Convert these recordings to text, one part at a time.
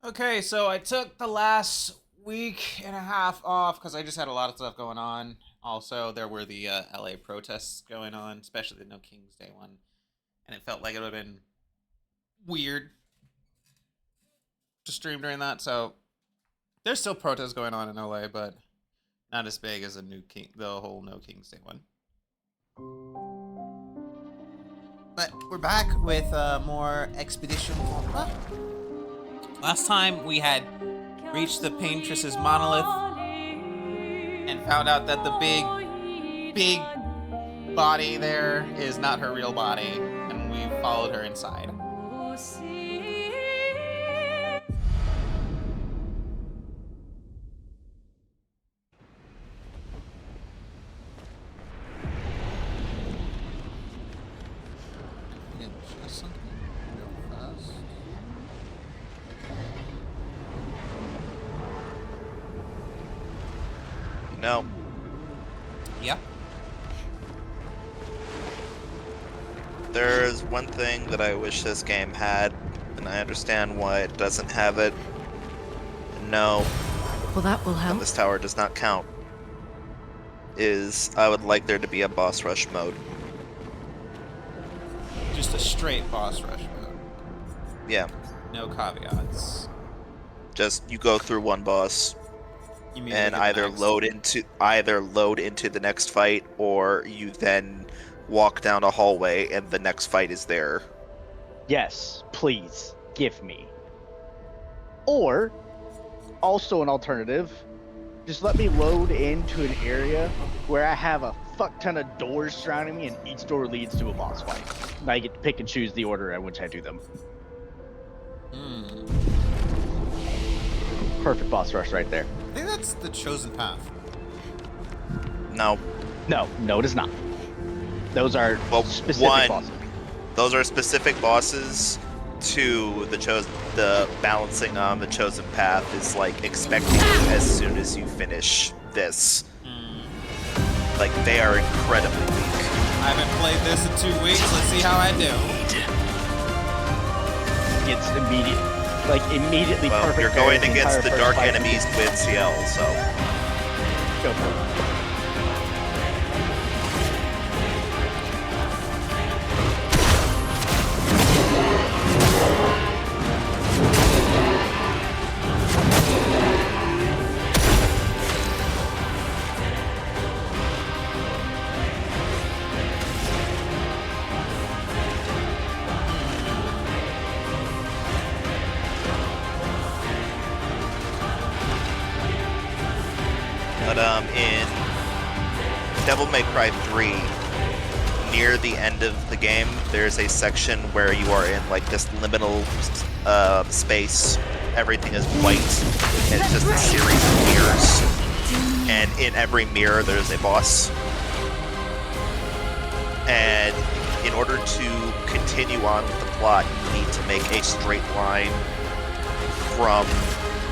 Okay, so I took the last week and a half off because I just had a lot of stuff going on. Also, there were the LA protests going on, especially the No King's Day one, and it felt like it would have been weird to stream during that. So there's still protests going on in LA, but not as big as the whole No King's Day one. But we're back with more Expedition Combat. Last time we had reached the Paintress's monolith and found out that the big body there is not her real body, and we followed her inside. No. Yeah. There's one thing that I wish this game had, and I understand why it doesn't have it. No. Well, that will help. And this tower does not count. Is I would like there to be a boss rush mode. Just a straight boss rush mode. Yeah. No caveats. Just you go through one boss and either load into the next fight, or you then walk down a hallway and the next fight is there. Yes, please give me. Or also an alternative, just let me load into an area where I have a fuck ton of doors surrounding me and each door leads to a boss fight. And I get to pick and choose the order in which I do them. Perfect boss rush right there. I think that's the chosen path. No. No, it is not. Those are specific bosses. Those are specific bosses. To the balancing on the chosen path is like expecting you as soon as you finish this. Like they are incredibly weak. I haven't played this in 2 weeks. Let's see how I do. It's immediately well, perfect. You're going parry against the entire dark first fight. enemies with CL, so Go for it. But in Devil May Cry 3, near the end of the game, there's a section where you are in like this liminal space. Everything is white, and it's just a series of mirrors. And in every mirror, there's a boss. And in order to continue on with the plot, you need to make a straight line from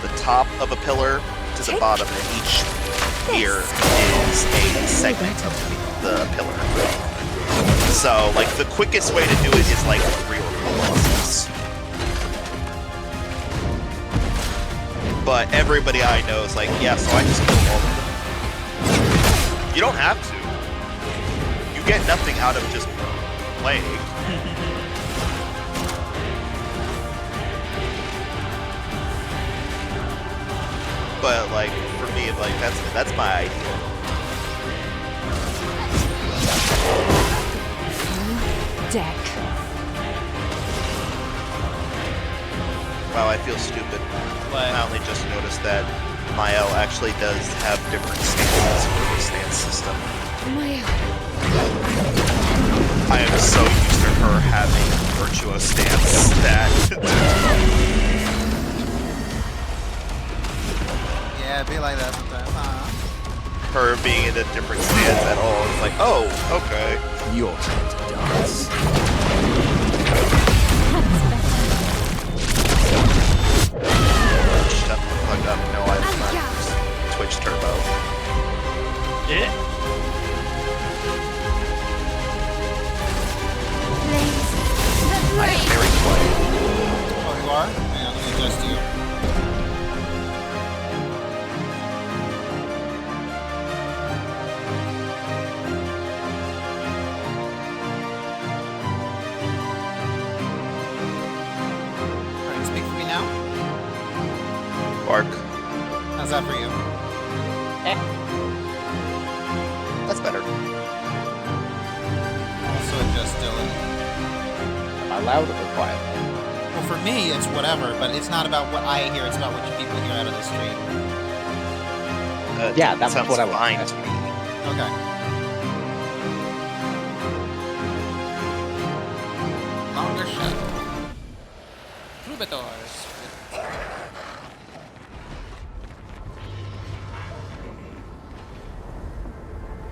the top of a pillar to the bottom, and each mirror is a segment of the pillar. So, like, the quickest way to do it is like 3 or 4 bosses. But everybody I know is like, yeah, so I just kill all of them. You don't have to. You get nothing out of just playing. But like for me, like that's my idea. Deck. Wow, I feel stupid. What? I only just noticed that Mael actually does have different stances for the stance system. I am so used to her having virtuous stance that Yeah, it'd be like that sometimes, huh? her being in a different stance at all, it's like, oh, okay. Your turn to dance. Shut the fuck up. No, I was not Twitch Turbo. Yeah. I am very quiet. Oh, you are? Hang on, let me adjust you. I loud or quiet? Well, for me, it's whatever, but it's not about what I hear, it's about what you people hear out of the street. Yeah, that's sounds what I was fine asking. to me. Okay. Longer shot. Troubadours.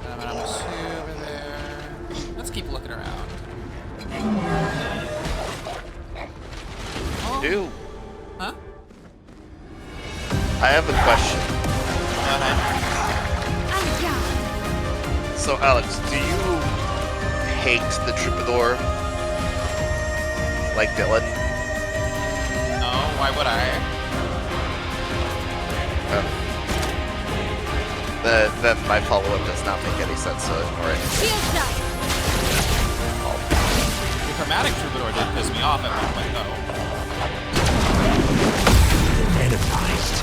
I'm over there. Let's keep looking around. Oh. Dude, Huh? I have a question. Go ahead. So, Alex, do you hate the Troubadour like Dylan? No, why would I? Then my follow-up does not make any sense, so ignore it. The chromatic troubadour did piss me off at one point, though. Enterprised.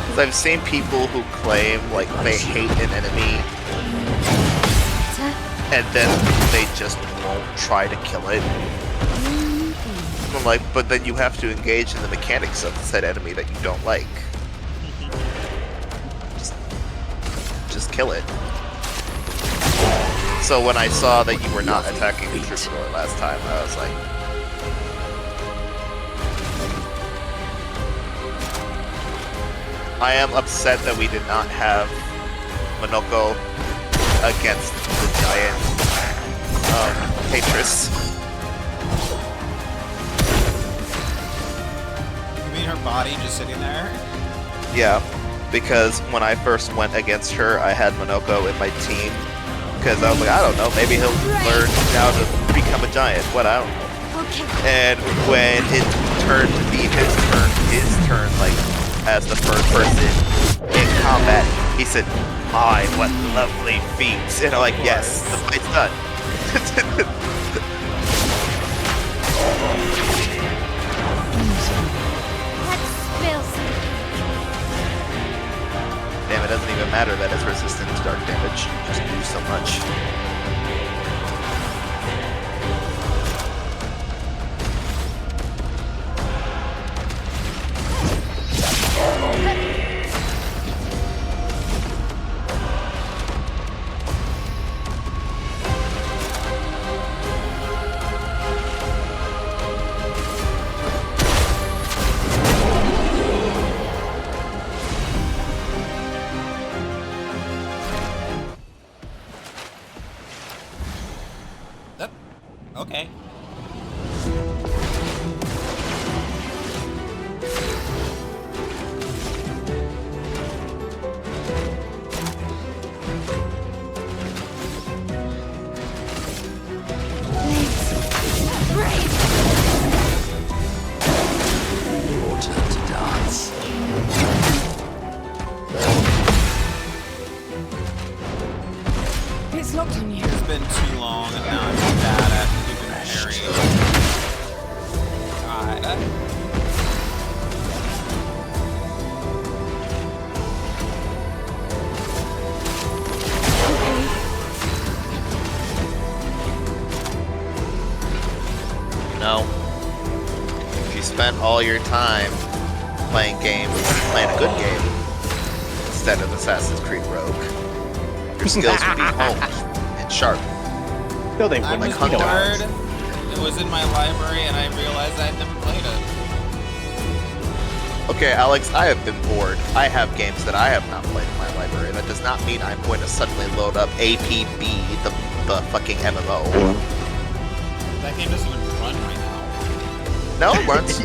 Because I've seen people who claim like they hate an enemy and then they just won't try to kill it. I'm like, but then you have to engage in the mechanics of said enemy that you don't like. Just kill it. So when I saw that you were not attacking the Troubadour last time, I was like, I am upset that we did not have Monoko against the giant Patris. You mean her body just sitting there? Yeah, because when I first went against her, I had Monoko in my team. Because I was like, I don't know, maybe he'll learn how to become a giant. What, I don't know. And when it turned to be his turn, like, as the first person in combat, he said, "My, what lovely feet!" And I'm like, "Yes, the fight's done." Damn, it doesn't even matter that it's resistant to dark damage. Just do so much. Okay. Your turn to dance. It's locked on you. It's been too long and now I'm bad at keeping parrying. God. No. If you spent all your time playing games, playing a good game, instead of Assassin's Creed Rogue, your skills would be honed and sharp. No, they I wouldn't. was You know bored. that. It was in my library and I realized I'd never played it. Okay, Alex, I have been bored. I have games that I have not played in my library. That does not mean I'm going to suddenly load up APB, the fucking MMO. That game doesn't even run right now. No, it runs.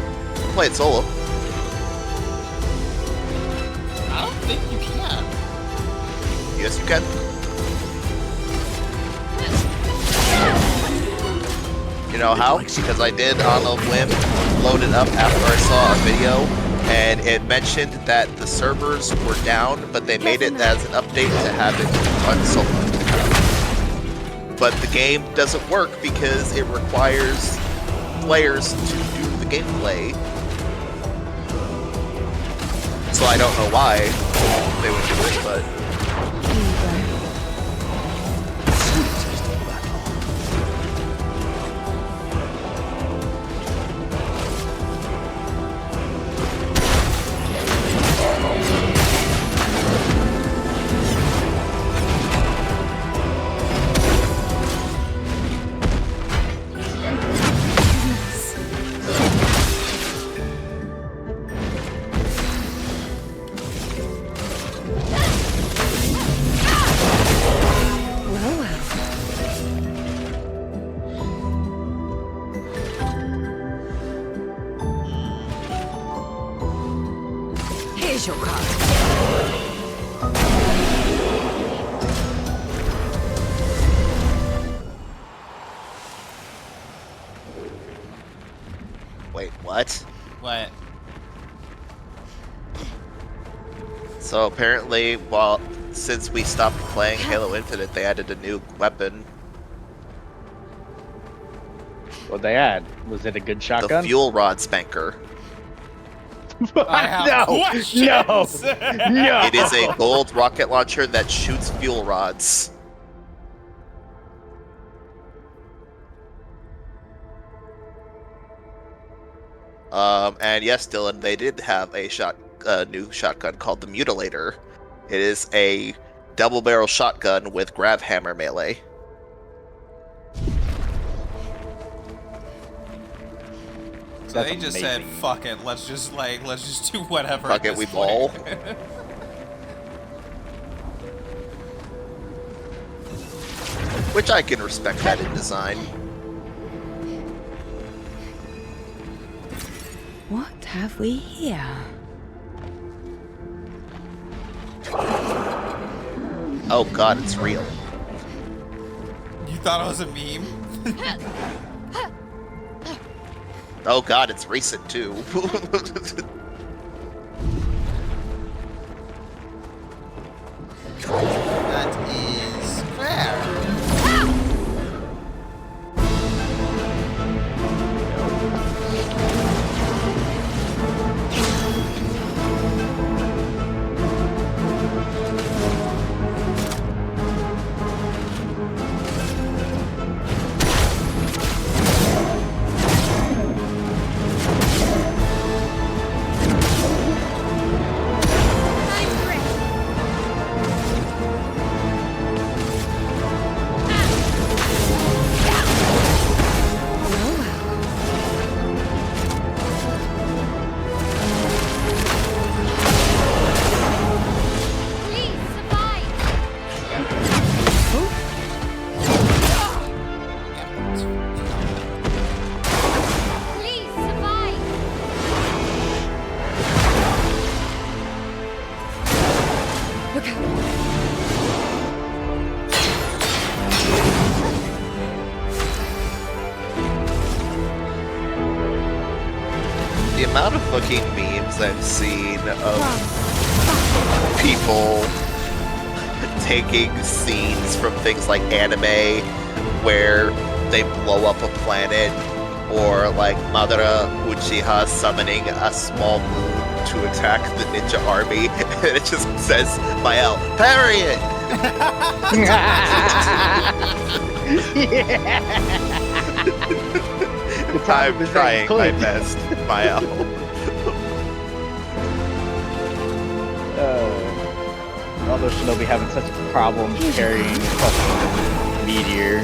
Play it solo. I don't think you can. Yes, you can. You know how? Because I did on a whim load it up after I saw a video, and it mentioned that the servers were down, but they made it as an update to have it run solo. But the game doesn't work because it requires players to do the gameplay. so I don't know why they would do it, but Here you go. Sweetest of battle. Well, well. Here's your card. wait, what? What? So apparently, well, since we stopped playing Halo Infinite, they added a new weapon, What they had? Was it a good the shotgun? fuel rod spanker. I have no, questions. no. It is a gold rocket launcher that shoots fuel rods. And yes, Dylan, they did have a new shotgun called the Mutilator. It is a double barrel shotgun with grav hammer melee. So That's they just amazing. said, "Fuck it, let's just do whatever." Fuck at it, we this point." ball. Which I can respect that in design. What have we here? Oh god, it's real. You thought it was a meme? Oh god, it's recent too. That is fair. Well, well. Please survive. Please survive. Look out. The amount of fucking memes I've seen of people taking scenes from things like anime where they blow up a planet, or like Madara Uchiha summoning a small moon to attack the ninja army, and it just says, Mael, parry it! I'm is that trying my clip. best, Mael. Although Shinobi having such problems carrying fucking meteor.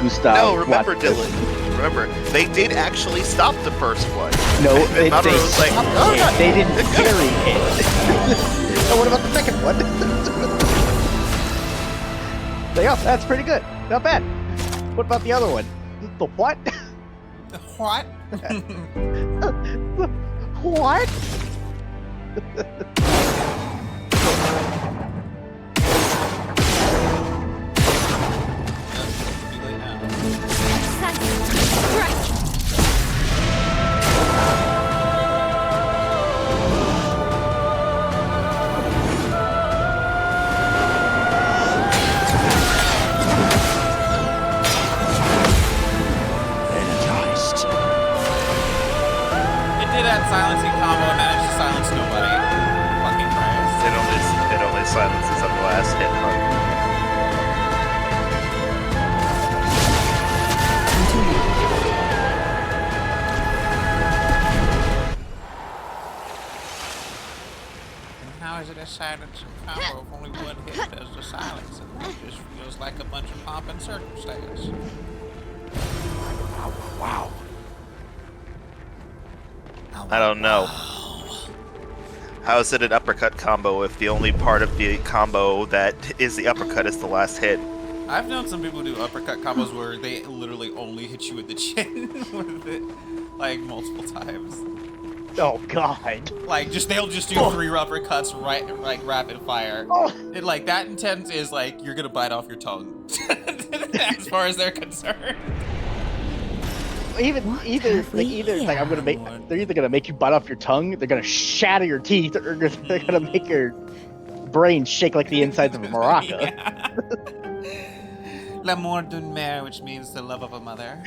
Gustav. No, remember, watched this. Dylan. Remember, they did actually stop the first one. No, And they Mamoru was like, stopped "Oh, it. no, They didn't it's carry it. So what about the second one? Like, oh, that's pretty good. Not bad. What about the other one? The what? What? What? Too late now. Strike. Energized. It did add silencing combo and managed to silence nobody. silences on the last hit, huh? And how is it a silence and combo if only one hit does the silence? It just feels like a bunch of pomp and circumstance. Wow. I don't know. How is it an uppercut combo if the only part of the combo that is the uppercut is the last hit? I've known some people do uppercut combos where they literally only hit you with the chin with it, like multiple times. Oh god. Like they'll just do 3 uppercuts like rapid fire. And like that intense is like you're gonna bite off your tongue, as far as they're concerned. Either What like have we either like I'm gonna make here? they're either gonna make you bite off your tongue, they're gonna shatter your teeth, or they're gonna make your brain shake like the insides of a maraca. L'amour d'une mère, which means the love of a mother.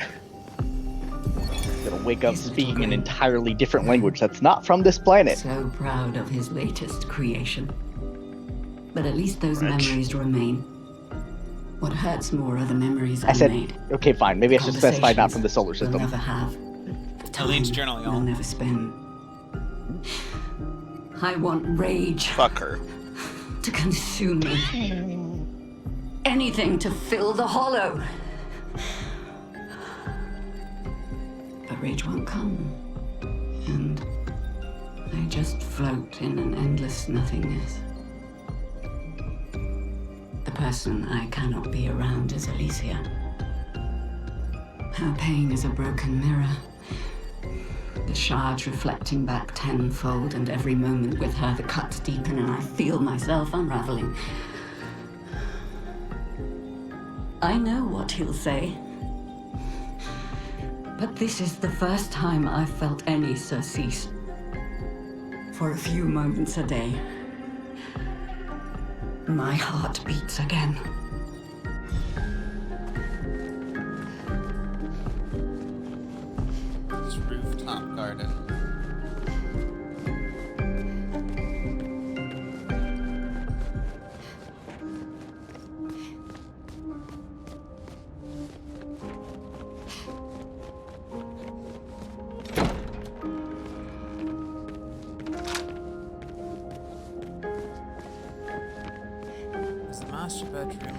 Gonna wake up speaking an entirely different language that's not from this planet. So proud of his latest creation. But at least those Rich. memories remain. What hurts more are the memories I said, made. okay, fine. Maybe I should specify not from the solar We'll system. never have. Eileen's Time journal, y'all. we'll never spend. I want rage Fuck her. to consume me. Anything to fill the hollow. But rage won't come. And I just float in an endless nothingness. The person I cannot be around is Alicia. Her pain is a broken mirror. The shards reflecting back tenfold, and every moment with her the cuts deepen and I feel myself unraveling. I know what he'll say. But this is the first time I've felt any surcease. For a few moments a day, my heart beats again. This rooftop garden. It's the master bedroom.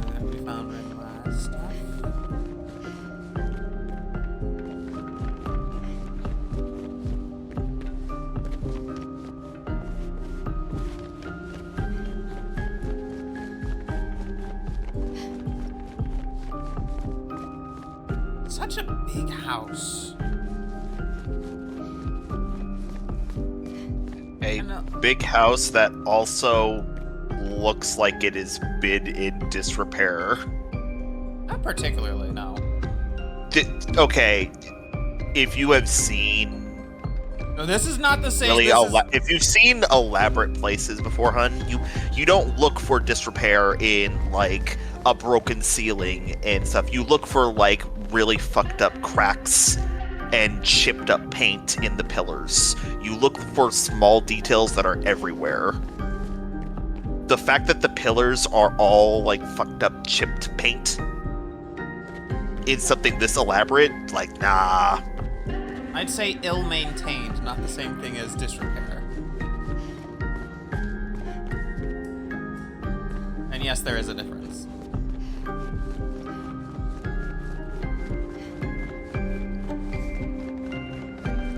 Where we found randomized stuff. Such a big house. A know. big house that also looks like it has been in disrepair. Not particularly, no. Okay, if you have seen No, this is not the same. really this is- if you've seen elaborate places before, hun, you don't look for disrepair in like a broken ceiling and stuff. You look for like really fucked up cracks and chipped up paint in the pillars. You look for small details that are everywhere. The fact that the pillars are all like fucked up chipped paint in something this elaborate, like, nah. I'd say ill-maintained, not the same thing as disrepair. And yes, there is a difference.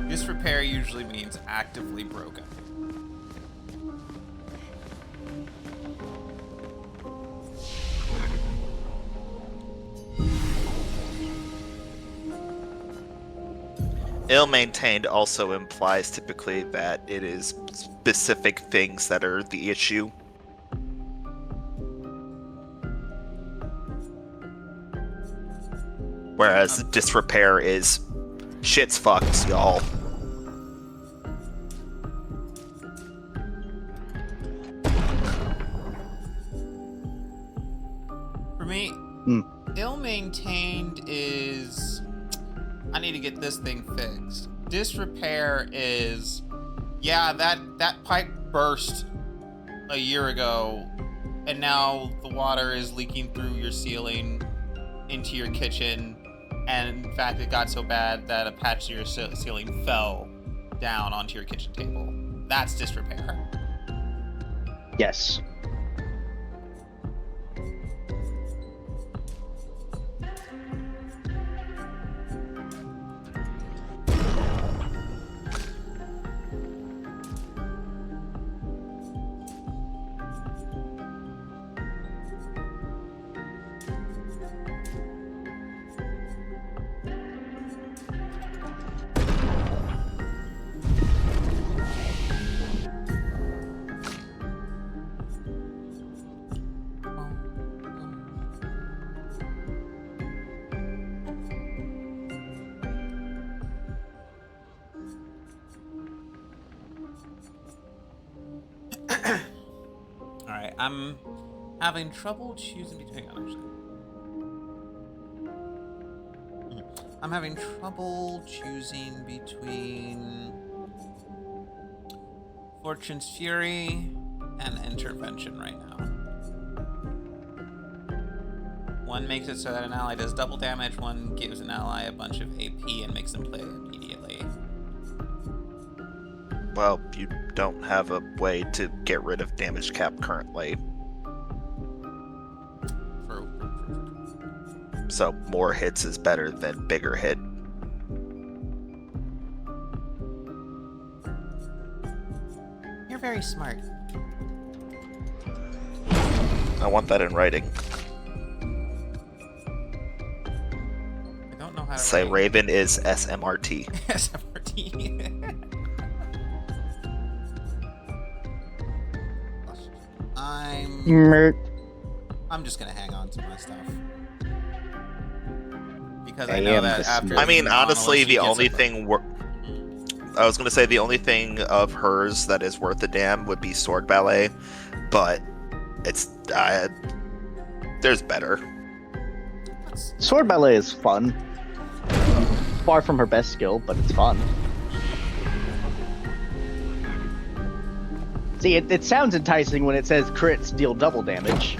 Disrepair usually means actively broken. Ill-maintained also implies typically that it is specific things that are the issue. Whereas disrepair is shit's fucked, y'all. For me, ill-maintained is I need to get this thing fixed. Disrepair is Yeah, that pipe burst a year ago, and now the water is leaking through your ceiling into your kitchen, and in fact it got so bad that a patch of your ceiling fell down onto your kitchen table. That's disrepair. Yes. Alright, I'm having trouble choosing between. Hang on, actually. I'm having trouble choosing between Fortune's Fury and Intervention right now. One makes it so that an ally does double damage, one gives an ally a bunch of AP and makes them play immediately. Well, you don't have a way to get rid of damage cap currently. True. So more hits is better than bigger hit. You're very smart. I want that in writing. I don't know how to Say write. Raven is SMRT. SMRT. I'm just gonna hang on to my stuff. Because I know that after... I mean, honestly, she the gets only a- thing... I was going to say the only thing of hers that is worth a damn would be Sword Ballet, but it's... there's better. Sword Ballet is fun. Far from her best skill, but it's fun. See, it sounds enticing when it says crits deal double damage.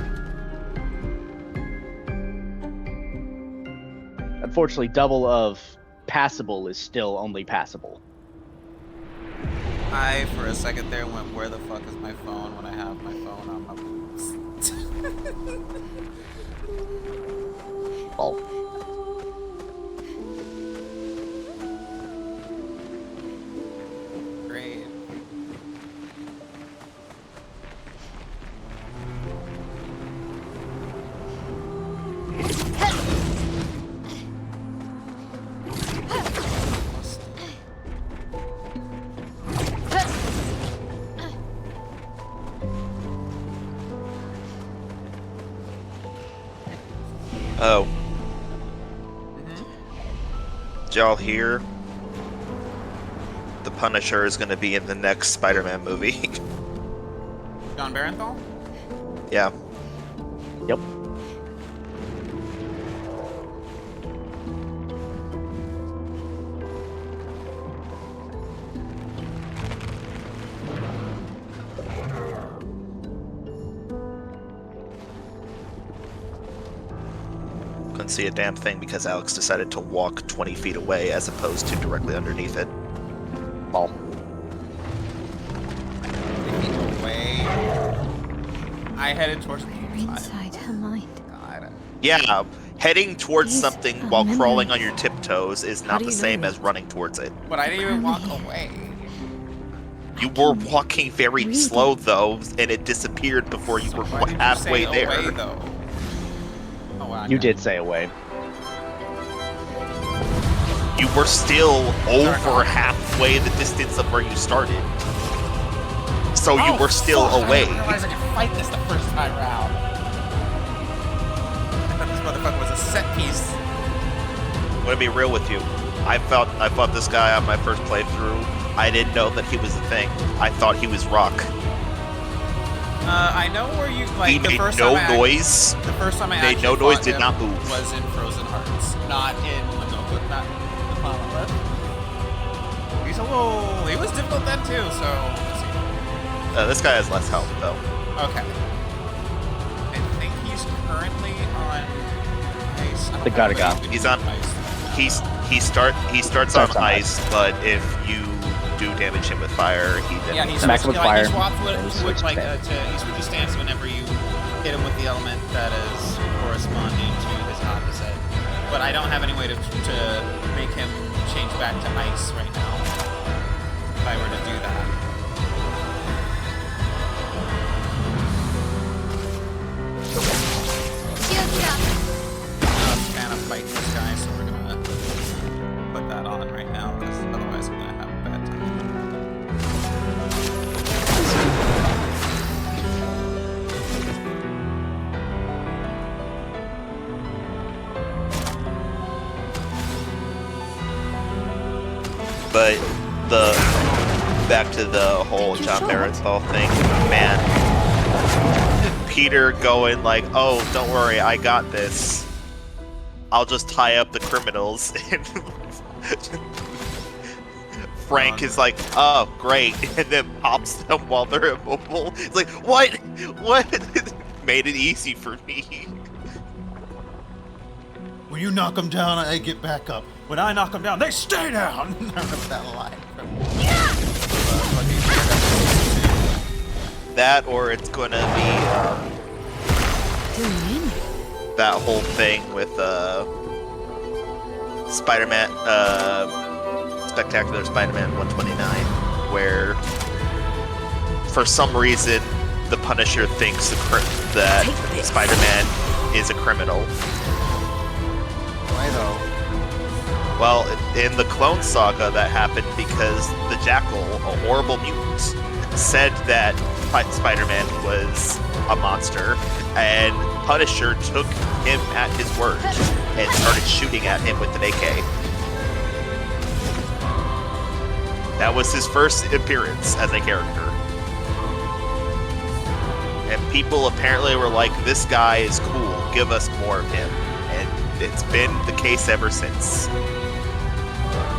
Unfortunately, double of passable is still only passable. I, for a second there, went, where the fuck is my phone when I have my phone on my boobs? Oh. Great. Oh. Did y'all hear? The Punisher is going to be in the next Spider-Man movie. John Barenthal? Yeah. Yep. Couldn't see a damn thing because Alex decided to walk 20 feet away as opposed to directly underneath it. Oh. Away. I headed towards the Inside her mind. God. Yeah, heading towards These something are while crawling memories. on your tiptoes is How not do the you same know as it? running towards it. But I didn't even walk Permanent. away. You were walking very Really? slow though, and it disappeared before you So were why did you halfway say there. away, though? Oh, wow. You okay. did say away. You were still over Sorry. halfway the distance of where you started. So you Oh, were still fuck, away. I didn't realize I could fight this the first time round. I thought this motherfucker was a set piece. I'm gonna be real with you. I fought this guy on my first playthrough. I didn't know that he was a thing. I thought he was rock. I know where you like He the made first no time noise. The first time I Made actually no noise, fought did him not move. was in Frozen Hearts, not in not the Monolith. You he's a little. He was difficult then too. So let's see. This guy has less health though. Okay. I think he's currently on ice. I don't The have gotta any go. He's on- ice. He starts on ice, but if you do damage him with fire, he then Yeah, he's Smack him with fire, He swaps and he with switches like stance. he switches stance whenever you hit him with the element that is corresponding to his opposite. But I don't have any way to make him change back to ice right now. If I were to do that. Shields up. I'm not a fan of fighting this guy, so we're gonna put that on right now, because otherwise I'm gonna have a bad time. But back to the whole John Barathol thing, man. Peter going like, "Oh, don't worry, I got this. I'll just tie up the criminals." And Frank is like, "Oh, great," and then pops them while they're immobile. It's like, what? What? Made it easy for me. When you knock them down, I get back up. When I knock them down, they stay down. I remember that line from That, or it's gonna be that whole thing with Spider-Man, Spectacular Spider-Man 129, where for some reason the Punisher thinks that Spider-Man is a criminal. Why though? Well, in the Clone Saga, that happened because the Jackal, a horrible mutant, said that Spider-Man was a monster, and Punisher took him at his word and started shooting at him with an AK. That was his first appearance as a character. And people apparently were like, "This guy is cool, give us more of him." And it's been the case ever since.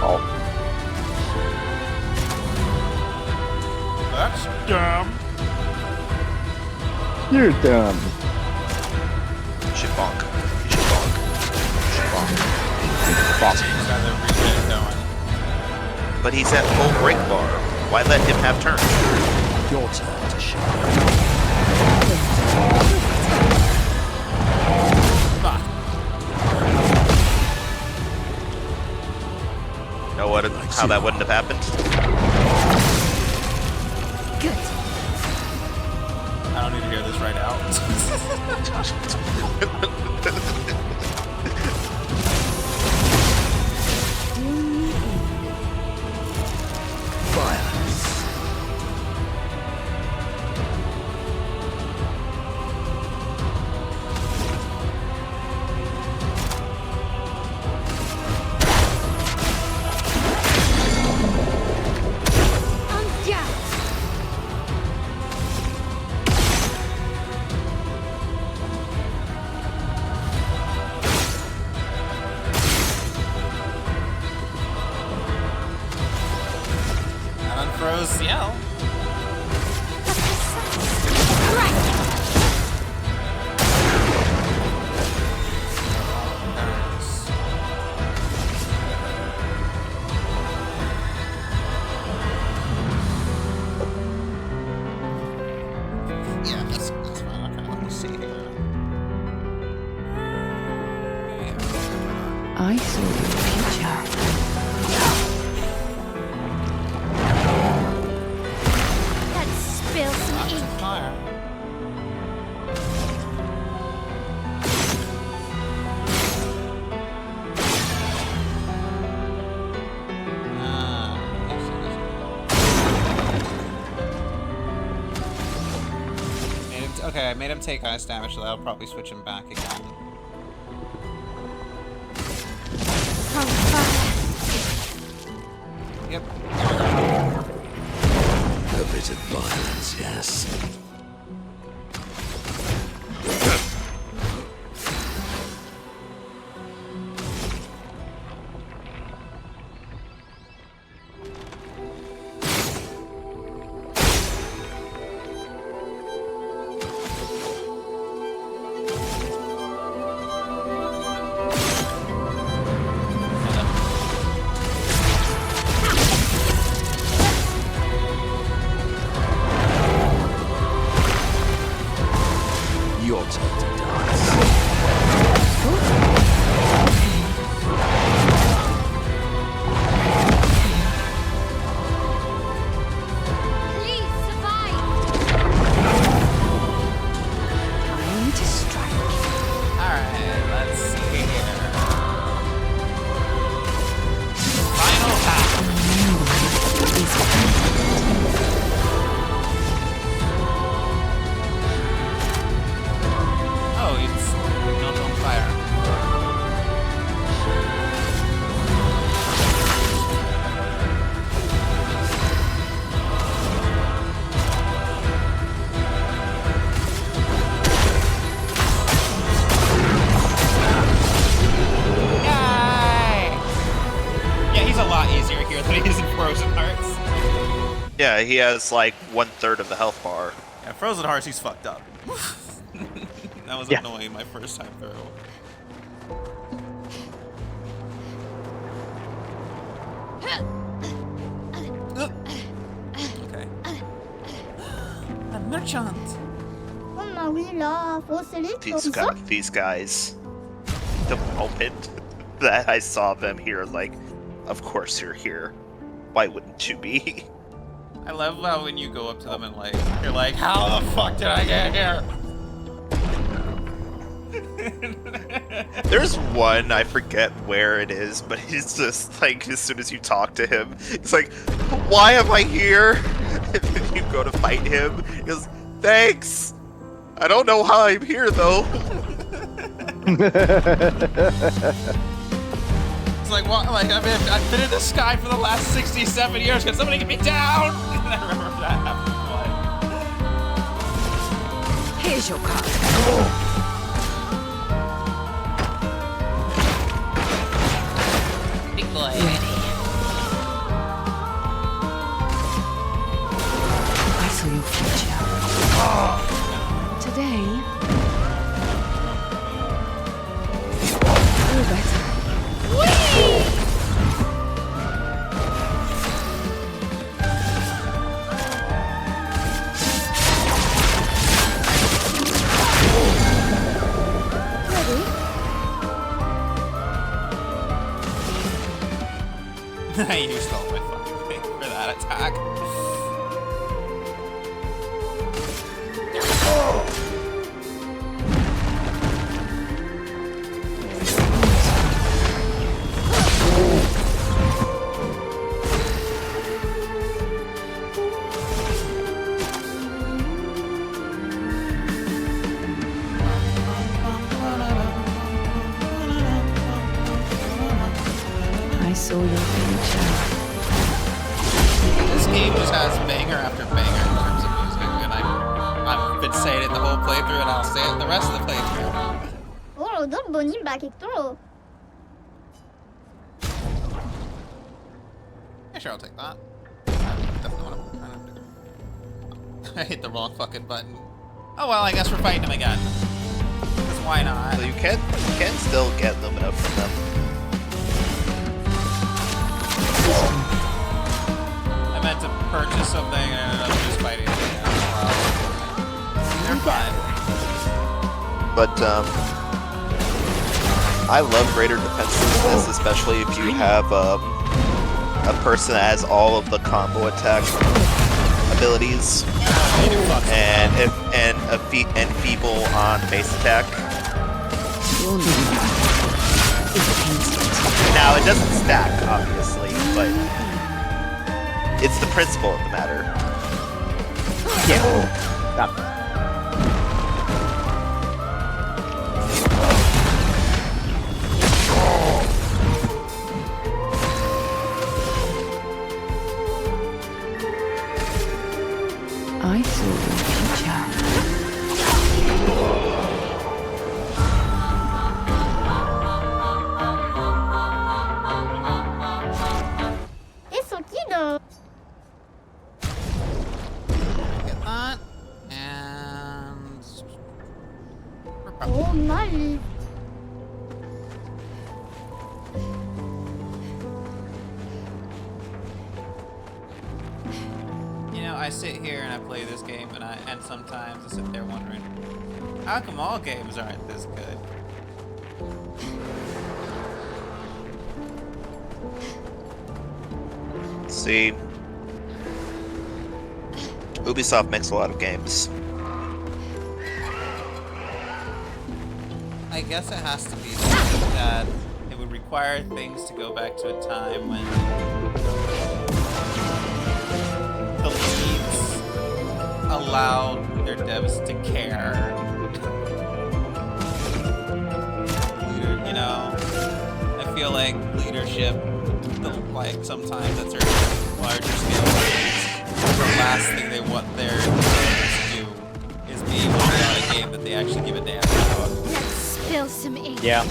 Oh, That's dumb. you're dumb. Shitbonk. Shitbonk. Shitbonk. Got the reset going. But he's at full break bar. Why let him have turn? Your turn to shine. Fuck. Know what? How that wouldn't have happened? Good. I don't need to hear this right out. Violence. I'm down. That unfroze Ciel. Right. Yeah, that's fine. Okay, let me see here. I saw the future. Let's spill some Lots ink. of fire. Okay, I made him take ice damage, so that'll probably switch him back again. From fire. Yep. A bit of violence, yes. Yeah, he has like 1/3 of the health bar. Yeah, Frozen Hearts, he's fucked up. That was Yeah. annoying my first time through. Okay. A merchant. Oh Marie-là, faut se les These guys. The moment that I saw them here, like, of course you're here. Why wouldn't you be? I love how when you go up to them and like, you're like, how the fuck did I get here? There's one, I forget where it is, but he's just like, as soon as you talk to him, it's like, why am I here? And then you go to fight him, he goes, thanks! I don't know how I'm here though. It's like, what? Like, I've been in the sky for the last 67 years. Can somebody get me down? I remember that happened. Here's your card. Big boy. I saw your future. Today, you're better. I used all my fucking thing for that attack. I saw your future. This game just has banger after banger in terms of music, and I've been saying it the whole playthrough, and I'll say it the rest of the playthrough. Oh, 너 뭐니 맛있더라. Yeah, sure, I'll take that. Definitely what I'm trying to do. I hit the wrong fucking button. Oh well, I guess we're fighting him again. Because why not? So you can still get Lumina from them. I meant to purchase something and I ended up just fighting them again. They're fine. But I love greater defensiveness, especially if you have a person that has all of the combo attack abilities and feeble on base attack. Your name is instant. Now it doesn't stack, obviously, but it's the principle of the matter. Yeah. Stop. I saw your future. It's so cute though. Get that. And... Oh my. You know, I sit here and I play this game, and sometimes I sit there wondering, how come all games aren't this good? See, Ubisoft makes a lot of games. I guess it has to be that it would require things to go back to a time when the leads allowed their devs to care. You know, I feel like leadership, like sometimes at certain larger scale games, the last thing they want their devs to do is be able to put out a game that they actually give a damn about. Let's spill some ink. Yeah.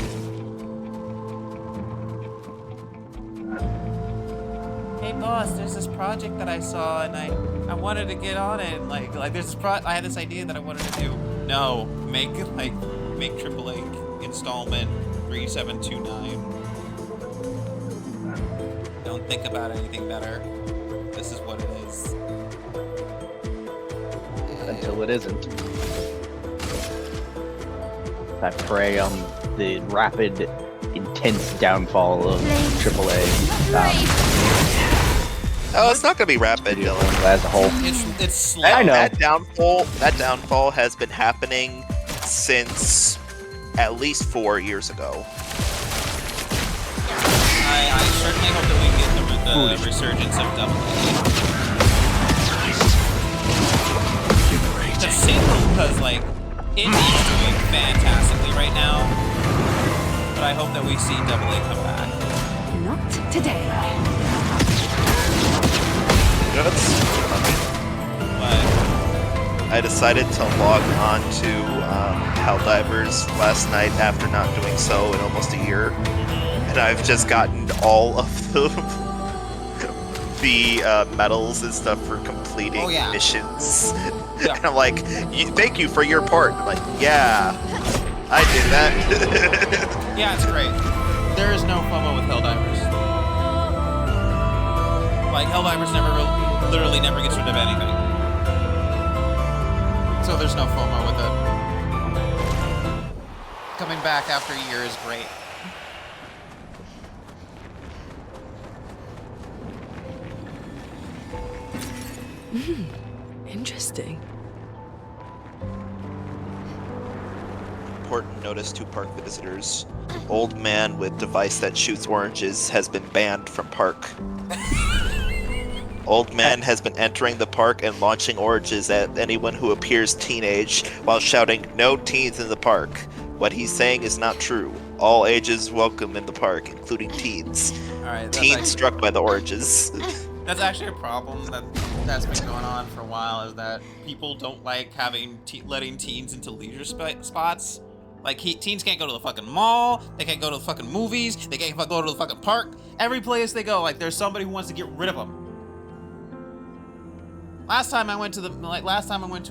Hey boss, there's this project that I saw, and I wanted to get on it. Like there's this I had this idea that I wanted to do. No, make AAA installment 3729. Don't think about anything better. This is what it is. Until it isn't. I prey on the rapid, intense downfall of AAA. Oh, it's not gonna be rapid, Dylan. As a whole. It's slow. I know. That downfall has been happening since at least 4 years ago. I certainly hope that we get the resurgence of Double A. Because like Indie's doing fantastically right now, but I hope that we see Double A come back. Not today. You know what's funny? But I decided to log on to Helldivers last night after not doing so in almost a year, and I've just gotten all of the medals and stuff for completing missions. Yeah. And I'm like, thank you for your part. I'm like, yeah, I did that. yeah, it's great. There is no FOMO with Helldivers. Like Helldivers literally never gets rid of anything. So there's no FOMO with it. Coming back after a year is great. Interesting. Important notice to park visitors. Old man with device that shoots oranges has been banned from park. Old man has been entering the park and launching oranges at anyone who appears teenage while shouting, "No teens in the park." What he's saying is not true. All ages welcome in the park, including teens. Alright, Teens struck by the oranges. That's actually a problem that's been going on for a while, is that people don't like letting teens into leisure spots. Like, teens can't go to the fucking mall, they can't go to the fucking movies, they can't go to the fucking park. Every place they go, like, there's somebody who wants to get rid of them. Last time I went to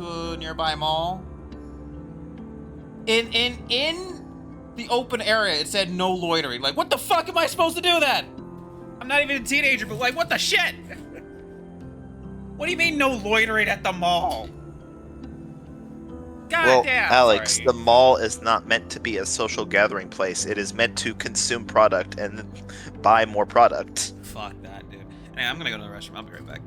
a nearby mall, in the open area, it said no loitering. Like, what the fuck am I supposed to do then? I'm not even a teenager, but like, what the shit? What do you mean no loitering at the mall? God Well, damn, Alex, sorry. the mall is not meant to be a social gathering place. It is meant to consume product and buy more product. Fuck that, dude. Hey, I'm gonna go to the restroom. I'll be right back.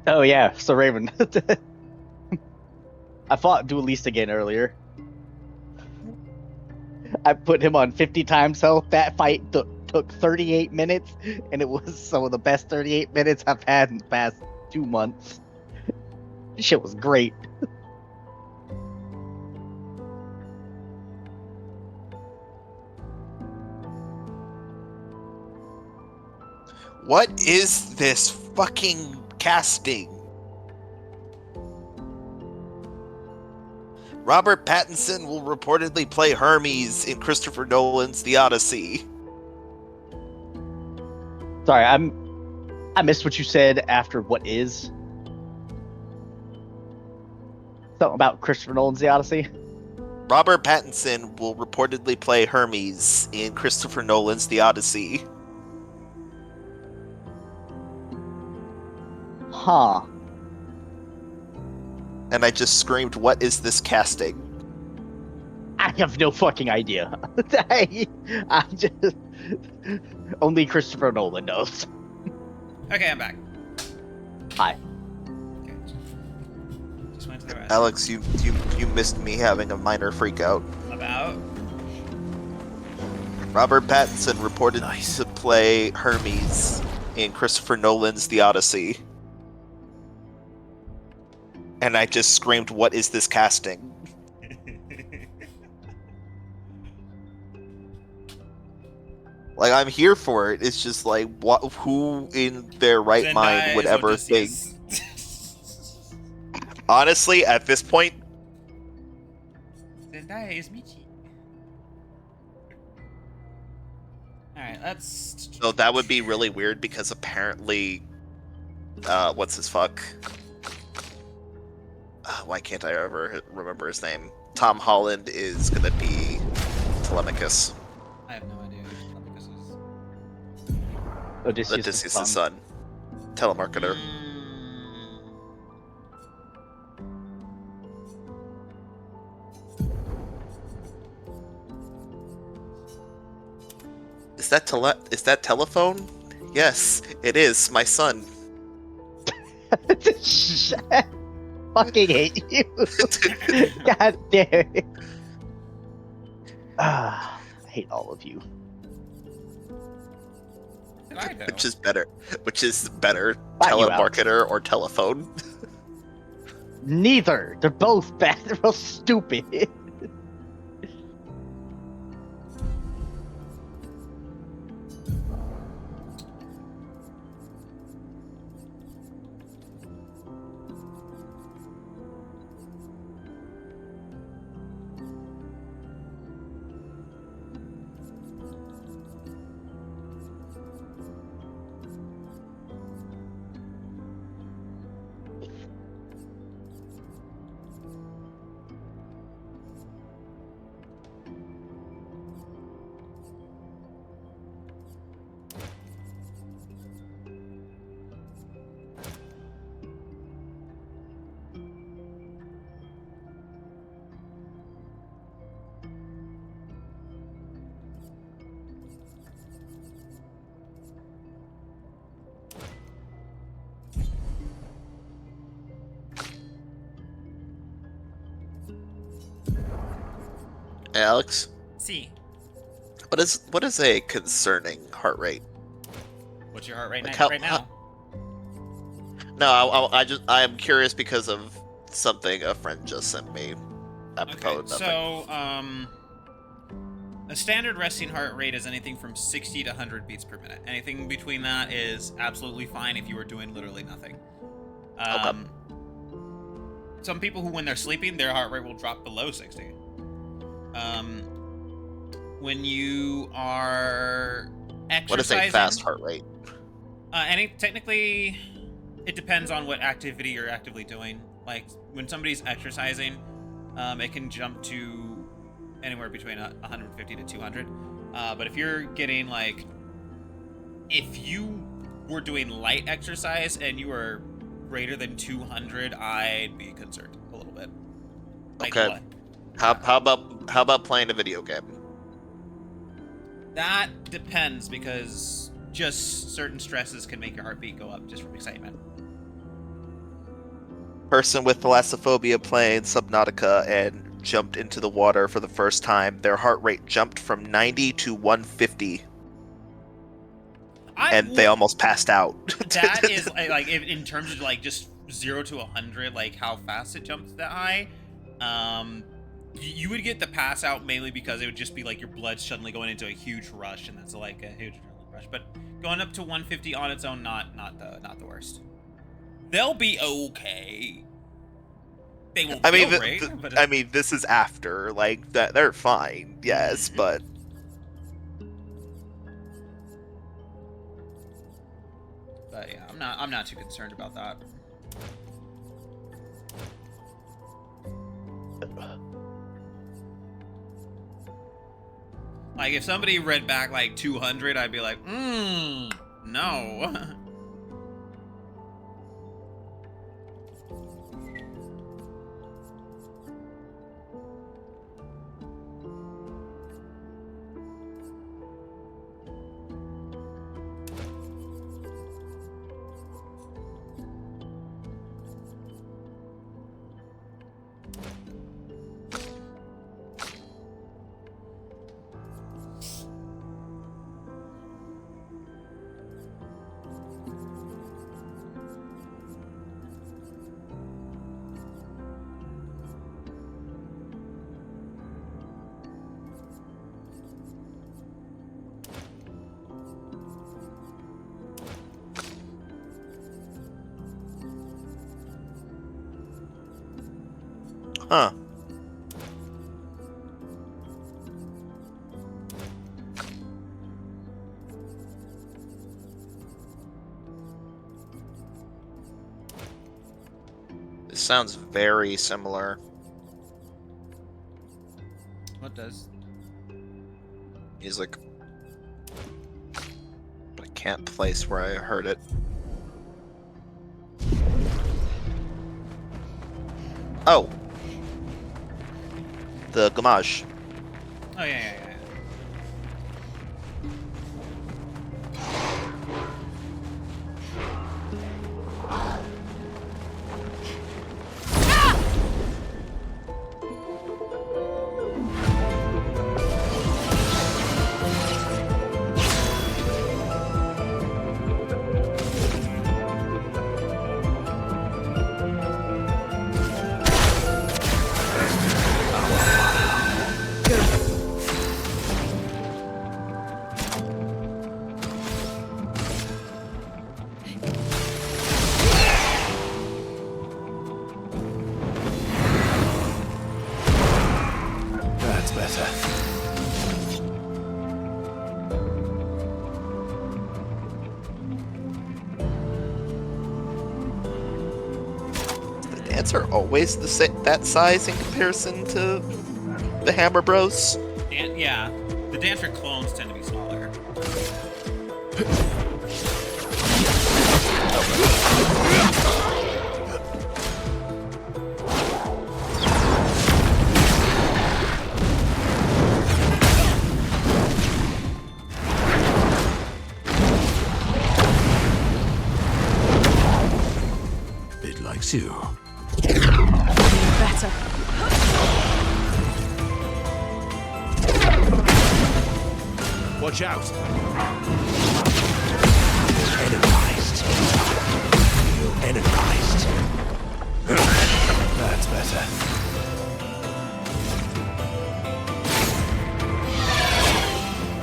Oh yeah, so Raven. I fought Duelist again earlier. I put him on 50 times health. That fight took 38 minutes, and it was some of the best 38 minutes I've had in the past 2 months. This shit was great. What is this fucking casting? Robert Pattinson will reportedly play Hermes in Christopher Nolan's The Odyssey. Sorry, I missed what you said after what is. Something about Christopher Nolan's The Odyssey. Robert Pattinson will reportedly play Hermes in Christopher Nolan's The Odyssey. Huh. And I just screamed, what is this casting? I have no fucking idea. I just... Only Christopher Nolan knows. Okay, I'm back. Hi. Okay. Just went to the restroom. Alex, you missed me having a minor freakout. About? Robert Pattinson reported to play Hermes in Christopher Nolan's The Odyssey. And I just screamed, what is this casting? Like, I'm here for it. It's just like, what? Who in their right Zendaya mind would is ever think? Odysseus. Honestly, at this point, Zendaya is Michi. Alright, let's... so that would be really weird because apparently, what's his fuck? Why can't I ever remember his name? Tom Holland is gonna be Telemachus, I have no idea who Telemachus is. Odysseus' son, telemarketer. Is that telephone? Yes, it is. My son. Fucking hate you. God damn it. I hate all of you. Did I know? Which is better? Which is better, Not you, Alex. telemarketer or telephone? Neither. They're both bad. They're both stupid. Alex, See. what is a concerning heart rate? What's your heart rate Like right now? No, I am curious because of something a friend just sent me. Apropos Okay, nothing. so, a standard resting heart rate is anything from 60 to 100 beats per minute. Anything between that is absolutely fine if you are doing literally nothing. Okay. Some people who, when they're sleeping, their heart rate will drop below 60. When you are exercising... What is a fast heart rate? Technically, it depends on what activity you're actively doing. Like, when somebody's exercising, it can jump to anywhere between 150 to 200. But if you're getting, like... If you were doing light exercise and you were greater than 200, I'd be concerned a little bit. Like, Okay. what? How about playing a video game? That depends, because just certain stresses can make your heartbeat go up just from excitement. Person with thalassophobia playing Subnautica and jumped into the water for the first time, their heart rate jumped from 90 to 150. And they almost passed out. That is like in terms of like just 0 to 100, like how fast it jumps that high. You would get the pass out mainly because it would just be like your blood suddenly going into a huge rush, and that's like a huge adrenaline rush. But going up to 150 on its own, not the worst. They'll be okay. They won't feel great. But I mean, this is after, like, that they're fine, yes, but yeah, I'm not too concerned about that. Like, if somebody read back like 200, I'd be like, no. Huh. This sounds very similar. What does? Music. But I can't place where I heard it. Oh. The Gamage. Oh yeah. That's better. The dancer always that size in comparison to the Hammer Bros. Yeah. The dancer clones tend to be smaller. It likes you. Better. Watch out! Energized. Energized. That's better.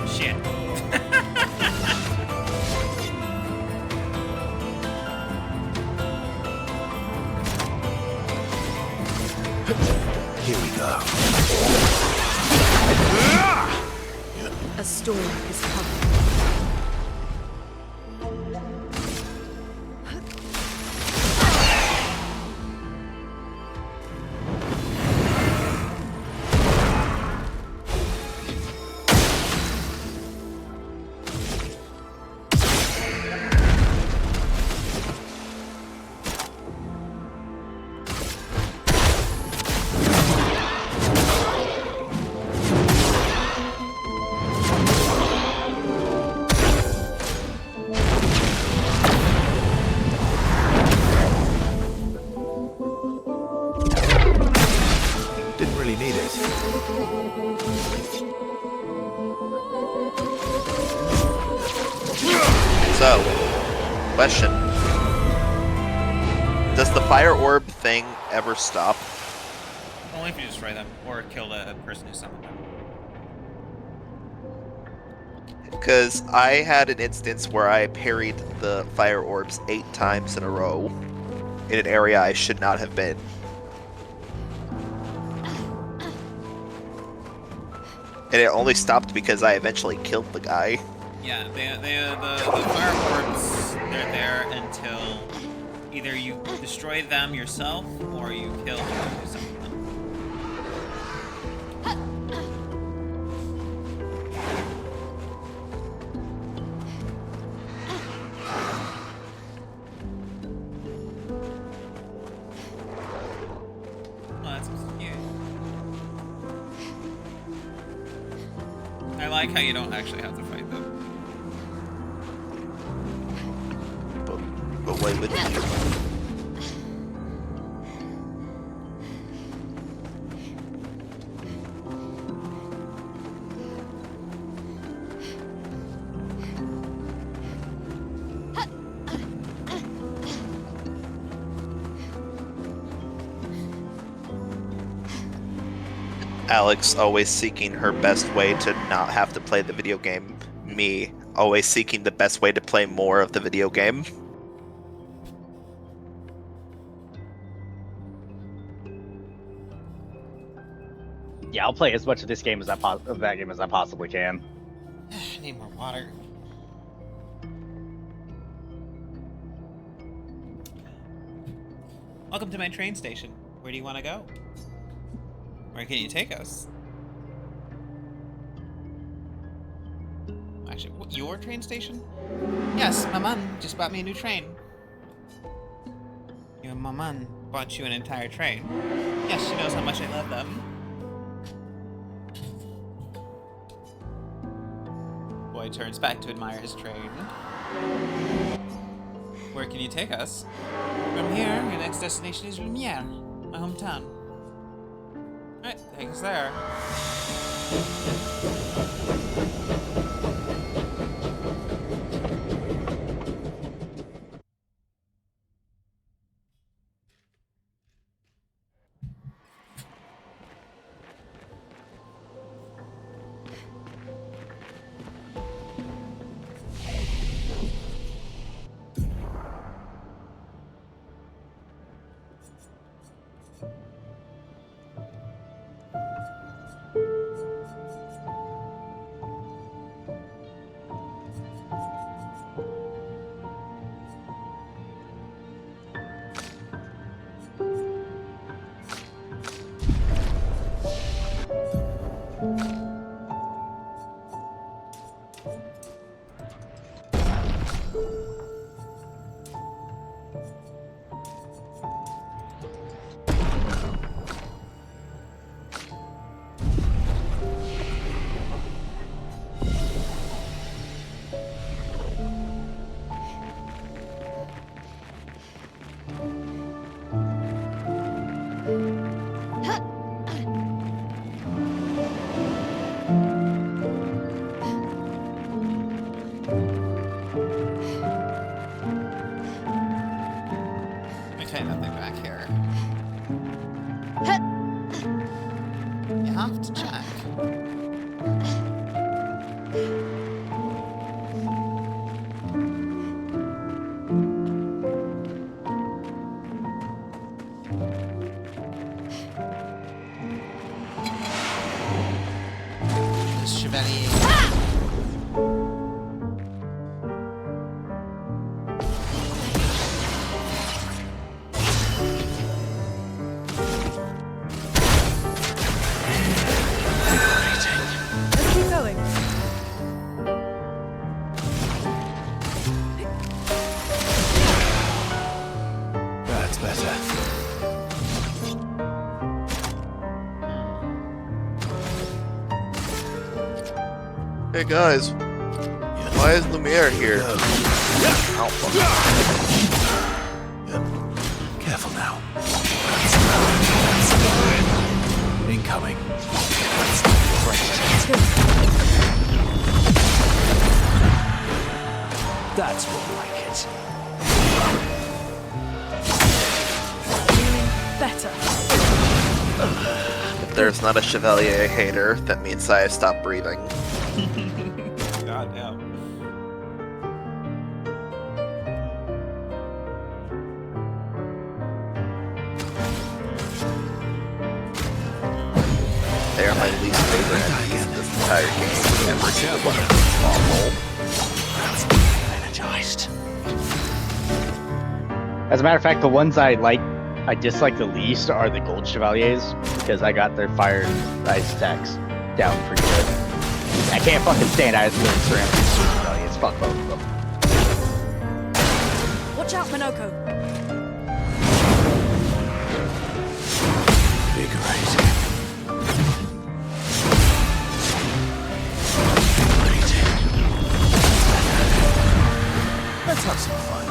Shit. Here we go. A storm is coming. Didn't really need it. So, question. Does the fire orb thing ever stop? Only if you destroy them or kill the person who summoned them. Because I had an instance where I parried the fire orbs 8 times in a row in an area I should not have been. And it only stopped because I eventually killed the guy. Yeah, the fire orbs, they're there until either you destroy them yourself or you kill the one who summoned them. Oh, that's cute. I like how you don't actually have to fight them. But wait with me. Alex always seeking her best way to not have to play the video game. Me always seeking the best way to play more of the video game. Yeah, I'll play as much of this game as of that game as I possibly can. I need more water. Welcome to my train station. Where do you want to go? Where can you take us? Actually, what, your train station? Yes, Maman just bought me a new train. Your Maman bought you an entire train. Yes, she knows how much I love them. Boy turns back to admire his train. Where can you take us? From here, your next destination is Lumiere, my hometown. Alright, take us there. Okay, nothing back here. You have to check. This Chevalier. Let's keep going. That's better. Hey guys, why is Lumiere here? Oh, fuck. Careful now. Incoming. That's more like it. Better. If there's not a Chevalier hater, that means I have stopped breathing. God damn. They are my least favorite enemies in this entire game. Every single one of them is awful. Energized. As a matter of fact, the ones I dislike the least are the gold chevaliers because I got their fire ice attacks down pretty good. I can't fucking stand ice ceramic chevaliers. Fuck both of them. Watch out, Minoko. Invigorating. Let's have some fun.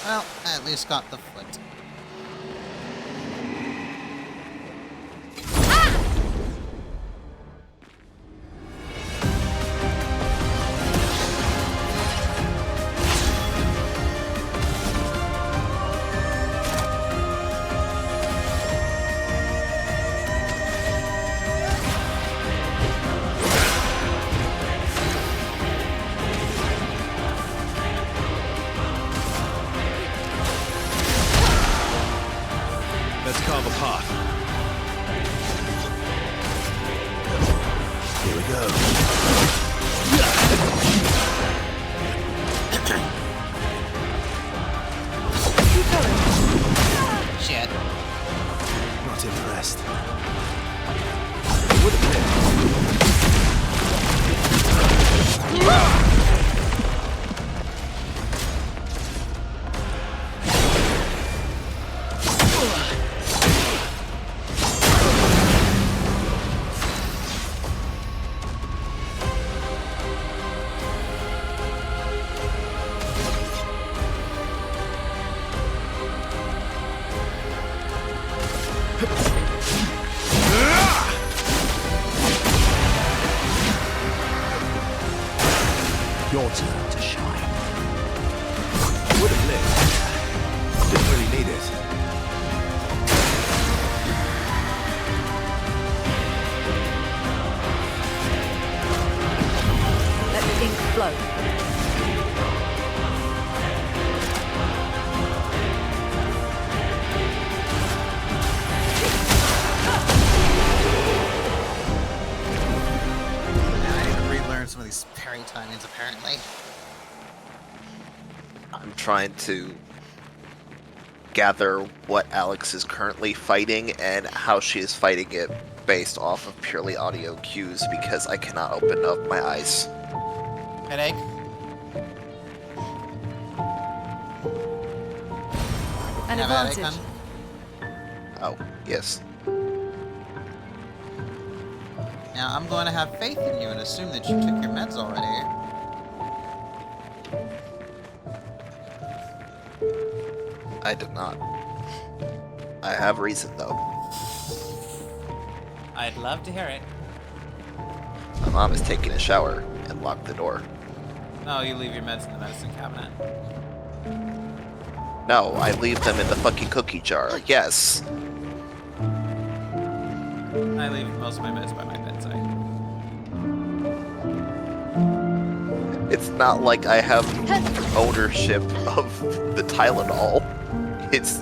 Well, I at least got the foot. Here we go. Shit. Not impressed. Your turn to shine. Would have lived. Didn't really need it. Let the ink flow. Now I need to relearn some of these pairing timings, apparently. I'm trying to gather what Alex is currently fighting and how she is fighting it based off of purely audio cues because I cannot open up my eyes. Headache? An Have a headache, advantage. hun? Oh, yes. Now I'm going to have faith in you and assume that you took your meds already. I did not. I have reason though. I'd love to hear it. My mom is taking a shower and locked the door. No, you leave your meds in the medicine cabinet. No, I leave them in the fucking cookie jar. Yes. I leave most of my meds by my bedside. It's not like I have ownership of the Tylenol. It's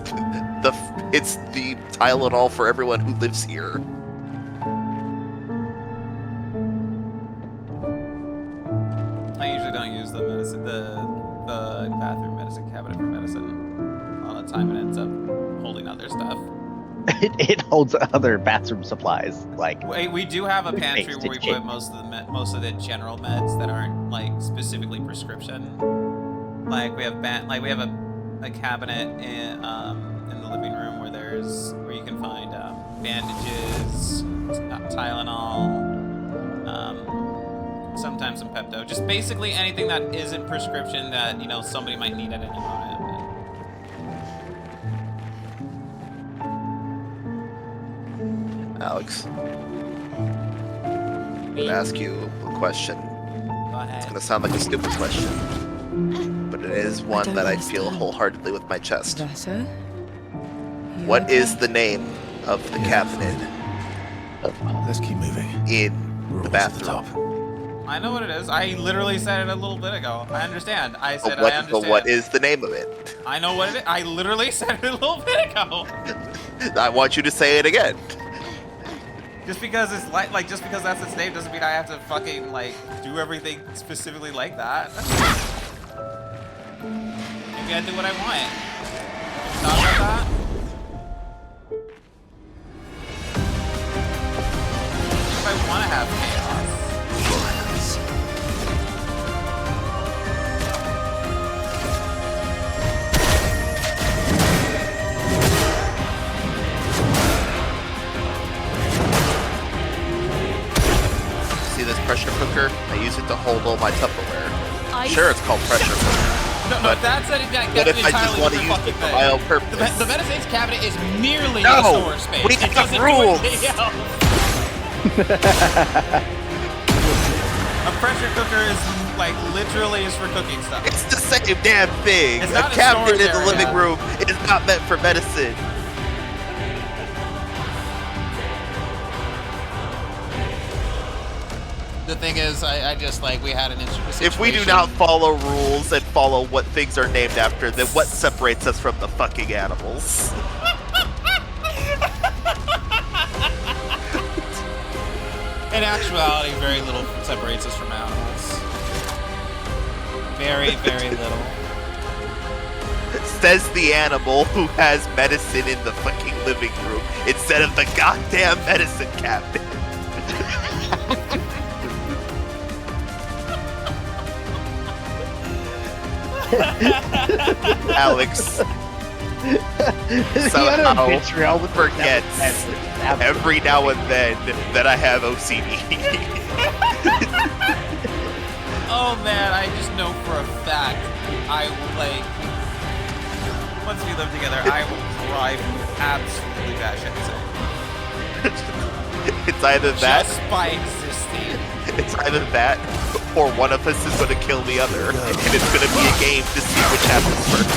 the Tylenol for everyone who lives here. I usually don't use the medicine, the bathroom medicine cabinet for medicine. All the time it ends up holding other stuff. It holds other bathroom supplies, like We do have a pantry Toothpaste, where we it's put kid. most of the general meds that aren't like specifically prescription. Like we have a cabinet in the living room where you can find bandages, Tylenol, sometimes some Pepto, just basically anything that isn't prescription that somebody might need at any moment. Alex, I'm gonna ask you a question. Go It's ahead. gonna sound like a stupid question, but it is one don't that I feel understand. wholeheartedly with my chest. Vaso? You What okay? is the name of the cabinet Let's keep moving. in We're the almost at the bathroom? top. I know what it is. I literally said it a little bit ago. I understand. I said But I understand. but what is the name of it? I know what it is. I literally said it a little bit ago. I want you to say it again. Just because it's like just because that's its name doesn't mean I have to fucking do everything specifically like that. Maybe I do what I want. Have you thought about that? If I want to have chaos. Violence. See this pressure cooker? I use it to hold all my Tupperware. Ice? Sure, it's called pressure cooker. No, But that's an what if I just entirely want to different use fucking it for thing. my own purpose? The medicine's cabinet is merely No! a storage space. We It have doesn't rules! do anything else. A pressure cooker is literally is for cooking stuff. It's the same damn thing. It's A not a cabinet in storage the living area. room is not meant for medicine. The thing is, I just we had an interesting If we do not follow rules and follow what things are named after, then what separates us from the fucking animals? actuality, very little separates us from animals. Very, very little. Says the animal who has medicine in the fucking living room instead of the goddamn medicine cabinet. Alex somehow forgets every now and then that I have OCD. Oh man, I just know for a fact I will, like, once we live together, I will drive you absolutely batshit insane. It's either that, Just by existing. it's either that, or one of us is going to kill the other, and it's going to be a game to see which happens first.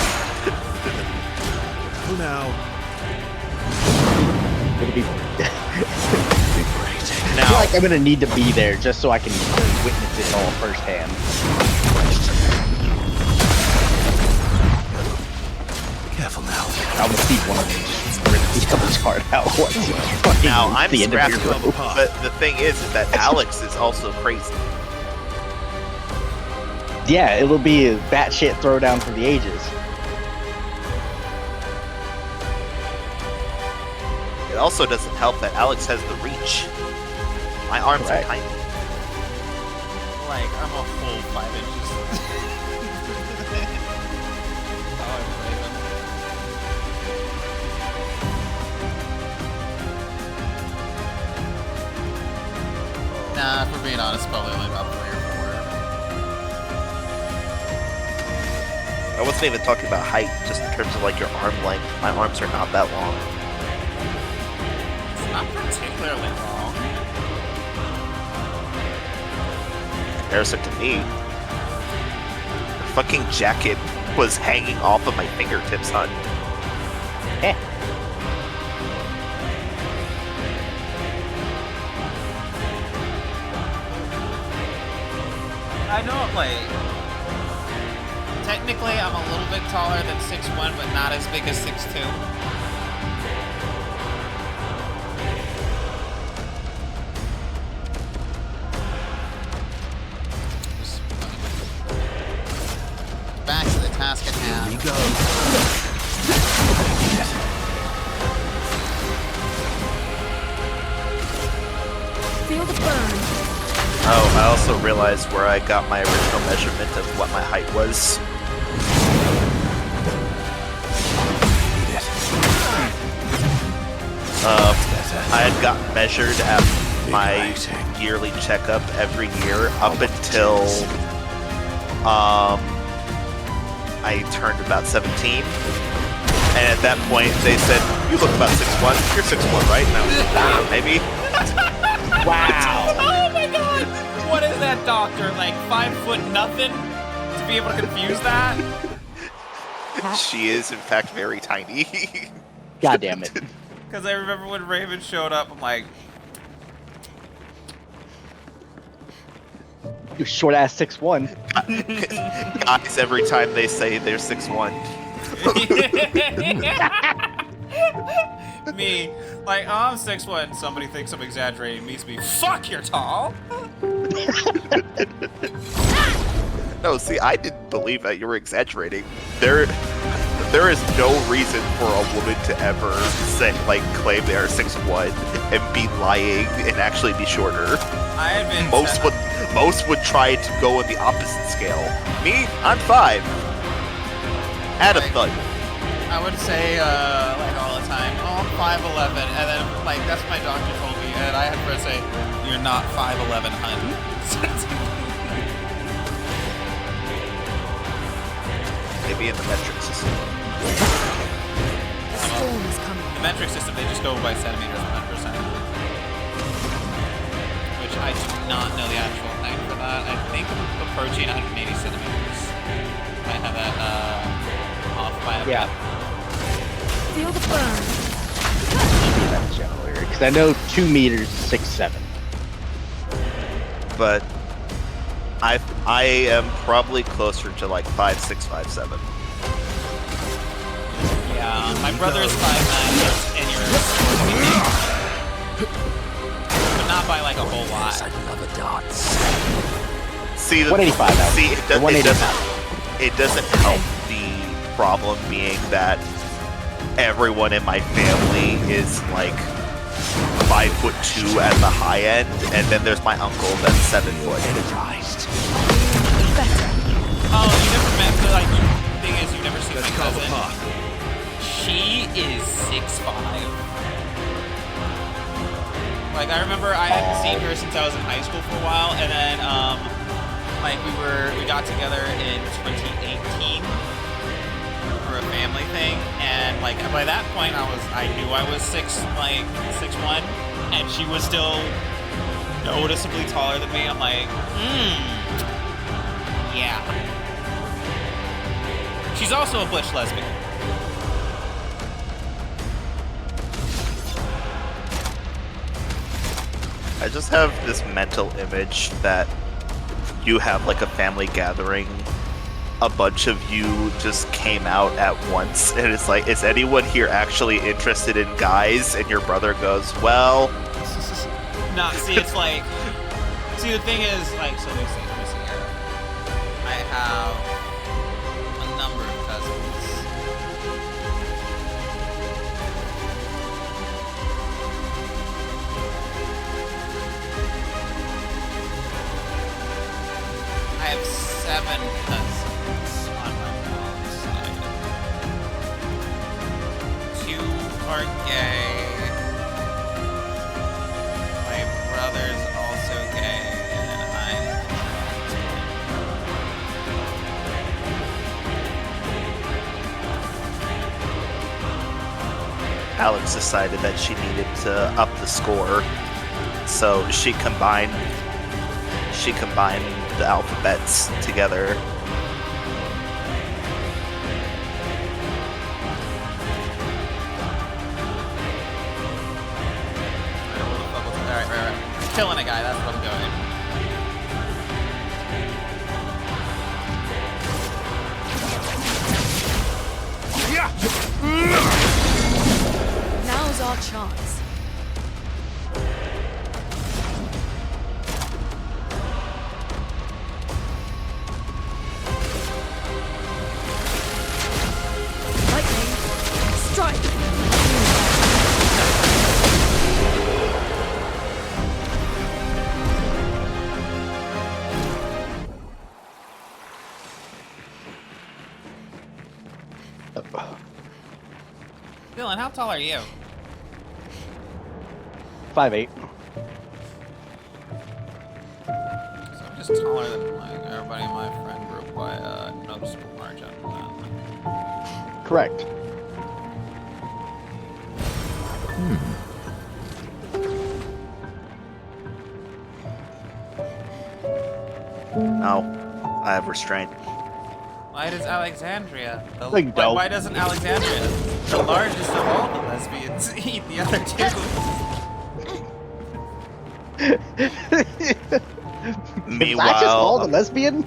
Who now? It'll be. Be great. I feel Now, like I'm gonna need to be there just so I can witness it all firsthand. Careful now. I will see one of them just rip the other's heart out. Once you fucking now reach I'm the end of your scrapped, rope. but the thing is that Alex is also crazy. Yeah, it'll be a batshit throwdown for the ages. It also doesn't help that Alex has the reach. My arms Right. are tiny. Like, I'm a full 5 inches. Oh, I'm Raven. Nah, if we're being honest, probably only about 3 or 4. I wasn't even talking about height, just in terms of like your arm length. My arms are not that long. It's not particularly long. Comparison to me, the fucking jacket was hanging off of my fingertips, hon. Eh. I know, like, technically I'm a little bit taller than 6'1", but not as big as 6'2". Just back to the task at Here we hand. go. Feel the burn. Oh, I also realized where I got my original measurement of what my height was. Need it. I had gotten measured at my Igniting. yearly checkup every year up until I turned about 17. And at that point, they said, "You look about 6'1". You're 6'1", right?" And I was like, "Ah, maybe." Wow. Oh my god! What is that, doctor? Like 5 foot nothing? To be able to confuse that? She is, in fact, very tiny. God damn it. Because I remember when Raven showed up, I'm like, You short ass 6'1". Guys, every time they say they're 6'1". me, like, oh, I'm 6'1", somebody thinks I'm exaggerating, meets me, fuck, you're tall! No, see, I didn't believe that you were exaggerating. There is no reason for a woman to ever say, like, claim they are 6'1" and be lying and actually be shorter. I had been Most would try to go on the opposite scale. Me, I'm 5. Add a Like- thud. I would say, like, all the time, oh, I'm 5'11", and then, like, that's what my doctor told me, and I had to say, you're not 5'11", hun. Maybe in the metric system. The storm is coming. The metric system, they just go by centimeters, 100%. Which I do not know the actual thing for that. I think approaching 180 centimeters. I have that off by a Yeah. bit. Feel the burn. That's generally because I know 2 meters, 6'7". But I am probably closer to like 5'6", 5'7". Yeah, my brother's 5'9", and yours. But not by like a whole lot. I love a dance. See, 185 now. See, The 185. it doesn't help the problem being that everyone in my family is like 5'2" at the high end, and then there's my uncle that's 7 foot. Energized. Oh, you never met the like. The thing is, you never seen Let's my carve a cousin. path. She is 6'5". Like I remember, I hadn't seen her since I was in high school for a while, and then like we got together in 2018 for a family thing, and like by that point I knew I was 6'1", and she was still noticeably taller than me. I'm like, yeah. She's also a butch lesbian. I just have this mental image that you have like a family gathering, a bunch of you just came out at once, and it's like, is anyone here actually interested in guys? And your brother goes, well, Nah, see, it's like, see, the thing is, like, so let me see here. I have a number of cousins. I have 7 cousins on my mom's side. 2 are gay. My brother's also gay, and then I'm Alex decided that she needed to up the score, so she combined the alphabets together. Alright. Killing a guy, that's what I'm doing. Now's our chance. Lightning, strike! Dylan, how tall are you? 5'8". So I'm just taller than like everybody in my friend group by a noticeable margin. Correct. No, I have restraint. Why does Alexandria? Like, dope. Why doesn't Alexandria, the largest of all the lesbians, eat the other 2? Is that just called a lesbian?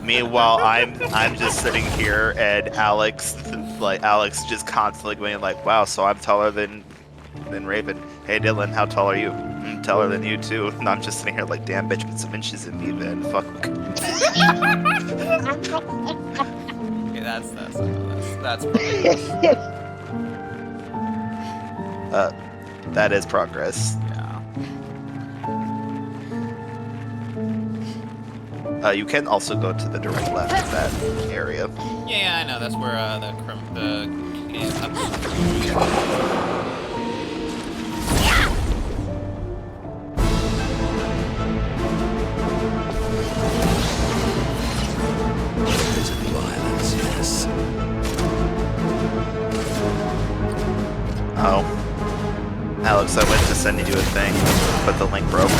Meanwhile, I'm just sitting here, and Alex just constantly going like, "Wow, so I'm taller than Raven. Hey Dylan, how tall are you? I'm taller than you too." And I'm just sitting here like, "Damn, bitch, put some inches in me, man. Fuck." Okay, that's progress. That is progress. Yeah. You can also go to the direct left of that area. Yeah, I know. That's where the Violence, yes. Oh. Alex, I went to send you a thing, but the link broke.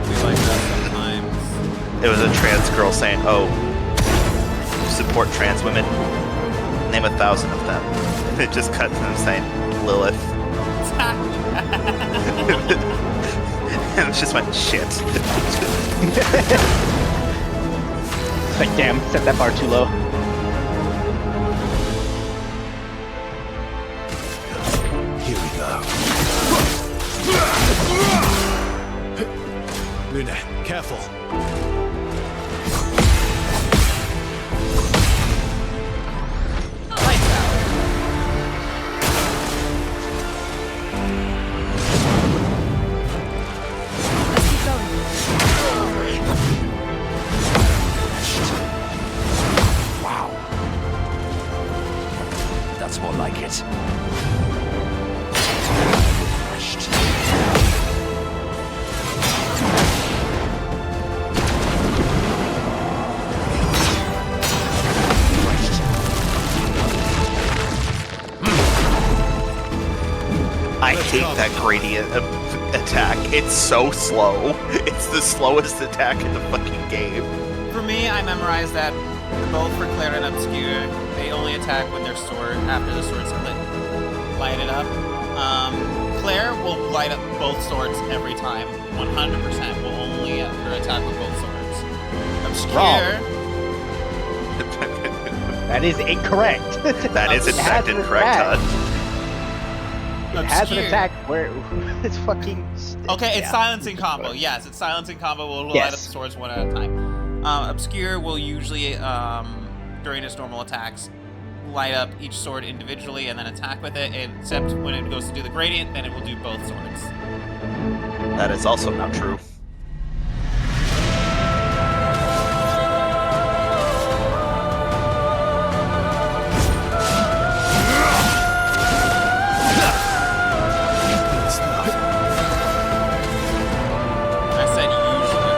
we like that sometimes. It was a trans girl saying, "Oh, support trans women. Name 1,000 of them." And it just cut to them saying Lilith. And it just went shit. Like, damn, set that bar too low. Here we go. careful. Lights out. Let's keep going. Wow. That's more like it. Refreshed. I hate that gradient attack. It's so slow. It's the slowest attack in the fucking game. For me, I memorized that both for Clair and Obscur, they only attack when their sword, after the sword's light it up. Clair will light up both swords every time. 100% will only ever attack with both swords. Obscur, That is incorrect. That is in It has fact an incorrect, attack. Hud. It has an Obscur. attack where it's fucking. Okay, it's yeah. silencing combo. Yes, it's silencing combo. Will light up the Yes. swords one at a time. Obscur will usually, during his normal attacks, light up each sword individually and then attack with it. Except when it goes to do the gradient, then it will do both swords. That is also not true. I said usually.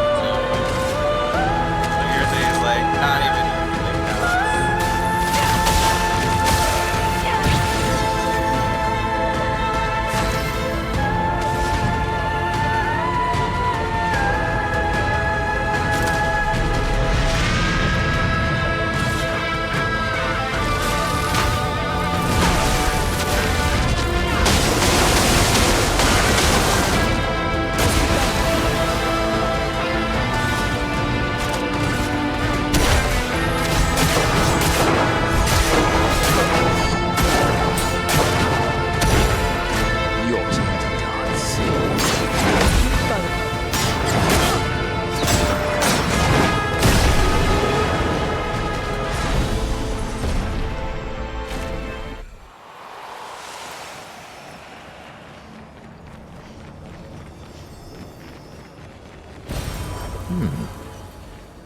So you're saying like not even usually. Your turn to dance. Keep going.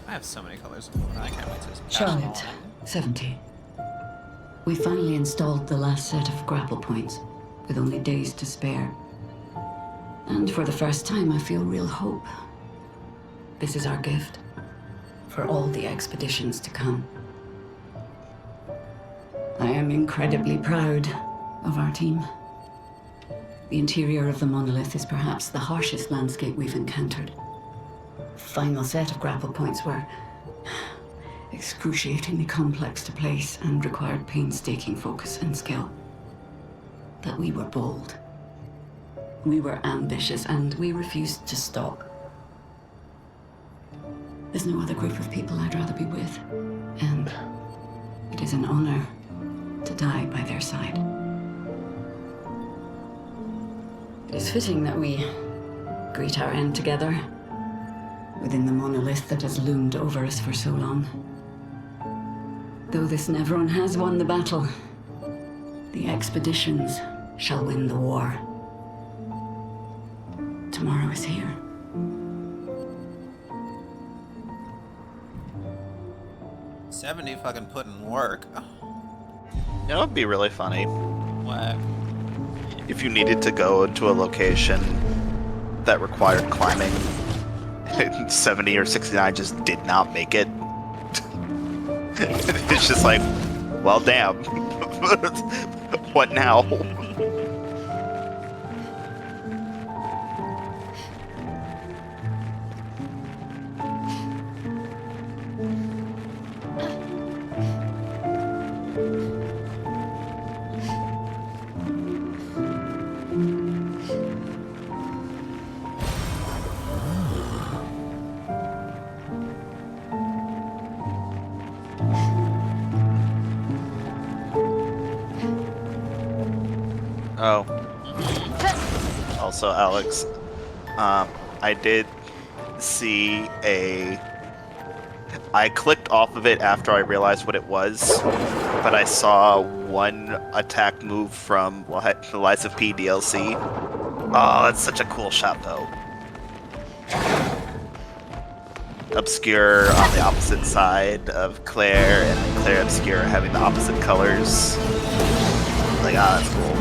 I have so many colors of blue. I can't wait to cast them Charlotte, all. 70. We finally installed the last set of grapple points, with only days to spare. And for the first time, I feel real hope. This is our gift for all the expeditions to come. I am incredibly proud of our team. The interior of the monolith is perhaps the harshest landscape we've encountered. The final set of grapple points were excruciatingly complex to place and required painstaking focus and skill. But we were bold. We were ambitious, and we refused to stop. There's no other group of people I'd rather be with, and it is an honor to die by their side. It is fitting that we greet our end together within the monolith that has loomed over us for so long. Though this Nevron has won the battle, the expeditions shall win the war. Tomorrow is here. $70 fucking put in work. You know, it'd be really funny What? if you needed to go into a location that required climbing. 70 or 69 just did not make it. It's just like, well, damn. What now? Oh. Also, Alex, I did see I clicked off of it after I realized what it was, but I saw one attack move from the Lies of P DLC. Oh, that's such a cool shot, though. Obscur on the opposite side of Clair, and then Clair Obscur having the opposite colors. Like, that's cool.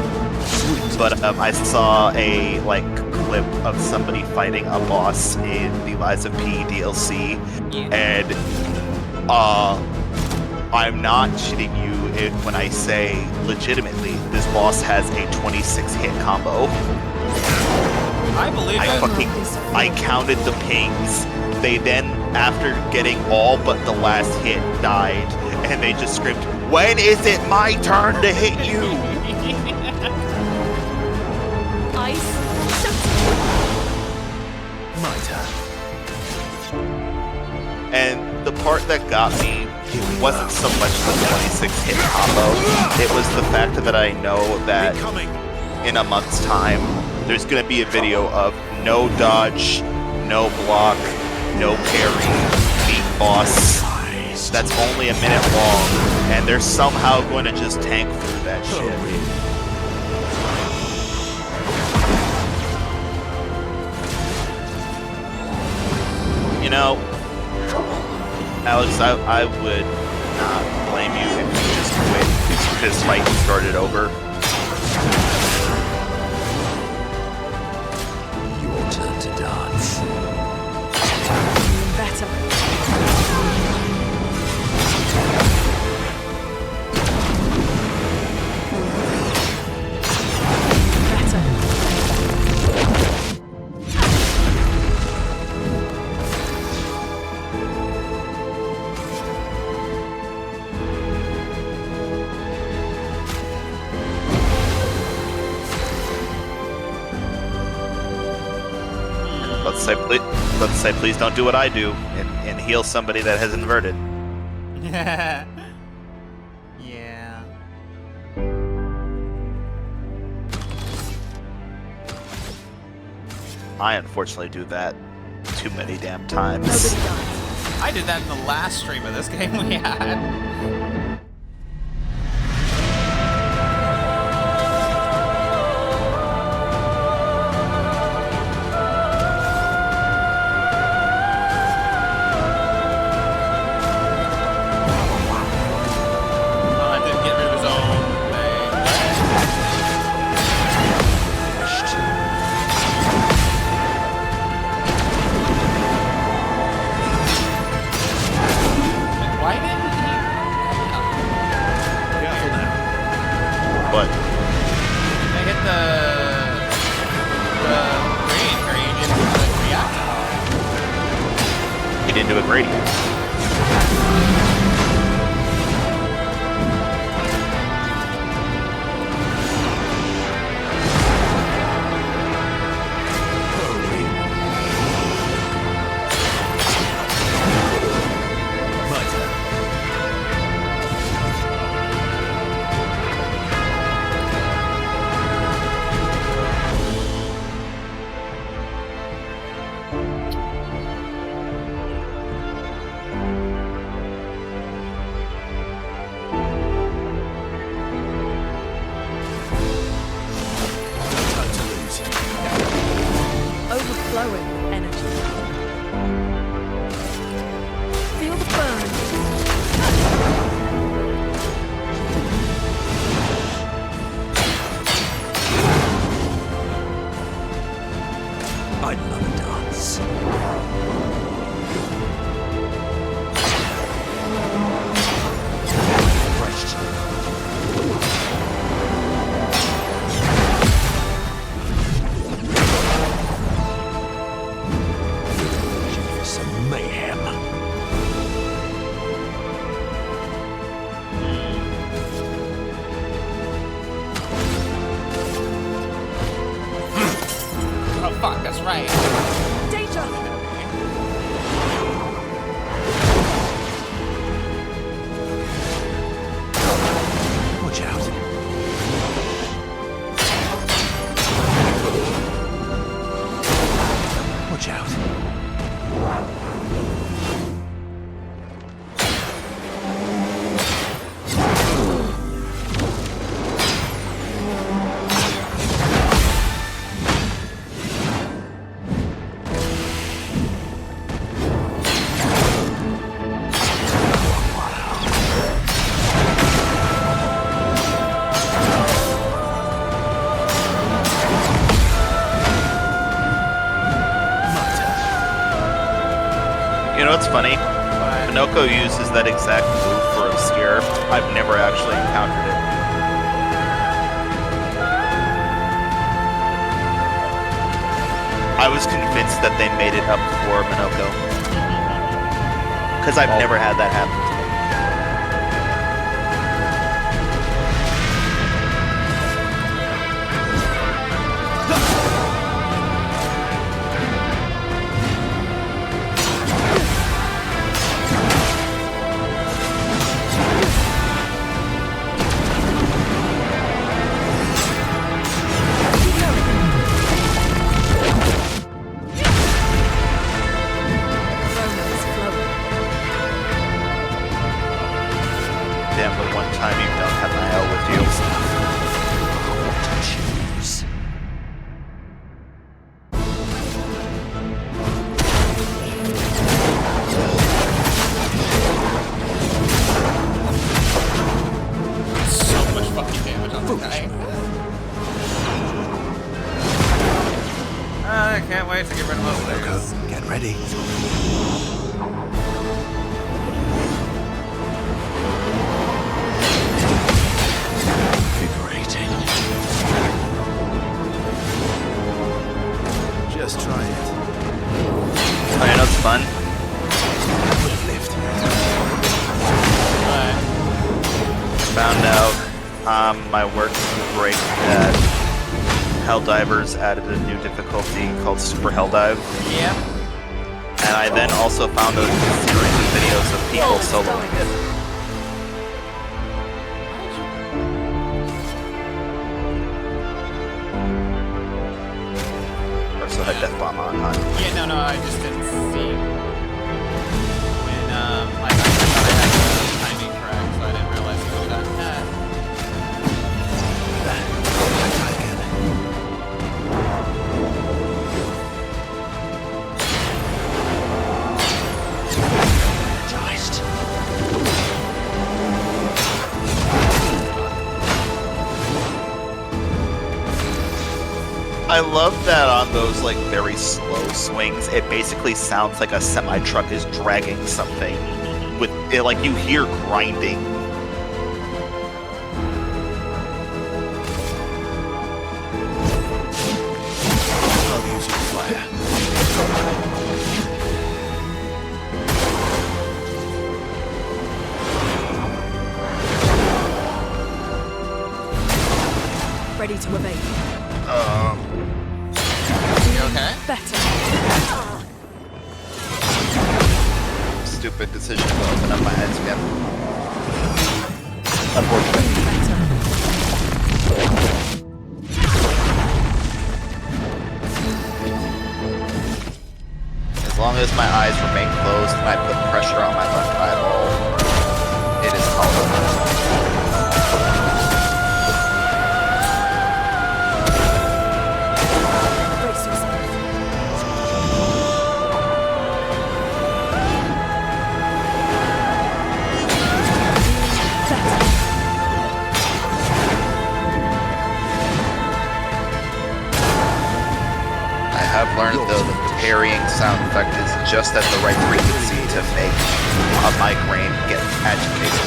But I saw a clip of somebody fighting a boss in the Lies of P DLC, and I'm not shitting you when I say legitimately this boss has a 26 hit combo. I believe it. I counted the pings. They then, after getting all but the last hit, died, and they just screamed, "When is it my turn to hit you?" Ice. My turn. And the part that got me wasn't so much the 26 hit combo, it was the fact that I know that in a month's time, there's going to be a video of no dodge, no block, no parry, beat boss. That's only a minute long, and they're somehow going to just tank through that shit. You know, Alex, I would not blame you if you just quit this fight and started over. Your turn to dance. Better. Let's say please don't do what I do and heal somebody that has inverted. Yeah. I unfortunately do that too many damn times. Nobody dies. I did that in the last stream of this game we had. Into a gradient. My turn. Overflowing energy. Feel the burn. I love a dance. Some mayhem. Oh fuck, that's right. Danger! Watch out. Watch out. You know what's funny? Minoko uses that exact move for Obscur. I've never actually encountered it. I was convinced that they made it up for Minoko. Because I've never had that happen to me. Romance flowing. Damn, the one time you don't have Niall with you. Choose. So much fucking damage on the guy. I can't wait to get rid of those things. Minoko, get ready. Invigorating. Just try it. Oh, you know it's fun? Would have lived. Found out my work break that Helldivers added a new difficulty called Super Helldive. Yep. And I then also found a series of videos of people soloing it. I also had Death Bomb on, huh? Yeah, no, I just didn't see when like I thought I had the timing correct, so I didn't realize it was that. Try again. Energized. I love that on those like very slow swings, it basically sounds like a semi-truck is dragging something with it, like you hear grinding. I'll use your fire. Ready to evade. You okay? Better. Stupid decision to open up my eyes again. Unfortunately. Better. As long as my eyes remain closed and I put pressure on my left eyeball, it is tolerable. Brace yourself. Better. I have learned though that the parrying sound effect is just at the right frequency to make a migraine get agitated.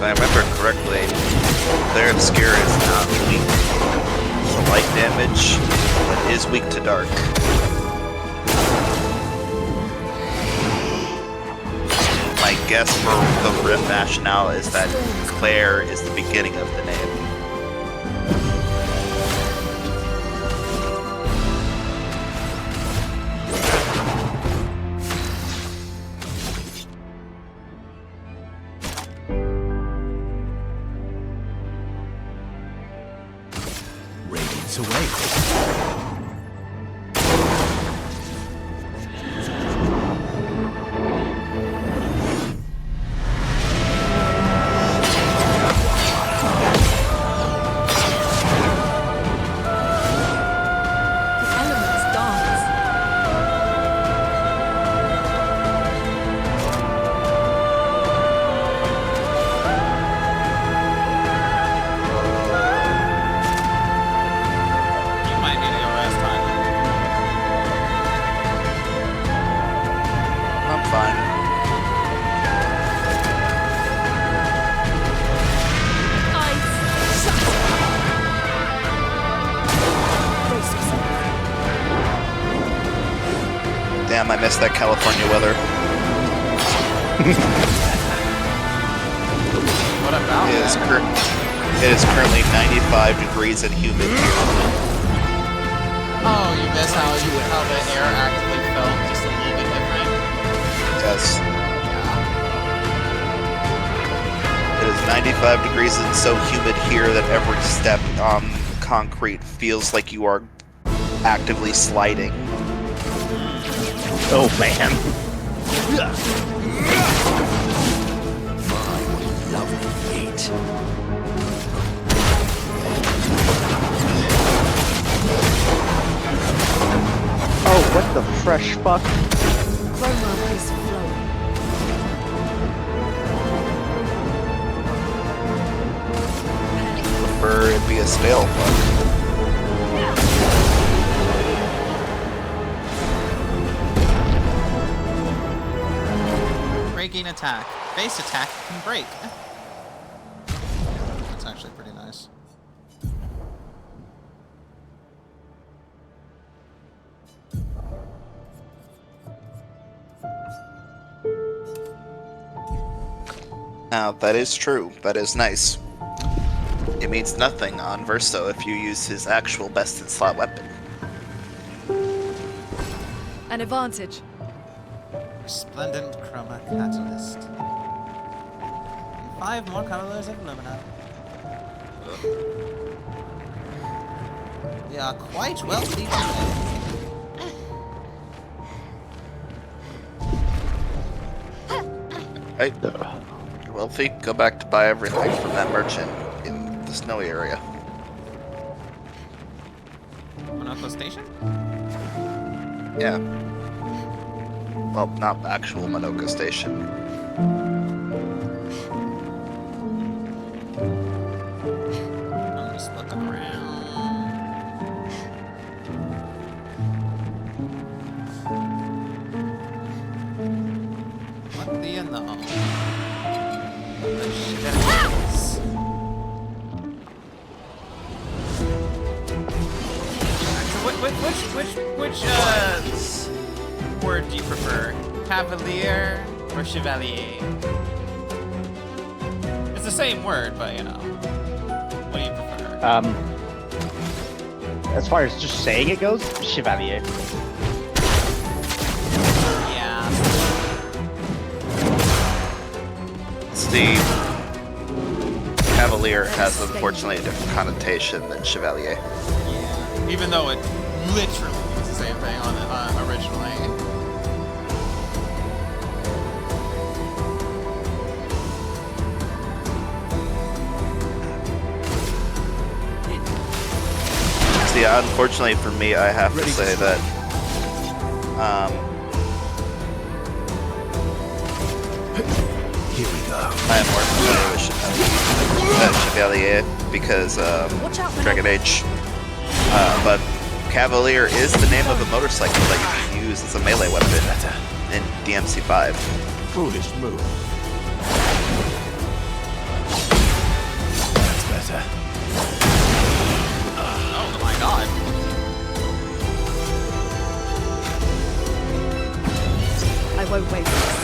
I remember correctly, Clair Obscur is not weak to light damage, but is weak to dark. My guess for the rationale is that Clair is the beginning of the name. Radiance awaits. The elements dance. You might need to go rest time. I'm fine. Ice. Shut. Brace yourself. Damn, I missed that California weather. What about It is, that? it is currently 95 degrees and humid here. Oh, you miss how the air actually felt just a little bit different? Yes. Yeah. It is 95 degrees and so humid here that every step on concrete feels like you are actively sliding. Oh man. My, what a lovely feat. Oh, what the fresh fuck? Chroma is flowing. Prefer it be a stale fuck. Breaking attack. Base attack can break. That's actually pretty nice. Now, that is true. That is nice. It means nothing on Verso if you use his actual best-in-slot weapon. An advantage. Resplendent Chroma Catalyst. And 5 more colors of Lumina. We are quite wealthy today. Right? You're wealthy. Go back to buy everything from that merchant in the snowy area. Monaco Station? Yeah. Well, not the actual Monoka station. I'm just looking around. What do you know? The shenanigans. Which word do you prefer? Cavalier or chevalier? It's the same word, but you know. What do you prefer? As far as just saying it goes, Chevalier. Yeah. The Cavalier has unfortunately a different connotation than Chevalier. Yeah. Even though it literally means the same thing on originally. See, unfortunately for me, I have to say that Here we go. I am more familiar with Chevalier because Watch out, Dragon Age. But Cavalier is the name of a motorcycle that you can use as a melee weapon in DMC5. Foolish move. better. Oh my god. I won't wait for this.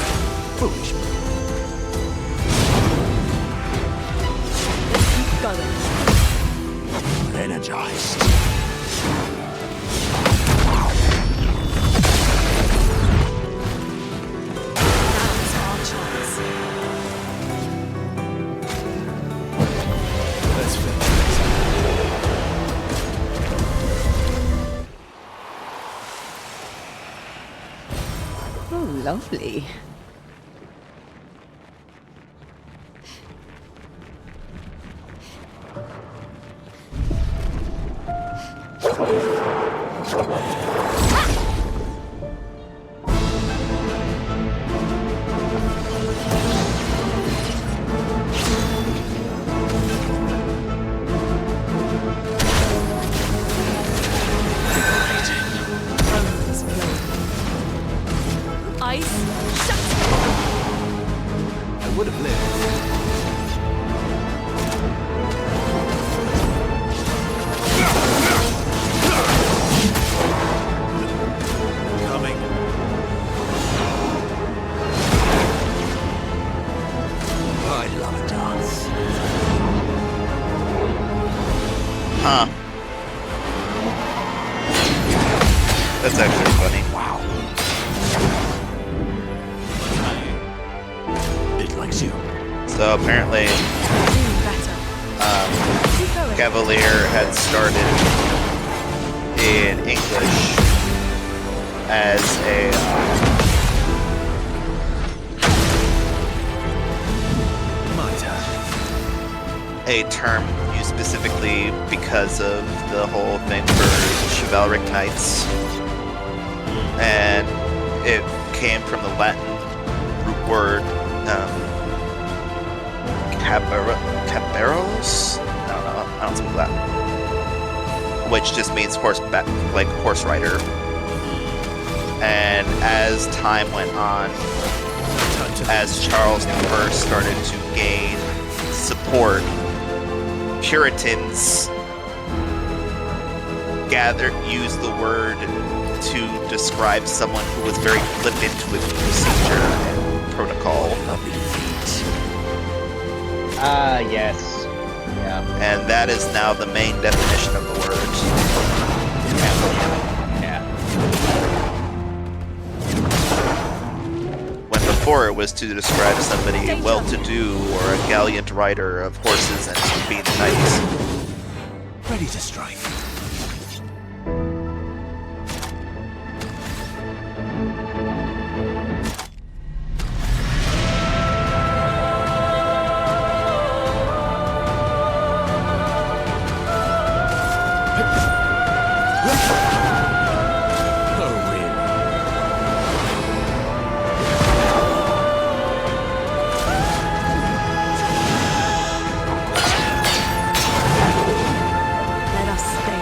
Foolish. Let's keep going. Energized. Now's our chance. Let's finish this. Oh, lovely. Rome is flowing. Ice, shut! I would have lived. Coming. I love a dance. Huh. That's actually funny. Wow. It likes you. So apparently, Doing better. Keep going. Cavalier had started in English as a term used specifically because of the whole thing for chivalric knights, and it came from the Latin root word caballeros. I don't know. I don't speak Latin, which just means horseback, like horse rider. And as time went on, as Charles I started to gain support, Puritans used the word to describe someone who was very flippant with procedure and protocol. Lovely feet. Yes. Yeah. And that is now the main definition of the word. Yeah. When before it was to describe somebody well-to-do or a gallant rider of horses and being a knight. Ready to strike. Oh, really? Let us stay.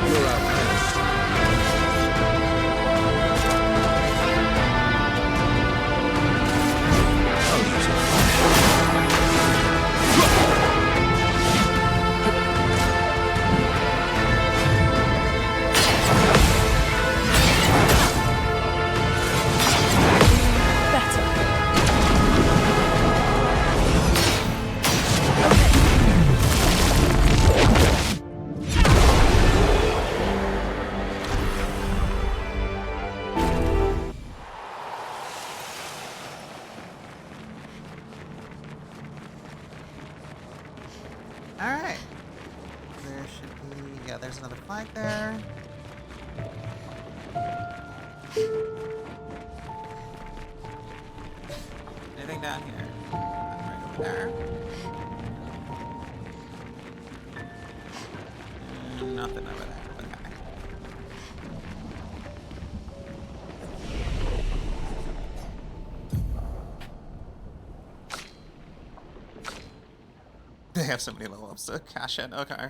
You're outmatched. I'll use it. Better. Alright. There should be... Yeah, there's another flag there. Anything down here? Right over there. Nothing over there. Okay. have so many level ups to cash in. Okay.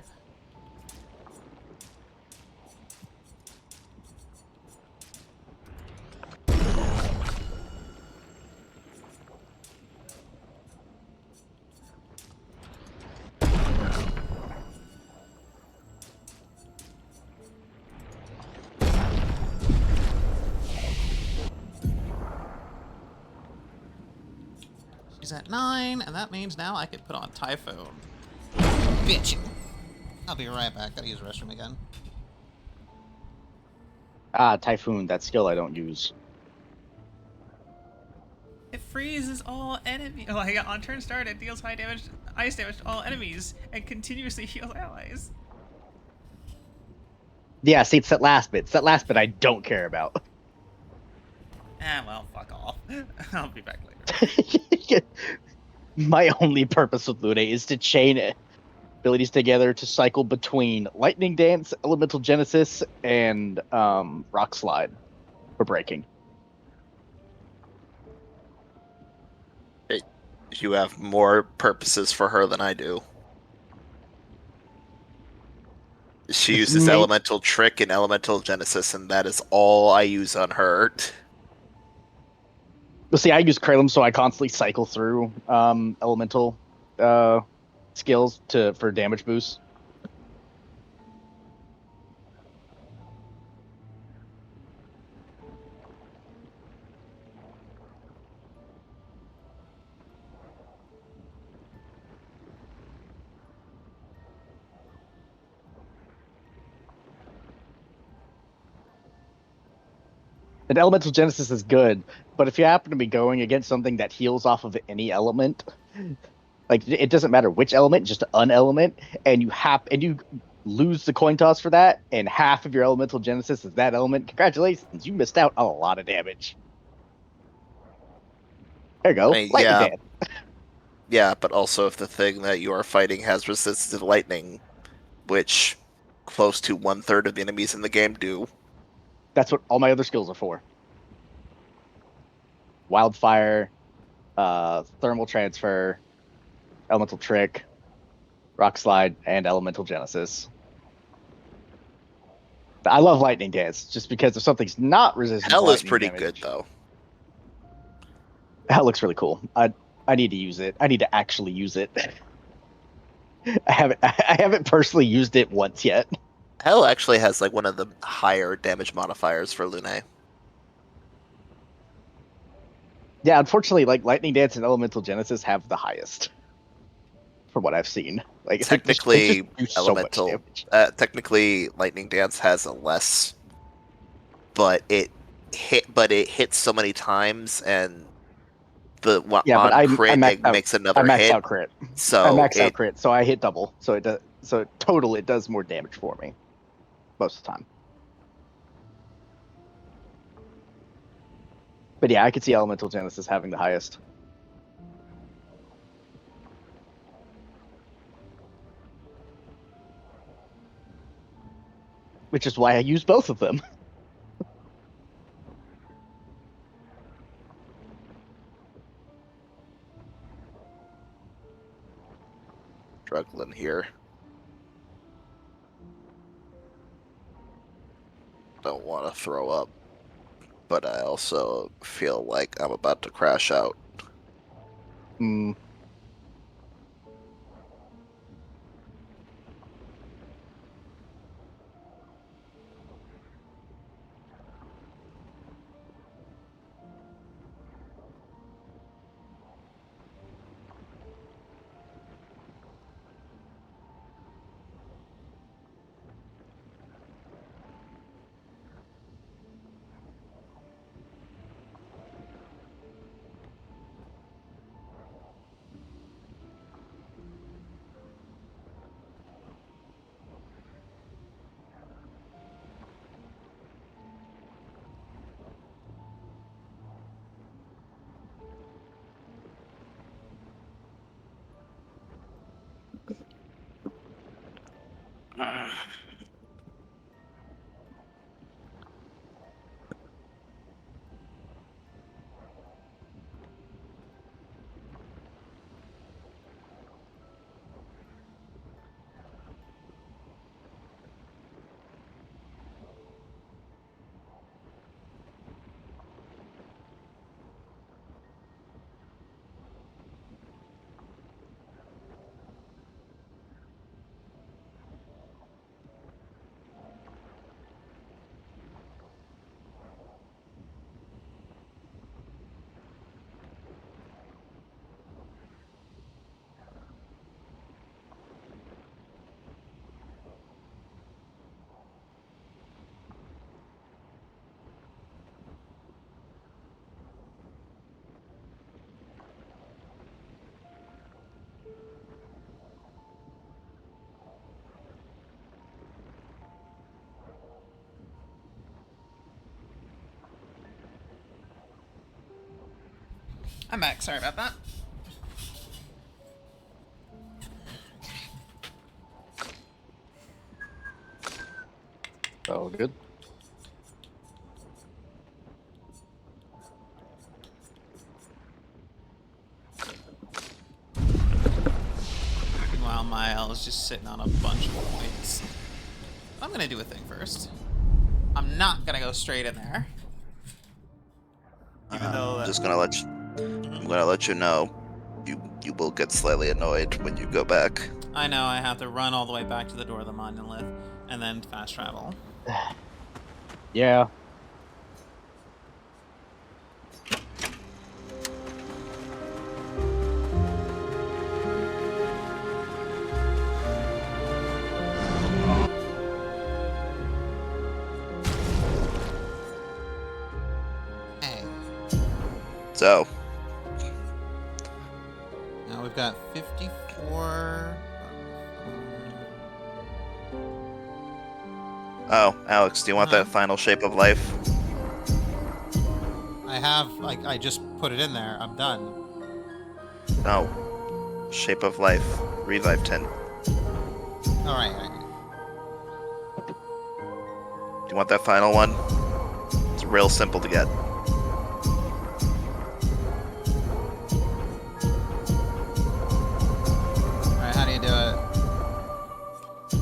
She's at 9, and that means now I could put on Typhoon. Bitch. I'll be right back. Gotta use the restroom again. Typhoon, that skill I don't use. It freezes all enemies. Like on turn start, it deals high damage, ice damage to all enemies, and continuously heals allies. Yeah, see, it's that last bit. It's that last bit I don't care about. Ah, well, fuck off. I'll be back later. My only purpose with Lune is to chain abilities together to cycle between Lightning Dance, Elemental Genesis, and Rock Slide for breaking. You have more purposes for her than I do. She It's uses Elemental Trick and Elemental Genesis, and that is all I use on her. Well, see, I use Kralum, so I constantly cycle through elemental skills for damage boosts. And Elemental Genesis is good, but if you happen to be going against something that heals off of any element, like it doesn't matter which element, just an element, and you lose the coin toss for that, and half of your Elemental Genesis is that element. Congratulations, you missed out on a lot of damage. There you go, Lightning Yeah, Dance. yeah, but also if the thing that you are fighting has resisted lightning, which close to 1/3 of the enemies in the game do. That's what all my other skills are for. Wildfire, Thermal Transfer, Elemental Trick, Rock Slide, and Elemental Genesis. I love Lightning Dance just because if something's not resistant to Hell is lightning pretty damage, good though. that looks really cool. I need to use it. I need to actually use it. I haven't personally used it once yet. Hell actually has like one of the higher damage modifiers for Lune. Yeah, unfortunately, like Lightning Dance and Elemental Genesis have the highest, from what I've seen. Like they just Technically, do so much damage. technically, Lightning Dance has a less, but it hits so many times, and Yeah, but on I crit maxed it out. makes I another maxed hit. out crit. I So maxed out crit, so I hit double. So it does. So total, it does more damage for me most of the time. But yeah, I could see Elemental Genesis having the highest. Which is why I use both of them. struggling here. Don't want to throw up, but I also feel like I'm about to crash out. Mm. I'm back. Sorry about that. Oh, good. Meanwhile, Miles just sitting on a bunch of points. I'm gonna do a thing first. I'm not gonna go straight in there. Even though I'm just gonna let you. I'm gonna let you know. You will get slightly annoyed when you go back. I know I have to run all the way back to the door of the monolith and then fast travel. Yeah. Hey. So, Now we've got 54. oh, Alex, do you want that final shape of life? I have, like, I just put it in there. I'm done. No. Shape of life. Revive 10. Alright. Do you want that final one? It's real simple to get. Alright, how do you do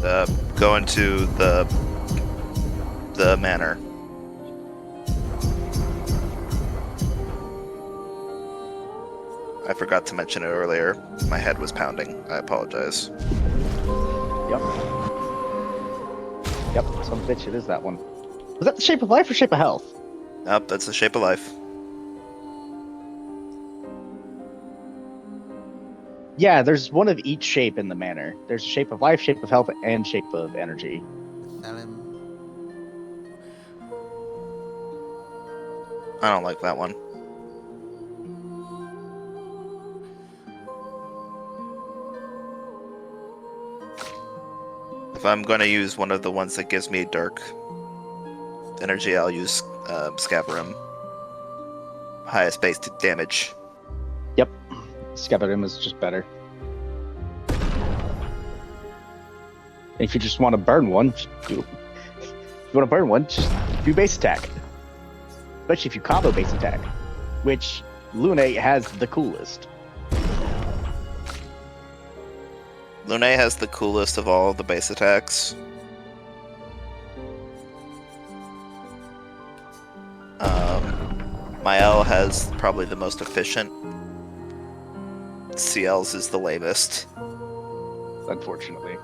it? Go into the manor. I forgot to mention it earlier. My head was pounding. I apologize. Yep. Yep, some bitch it is that one. Was that the shape of life or shape of health? Nope, that's the shape of life. Yeah, there's one of each shape in the manor. There's shape of life, shape of health, and shape of energy. I don't like that one. If I'm going to use one of the ones that gives me dark energy, I'll use Scabarim. Highest base damage. Yep. Scabarim is just better. If you just want to burn one, just do. If you want to burn one, just do base attack. Especially if you combo base attack, which Lune has the coolest. Lune has the coolest of all the base attacks. Mael has probably the most efficient. CL's is the lamest. Unfortunately.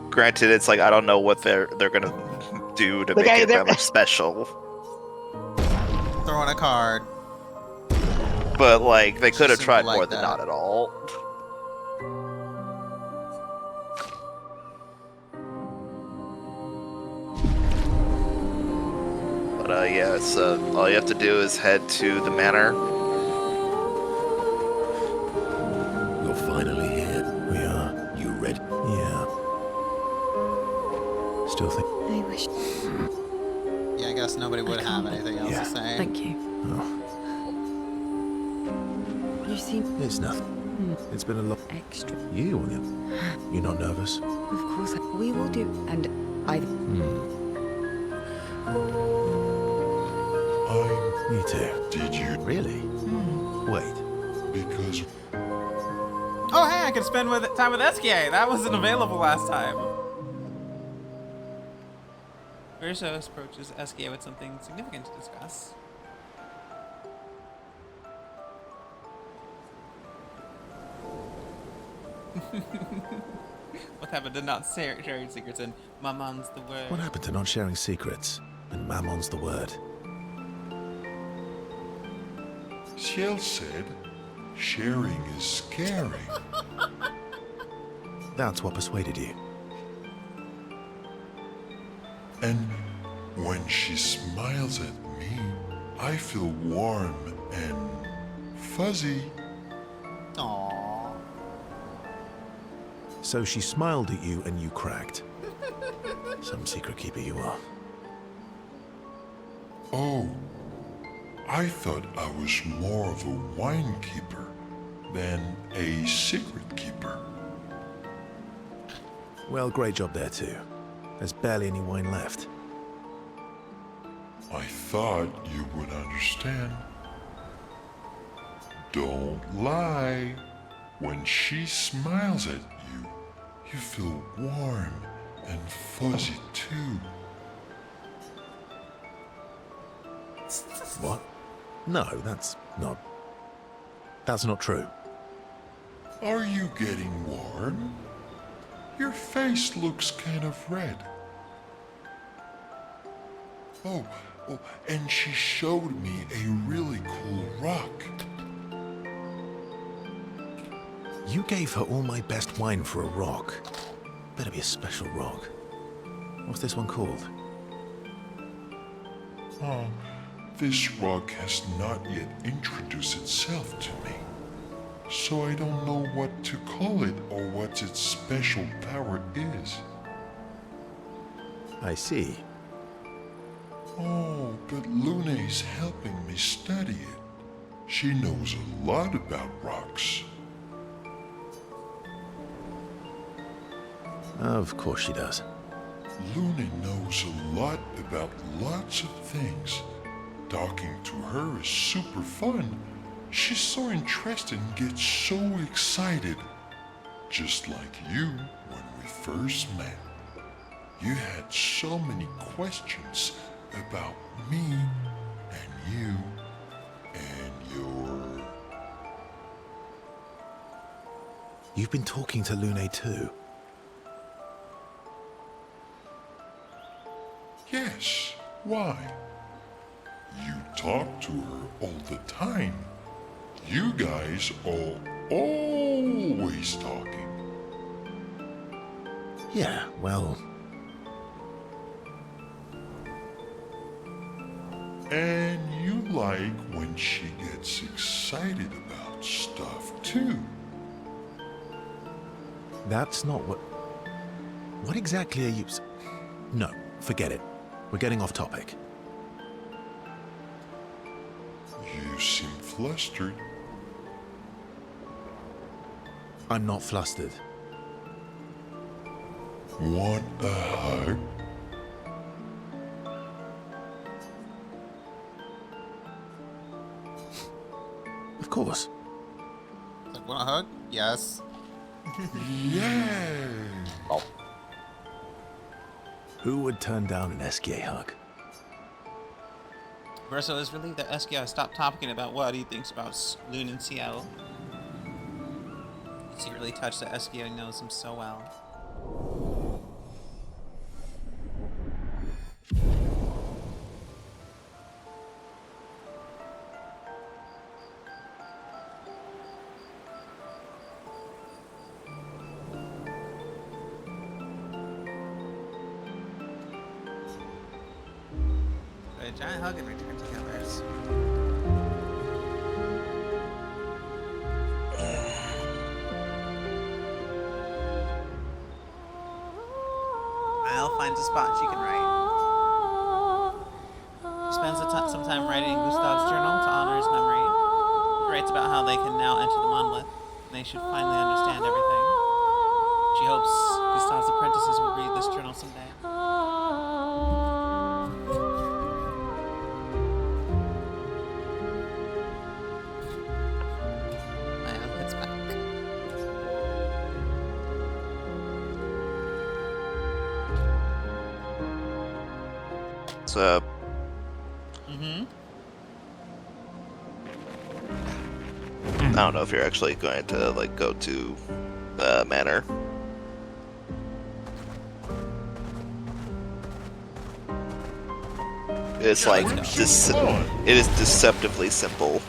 Granted, it's like I don't know what they're gonna do to make it that much special. Throwing a card. But like they could have Simple tried like more than that. not at all. But yeah, it's all you have to do is head to the manor. You're finally here. We are. You ready? Yeah. Still think. I wish. Yeah, I guess nobody would have anything else Yeah. to say. Thank you. Oh, You seem it's nothing. It's been a long. extra. You on you? You're not nervous? Of course, we will do. And I. Me too. Did you? Really? Wait. Because Oh, hey, I could spend time with SKA. That wasn't available last time. Versos approaches SKA with something significant to discuss. What happened to not sharing secrets and Mamon's the word? What happened to not sharing secrets? And Mammon's the word. Ciel said, sharing is scaring. That's what persuaded you. And when she smiles at me, I feel warm and fuzzy. Aww. So she smiled at you and you cracked. Some secret keeper you are. Oh, I thought I was more of a wine keeper than a secret keeper. Well, great job there too. There's barely any wine left. I thought you would understand. Don't lie. When she smiles at you, you feel warm and fuzzy too. What? No, that's not true. Are you getting warm? Your face looks kind of red. Oh, and she showed me a really cool rock. You gave her all my best wine for a rock. Better be a special rock. What's this one called? Oh, this rock has not yet introduced itself to me. So I don't know what to call it or what its special power is. I see. Oh, but Luna's helping me study it. She knows a lot about rocks. Of course she does. Luna knows a lot about lots of things. Talking to her is super fun. She's so interested and gets so excited. Just like you when we first met. You had so many questions about me and you and your... You've been talking to Lune too. Yes, why? You talk to her all the time. You guys are always talking. Yeah, well... And you like when she gets excited about stuff too. That's not what... What exactly are you... No, forget it. We're getting off topic. You seem flustered. I'm not flustered. Want a hug? Of course. Like, want a hug? Yes. Yeah. Who would turn down an SKA hug? Verso is relieved that Eskia stopped talking about what he thinks about Lune in Seattle. He's really touched that Eskia knows him so well. A giant hug and return together. Al finds a spot she can write. She spends some time writing in Gustav's journal to honor his memory. She writes about how they can now enter the monolith, and they should finally understand everything. She hopes Gustav's apprentices will read this journal someday. I don't know if you're actually going to like go to the manor. It's like it is deceptively simple.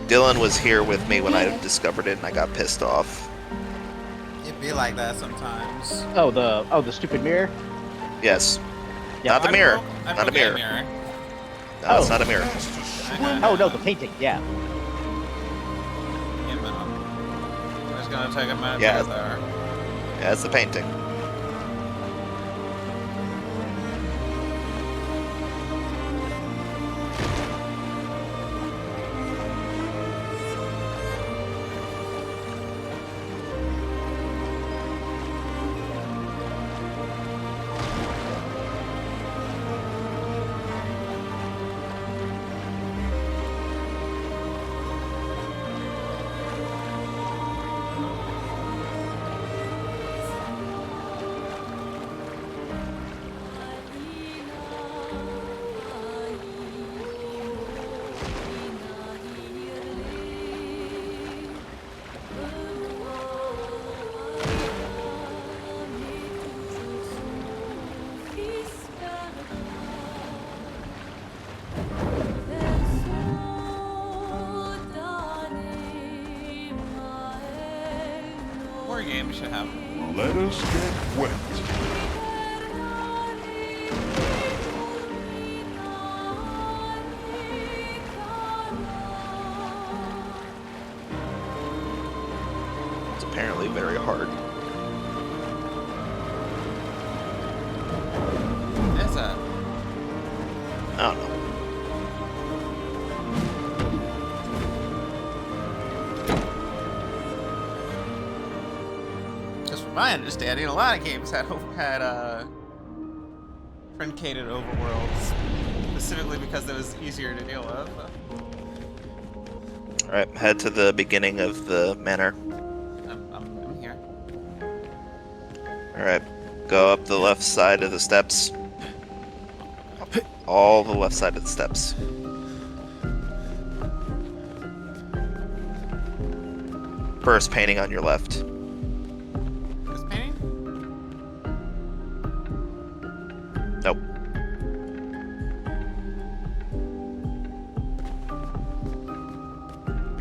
Dylan was here with me when I discovered it, and I got pissed off. It'd be like that sometimes. Oh, the stupid mirror? Yes. Yeah. Not the mirror. I Not a broke mirror. No, it's not a mirror. Oh no, the painting, yeah. Yeah, but, there's It's gonna take a minute Yeah. to get there. Yeah, it's the painting. More games should have. Let us get wet. It's apparently very hard. Is it? I don't know. Because from my understanding, a lot of games had truncated overworlds, specifically because it was easier to deal with. Alright, head to the beginning of the manor. I'm here. Alright, go up the left side of the steps. All the left side of the steps. First painting on your left. This painting? Nope.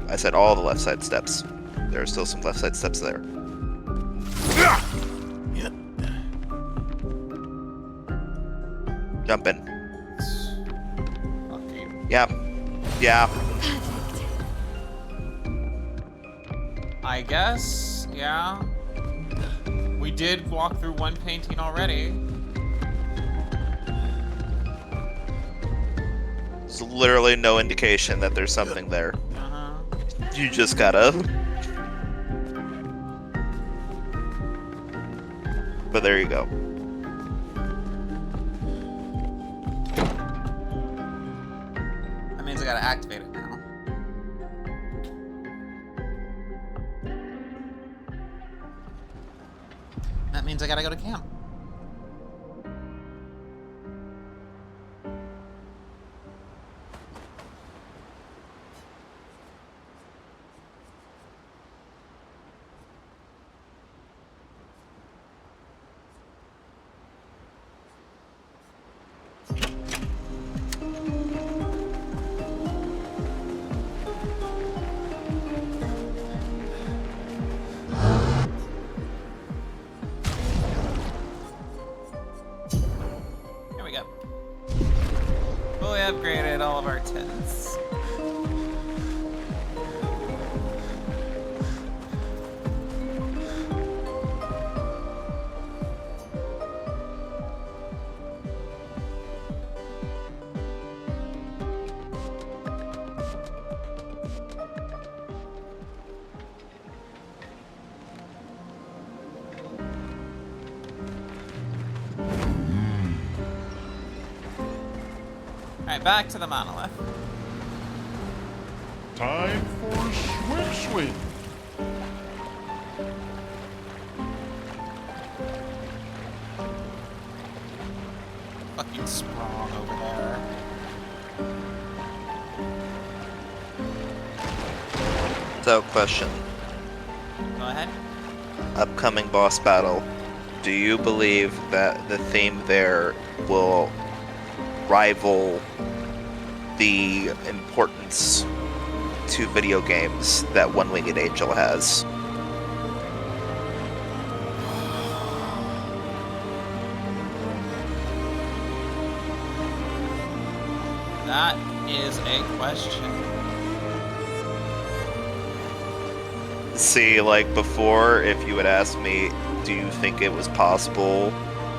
I said all the left side steps. There are still some left side steps there. Jump in. Fucking. Yeah. Yeah. I guess, yeah. We did walk through one painting already. There's literally no indication that there's something there. Uh-huh. You just gotta. But there you go. That means I gotta activate it now. That means I gotta go to camp. Here we go. Fully upgraded all of our tents. Alright, back to the monolith. Time for swim swim. Fucking sprung over there. So, question. Go ahead. Upcoming boss battle. Do you believe that the theme there will rival the importance to video games that One Winged Angel has? That is a question. See, like before, if you had asked me, do you think it was possible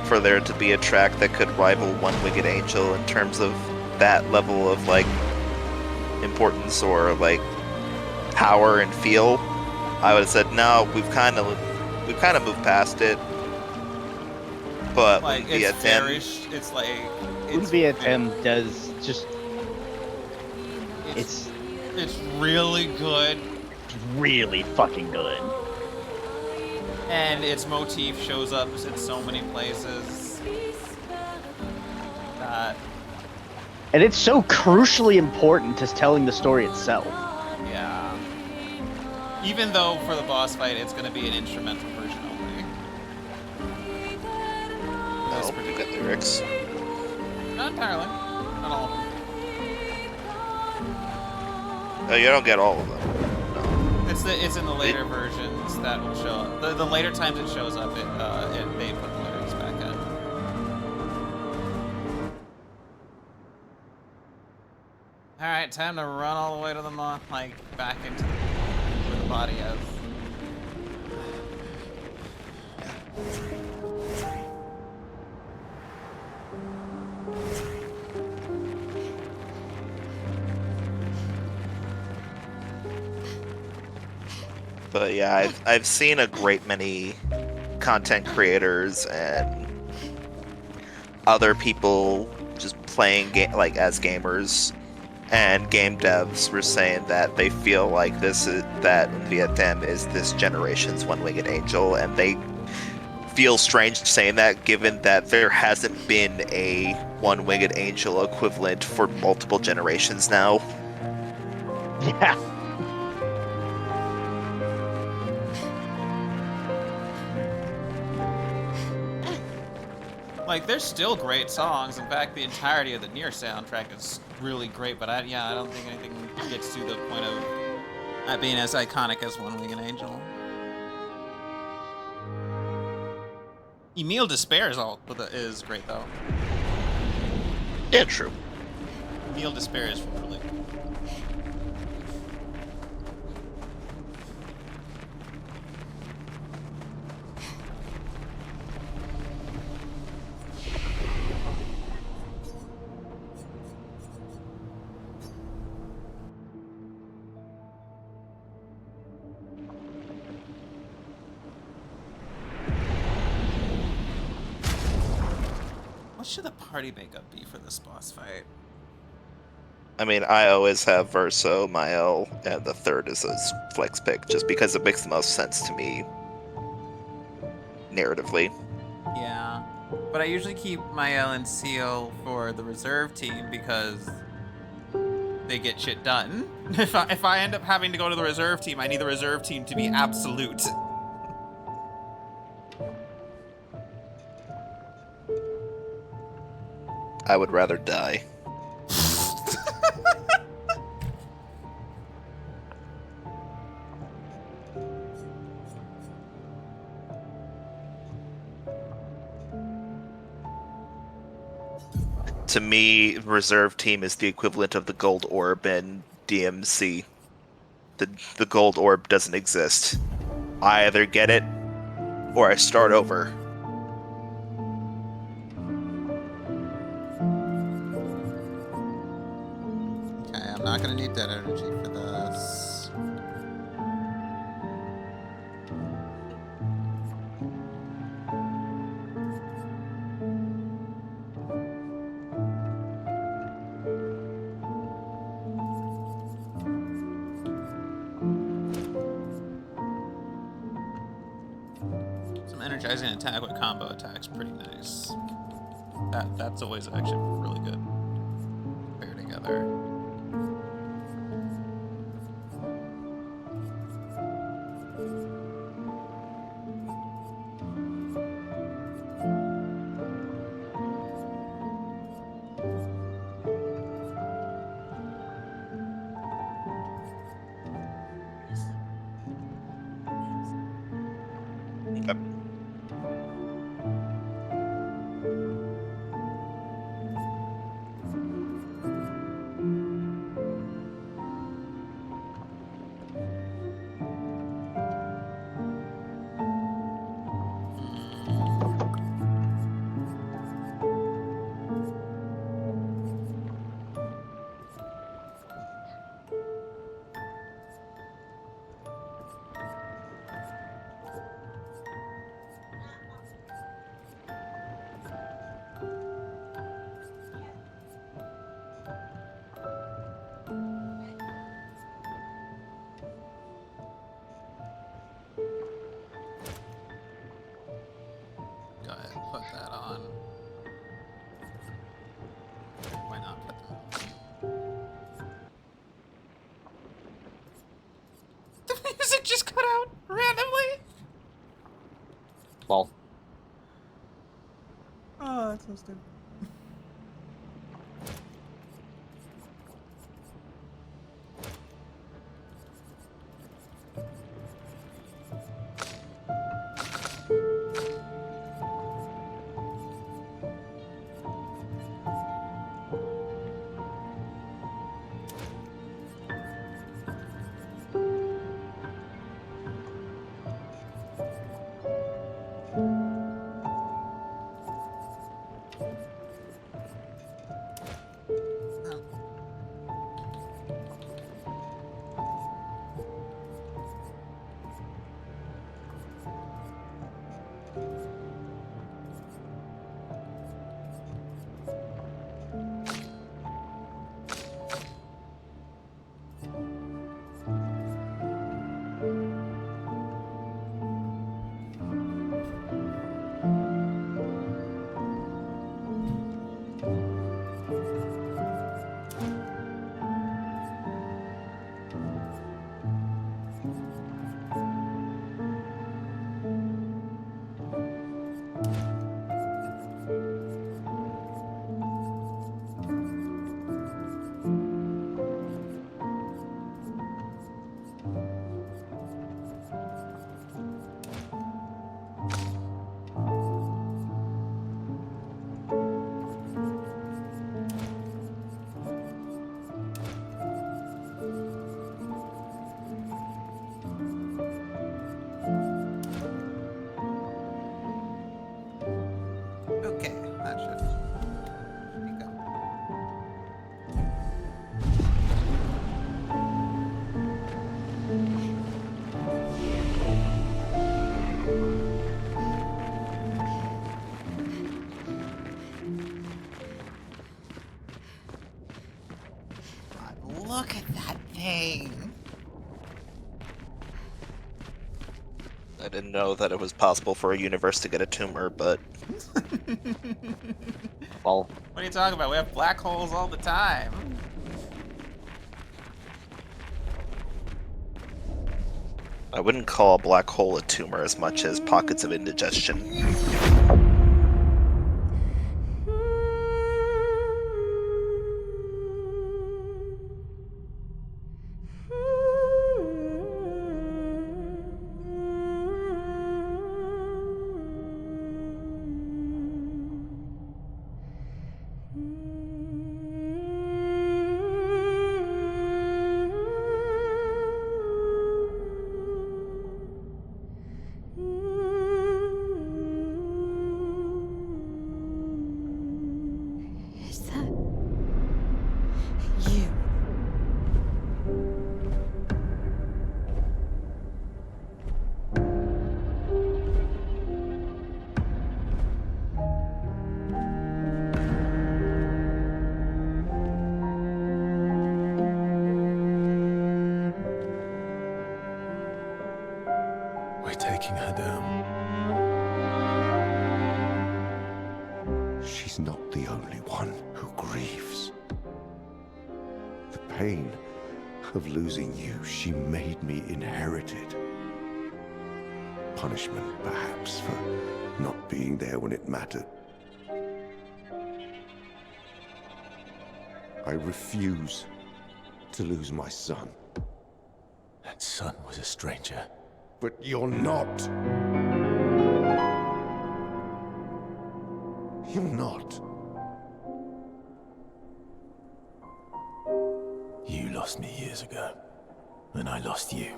for there to be a track that could rival One-Winged Angel in terms of that level of like importance or like power and feel, I would have said no. We've kind of moved past it. But Like when it's very, Vietnam, it's like Un it's Vietnam does just. it's It's really good, really fucking good. and its motif shows up in so many places that And it's so crucially important to telling the story itself. yeah. Even though for the boss fight it's going to be an instrumental version only. no, you got lyrics. Not entirely. Not all of them. No, you don't get all of them. It's in the later versions that will show up. The later times it shows up, they put the lyrics back in. All right, time to run all the way to the back into where the body is. But yeah, I've seen a great many content creators and other people just playing like as gamers and game devs were saying that they feel like that Vietnam is this generation's One-Winged Angel, and they feel strange saying that given that there hasn't been a One-Winged Angel equivalent for multiple generations now. Yeah. Like, there's still great songs. In fact, the entirety of the Nier soundtrack is really great, but I don't think anything gets to the point of that being as iconic as One-Winged Angel. Emile Despair is great, though. Yeah, true. Emile Despair is really good. What should the party makeup be for this boss fight? I mean, I always have Verso, Mael, and the third is a flex pick, just because it makes the most sense to me narratively. Yeah, but I usually keep Mael and Seal for the reserve team because they get shit done. If I end up having to go to the reserve team, I need the reserve team to be absolute. I would rather die. To me, reserve team is the equivalent of the gold orb in DMC. The gold orb doesn't exist. I either get it or I start over. Okay, I'm not gonna need that energy for this. Some energizing attack with combo attacks, pretty nice. That's always actually really good. Pair together. Yep. Well, Oh, that's so stupid. Okay, that should be good. God, look at that thing. I didn't know that it was possible for a universe to get a tumor, but well, What are you talking about? We have black holes all the time. I wouldn't call a black hole a tumor as much as pockets of indigestion. Is that you? We're taking her down. She's not the only one who grieves. The pain of losing you, she made me inherit it. Punishment, perhaps, for not being there when it mattered. I refuse to lose my son. That son was a stranger. But you're not. You're not. You lost me years ago, and I lost you.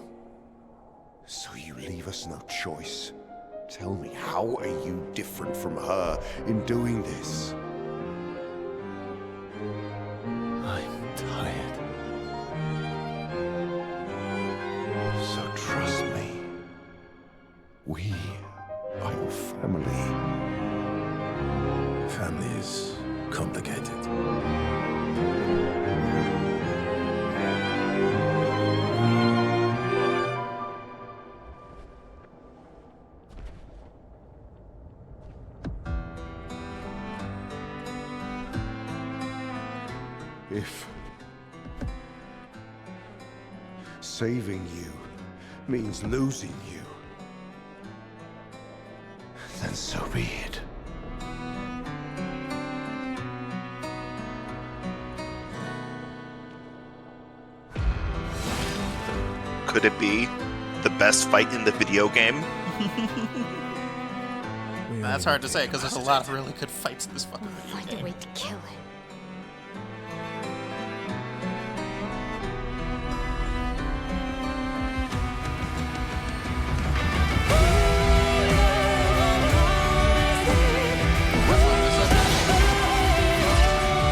So you leave us no choice. Tell me, how are you different from her in doing this? I'm tired. So trust me. We are your family. Family is complicated. If saving you means losing you, Then so be it. Could it be the best fight in the video game? That's hard to say because there's a lot of really good fights in this fucking video Find game. a way to kill it.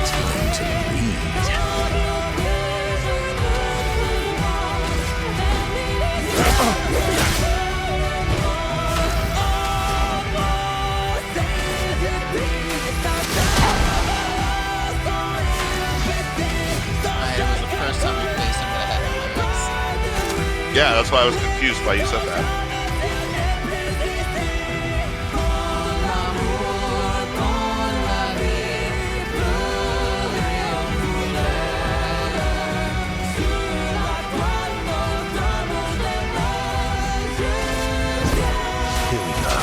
Time to lead. Right, it was the first time we faced him that I had no lyrics. Yeah, that's why I was confused why you said that. Here we go.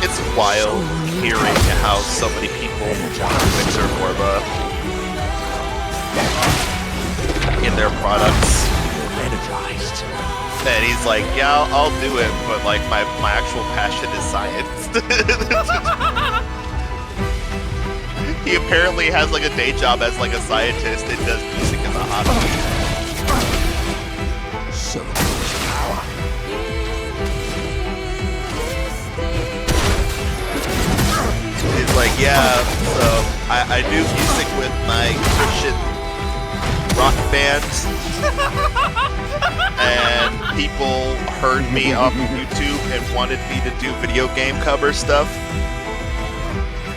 It's wild hearing how so many people Victor Borba in their products. Energized. And he's like, yeah, I'll do it, but like my actual passion is science. He apparently has like a day job as like a scientist and does music as a hobby. So much power. He's like, yeah, so I do music with my Christian rock band. And people heard me on YouTube and wanted me to do video game cover stuff.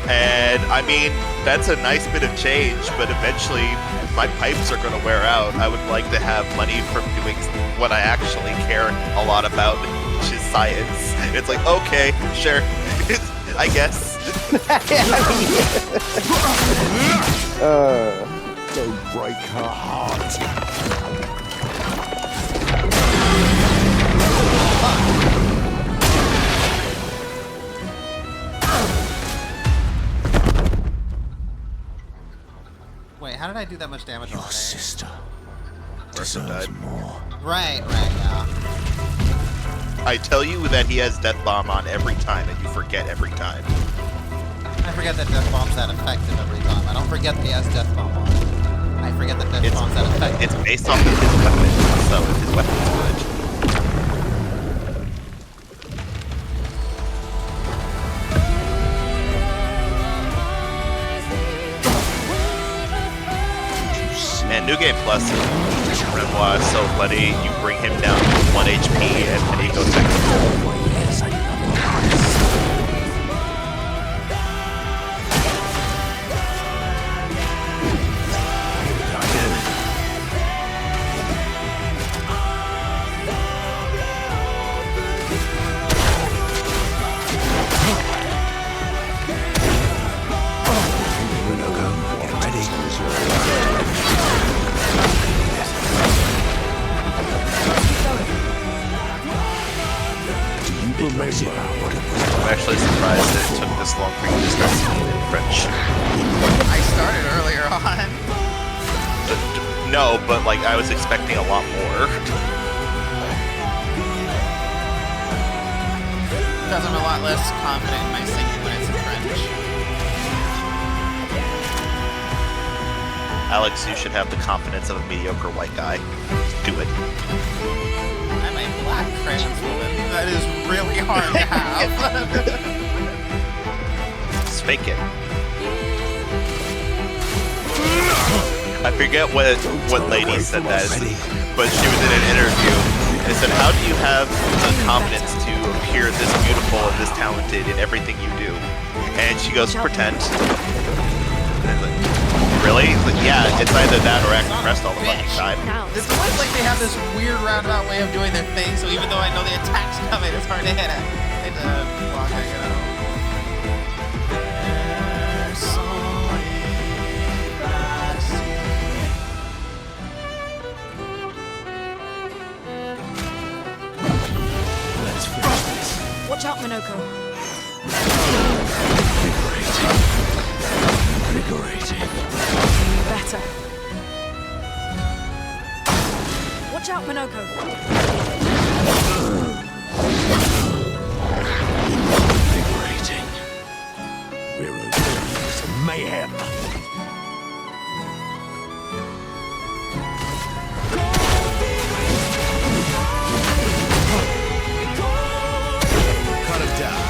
And I mean, that's a nice bit of change, but eventually my pipes are going to wear out. I would like to have money from doing what I actually care a lot about, which is science. It's like, okay, sure, I guess. Don't break her heart. Wait, how did I do that much damage Your already? sister Person deserves died. more. Right, yeah. I tell you that he has Death Bomb on every time, and you forget every time. I forget that Death Bomb's that effective every time. I don't forget that he has Death Bomb on. I forget that Death Bomb's that effective. It's based off of his weapon, so if his weapon's good. And New Game Plus, Renoir is so bloody, you bring him down to 1 HP and then he goes back to full. Yes, I know. I'm actually surprised that it took this long for you to start singing in French. I started earlier on. No, but like I was expecting a lot more. Because I'm a lot less confident in my singing when it's in French. Alex, you should have the confidence of a mediocre white guy. Do it. I'm a black trans woman. That is really hard to have. Just fake it. I forget what lady said that, but she was in an interview and said, "How do you have the confidence to appear this beautiful and this talented in everything you do?" And she goes, "Pretend." And I'm like, really? He's like, yeah, it's either that or act depressed all the fucking time. It's almost like they have this weird roundabout way of doing their thing, so even though I know the attack's coming, it's hard to hit it. It's block it, you know. Watch out, Minoko. Invigorating. Better. Watch out, Minoko. Invigorating. We're returning to mayhem. Cut him down.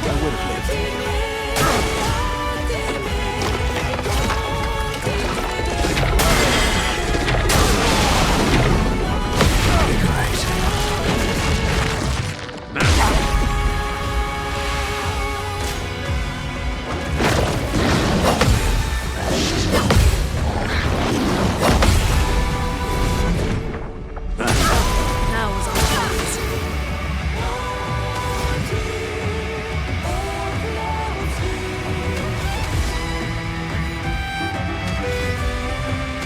I would have lived. Now was our chance.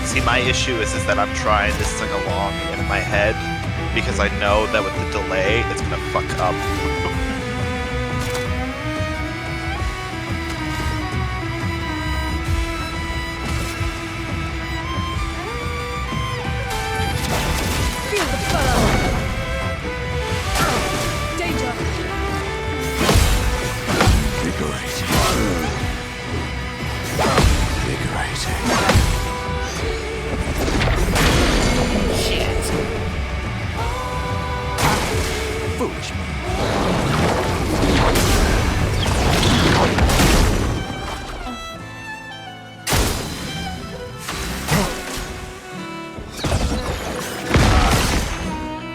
See, my issue is that I'm trying to sing along in my head because I know that with the delay, it's gonna fuck up. Feel the fur. Danger. Invigorating. Invigorating. Foolish me.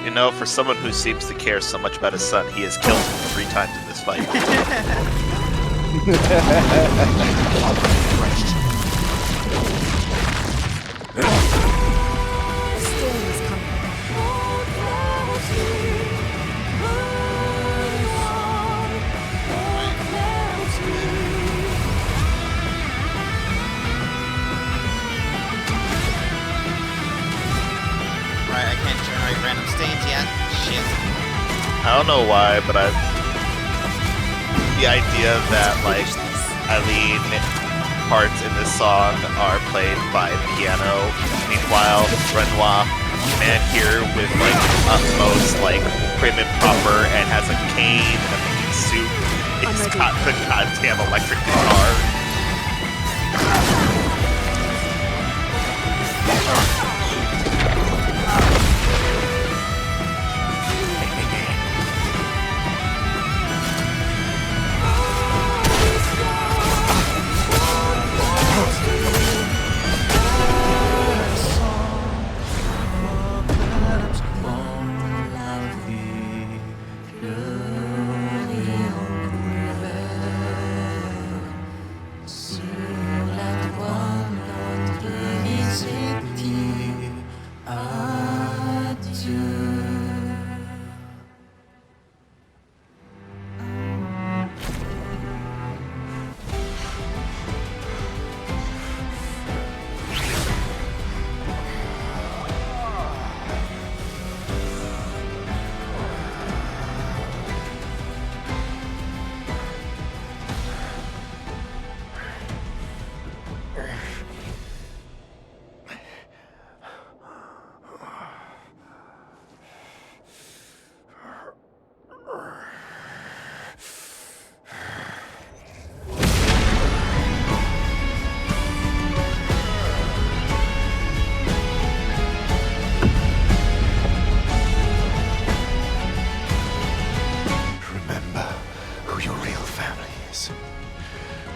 You know, for someone who seems to care so much about his son, he has killed him 3 times in this fight. The storm is coming. Right, I can't generate random stains yet. Shit. I don't know why, but the idea that, like, Eileen parts in this song are played by piano, meanwhile, Renoir, man here with, like, utmost, like, prim and proper and has a cane and a main suit, it's got the goddamn electric guitar.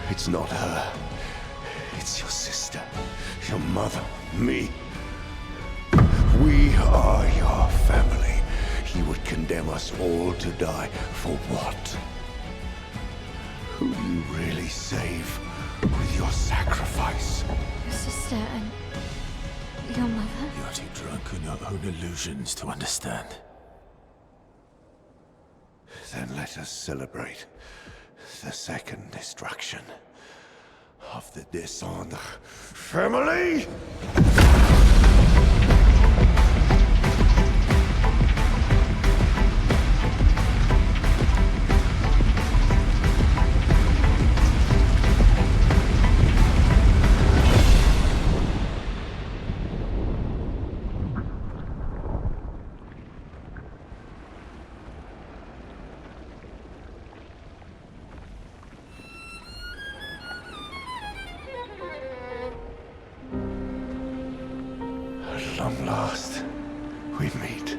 It's not her. It's your sister, your mother, me. We are your family. You would condemn us all to die for what? Who do you really save with your sacrifice? Your sister and your mother? You're too drunk on your own illusions to understand. Then let us celebrate the second destruction of the Descendre family? At long last, we meet.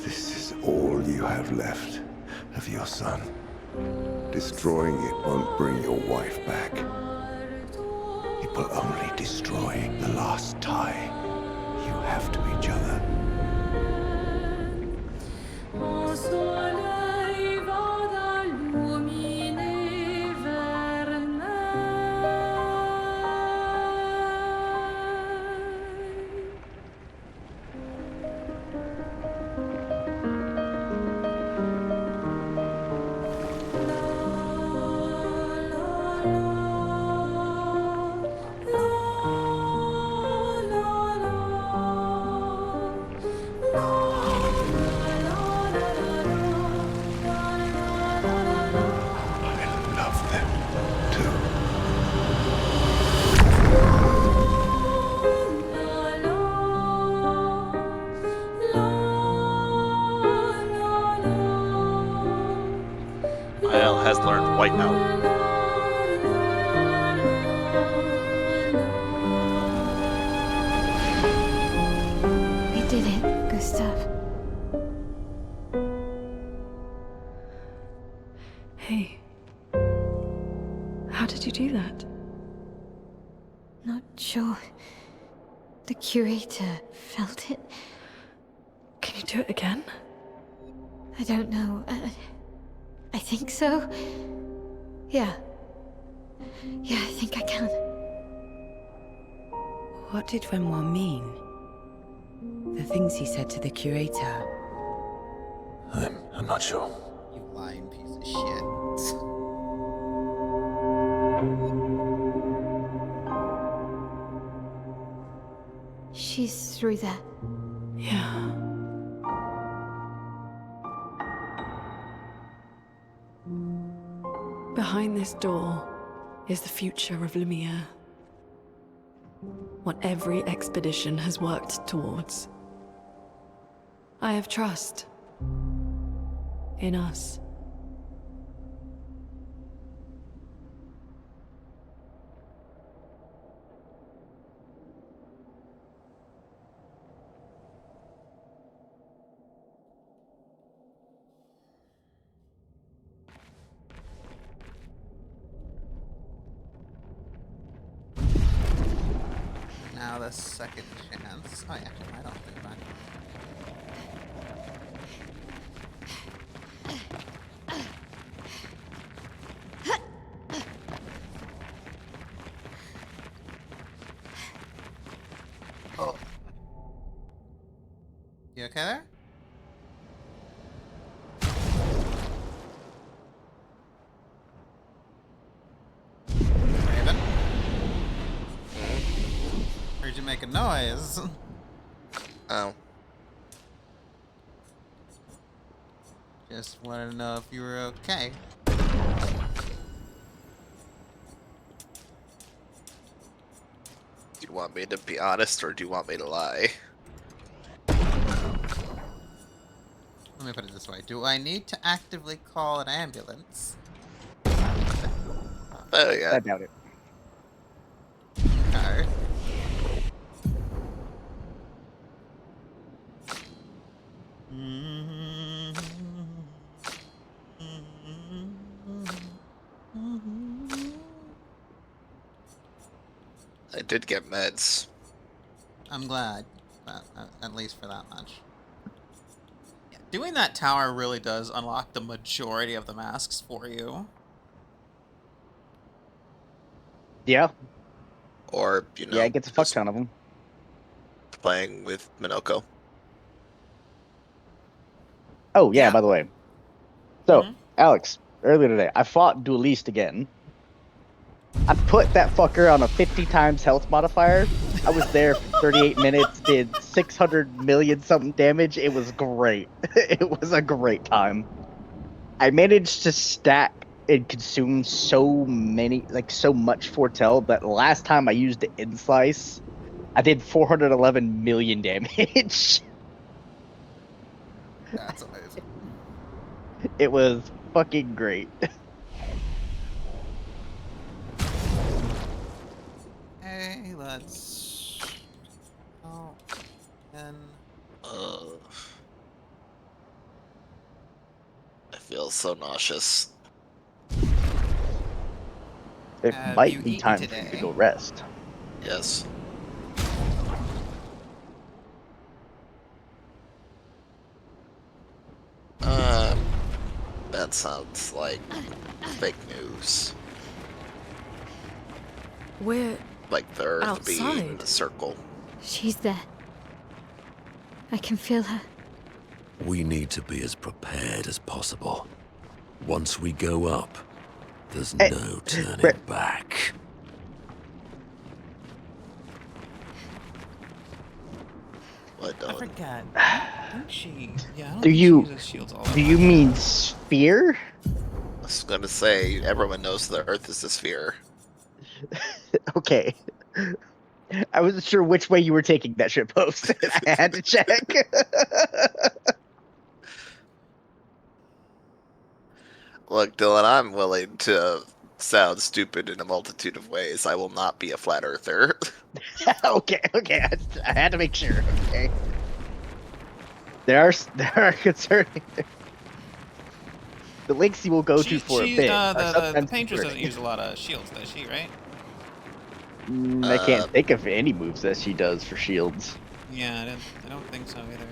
This is all you have left of your son. Destroying it won't bring your wife back. It will only destroy the last tie you have to each other. I love them too. Isle has learned Whiteout. We did it, Gustav. Hey. How did you do that? Not sure. The curator felt it. Can you do it again? I don't know. I think so. Yeah. Yeah, I think I can. What did Renoir mean? The things he said to the curator. I'm not sure. You lying piece of shit. She's through there. Yeah. Behind this door is the future of Lumiere. What every expedition has worked towards. I have trust in us. Now the second chance. Oh yeah, I don't think that. Oh. You okay there? Raven? Heard you make a noise. Oh. Just wanted to know if you were okay. Do you want me to be honest or do you want me to lie? Let me put it this way. Do I need to actively call an ambulance? Oh yeah. I doubt it. Okay. I did get meds. I'm glad. At least for that much. Yeah, doing that tower really does unlock the majority of the masks for you. Yeah. Or, you know, Yeah, it gets a fuck just ton of them. playing with Minoko. Oh, yeah, Yeah. by the way. So, Mhm. Alex, earlier today. I fought Duelist again. I put that fucker on a 50 times health modifier. I was there for 38 minutes, did 600 million something damage. It was great. It was a great time. I managed to stack and consume so much foretell that last time I used the in slice, I did 411 million damage. That's amazing. It was fucking great. Hey, let's. Oh, and I feel so nauseous. It have might you be eaten time for you today? to go rest. Yes. That sounds like fake news. We're Like the Earth being outside. a circle. She's there. I can feel her. We need to be as prepared as possible. Once we go up, there's no turning back. I I forgot. Don't she? Yeah, I don't Do think you she uses shields all that do you much. mean sphere? I was gonna say, everyone knows the Earth is a sphere. Okay. I wasn't sure which way you were taking that shit post. I had to check. Look, Dylan, I'm willing to sound stupid in a multitude of ways. I will not be a flat earther. Okay. I had to make sure. Okay. There are concerning. The links you will go to for a bit are The sometimes paintress doesn't concerning. use a lot of shields, does she? Right? I can't think of any moves that she does for shields. Yeah, I don't think so either.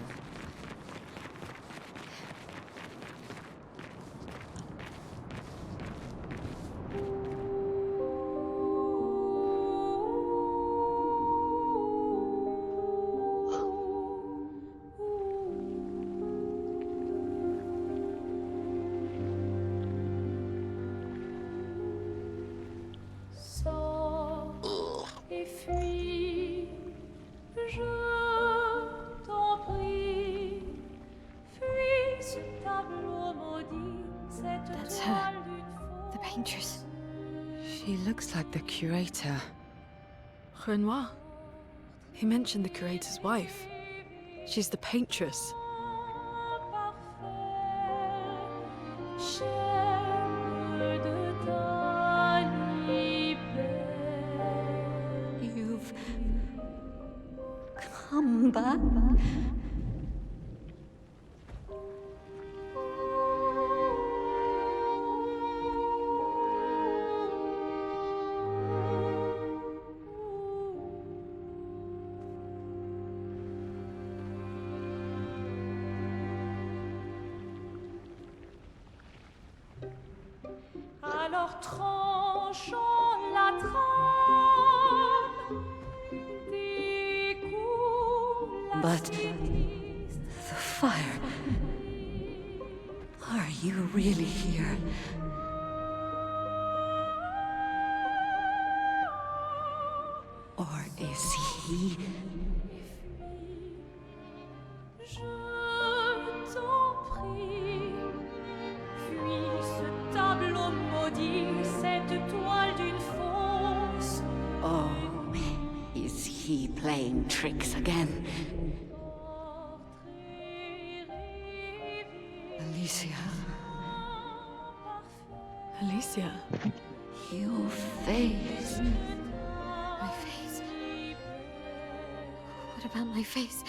Ugh. That's her. The paintress. She looks like the curator. Renoir. He mentioned the curator's wife. She's the paintress. You've come back. Alors tranchons la trame, découle la But the fire. Are you really here? Or is he? Je t'en prie, fuis ce tableau maudit, cette toile d'une fausse. Oh, is he playing tricks again? Alicia. Alicia. Your face. My face. What about my face?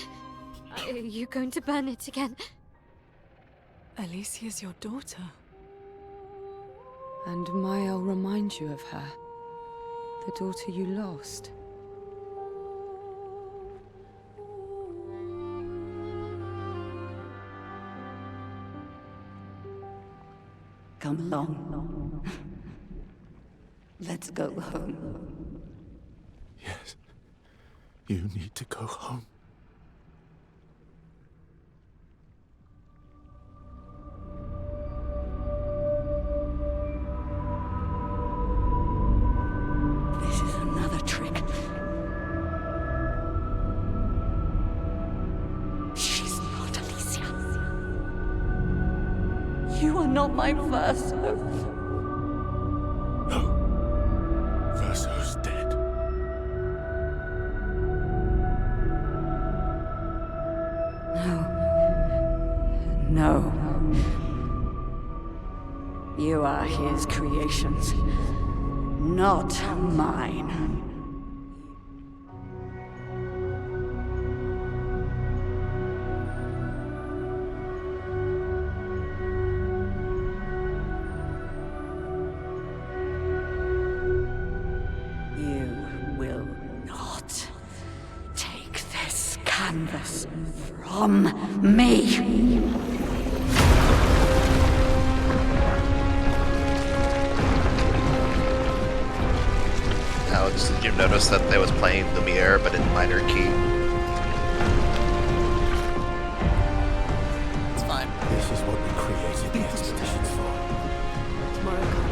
Are you going to burn it again? Alicia's your daughter. And I'll remind you of her. The daughter you lost. Come along. Let's go home. Yes. You need to go home. You are not my Verso. Verso's dead. No. You are his creations, not mine. You will not take this canvas from me. Alex, did you notice that they was playing Lumiere but in minor key? It's fine. This is what we created the expeditions for. Tomorrow comes.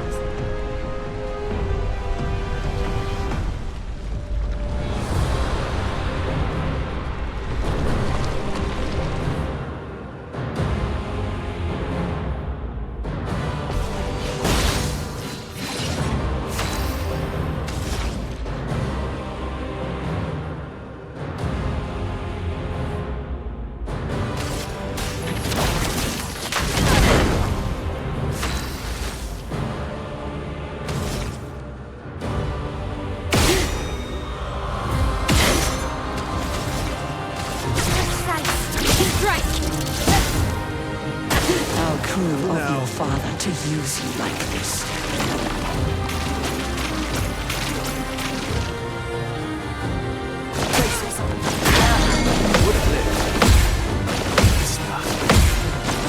How cruel of your father to use you like this.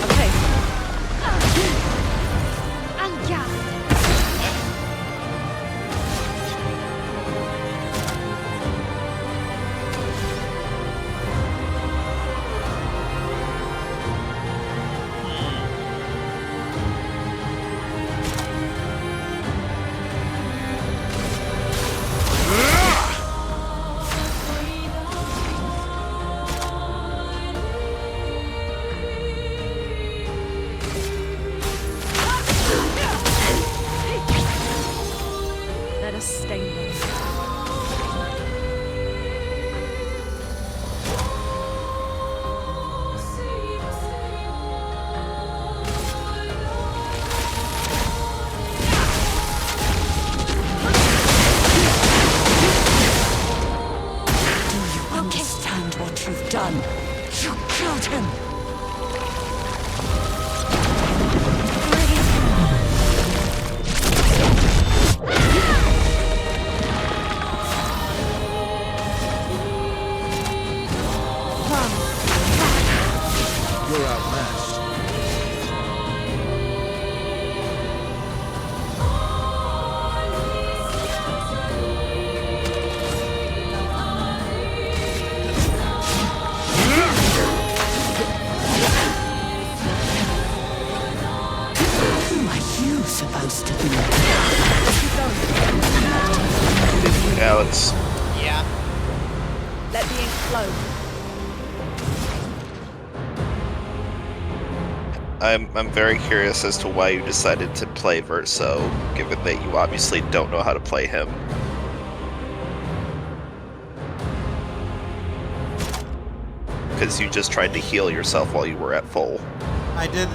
Okay. Let us stain them. Do you understand what you've done? You killed him! You're outmatched. Who are you supposed to be? Alex, Yeah. Let the ink flow. I'm very curious as to why you decided to play Verso, given that you obviously don't know how to play him. Because you just tried to heal yourself while you were at full. I didn't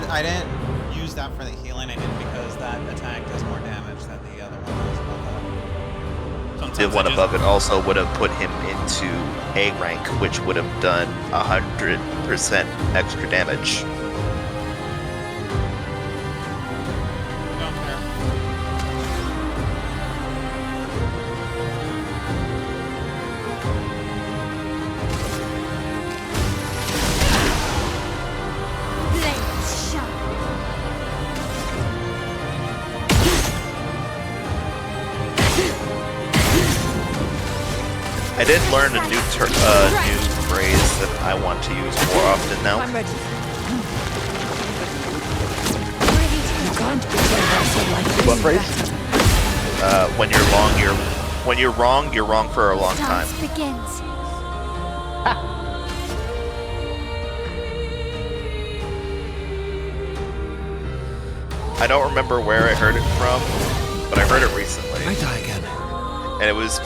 use that for the healing. I did because that attack does more damage than the other one was above The one above it also would have put him into A rank, which would have done 100% extra damage. I did learn a new phrase that I want to use more often now. I'm ready. You can't be like this. What phrase? When you're wrong, you're wrong for a long time. Dance begins. I don't remember where I heard it from, but I heard it recently. I die again. And it was,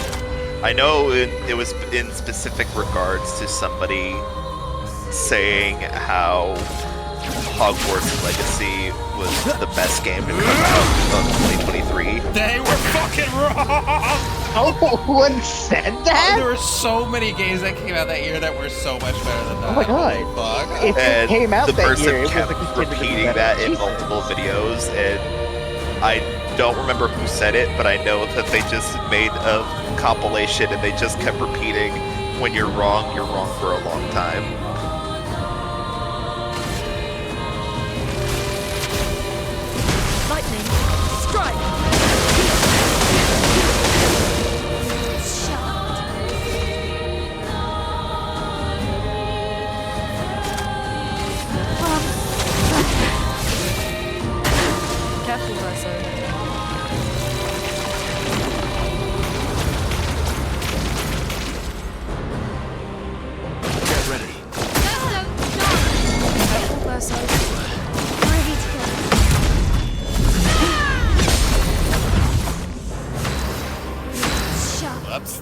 I know it was in specific regards to somebody saying how Hogwarts Legacy was the best game to come out of 2023. They were fucking wrong! Oh, one said that? There were so many games that came out that year that were so much better than that. Oh my god. Holy fuck. If it came out the that person year, it was kept like repeating that in multiple videos, and I don't remember who said it, but I know that they just made a compilation and they just kept repeating, when you're wrong for a long time. Lightning, strike! Careful, Verso. Get ready. Careful, Verso. Ready to go. Whoops.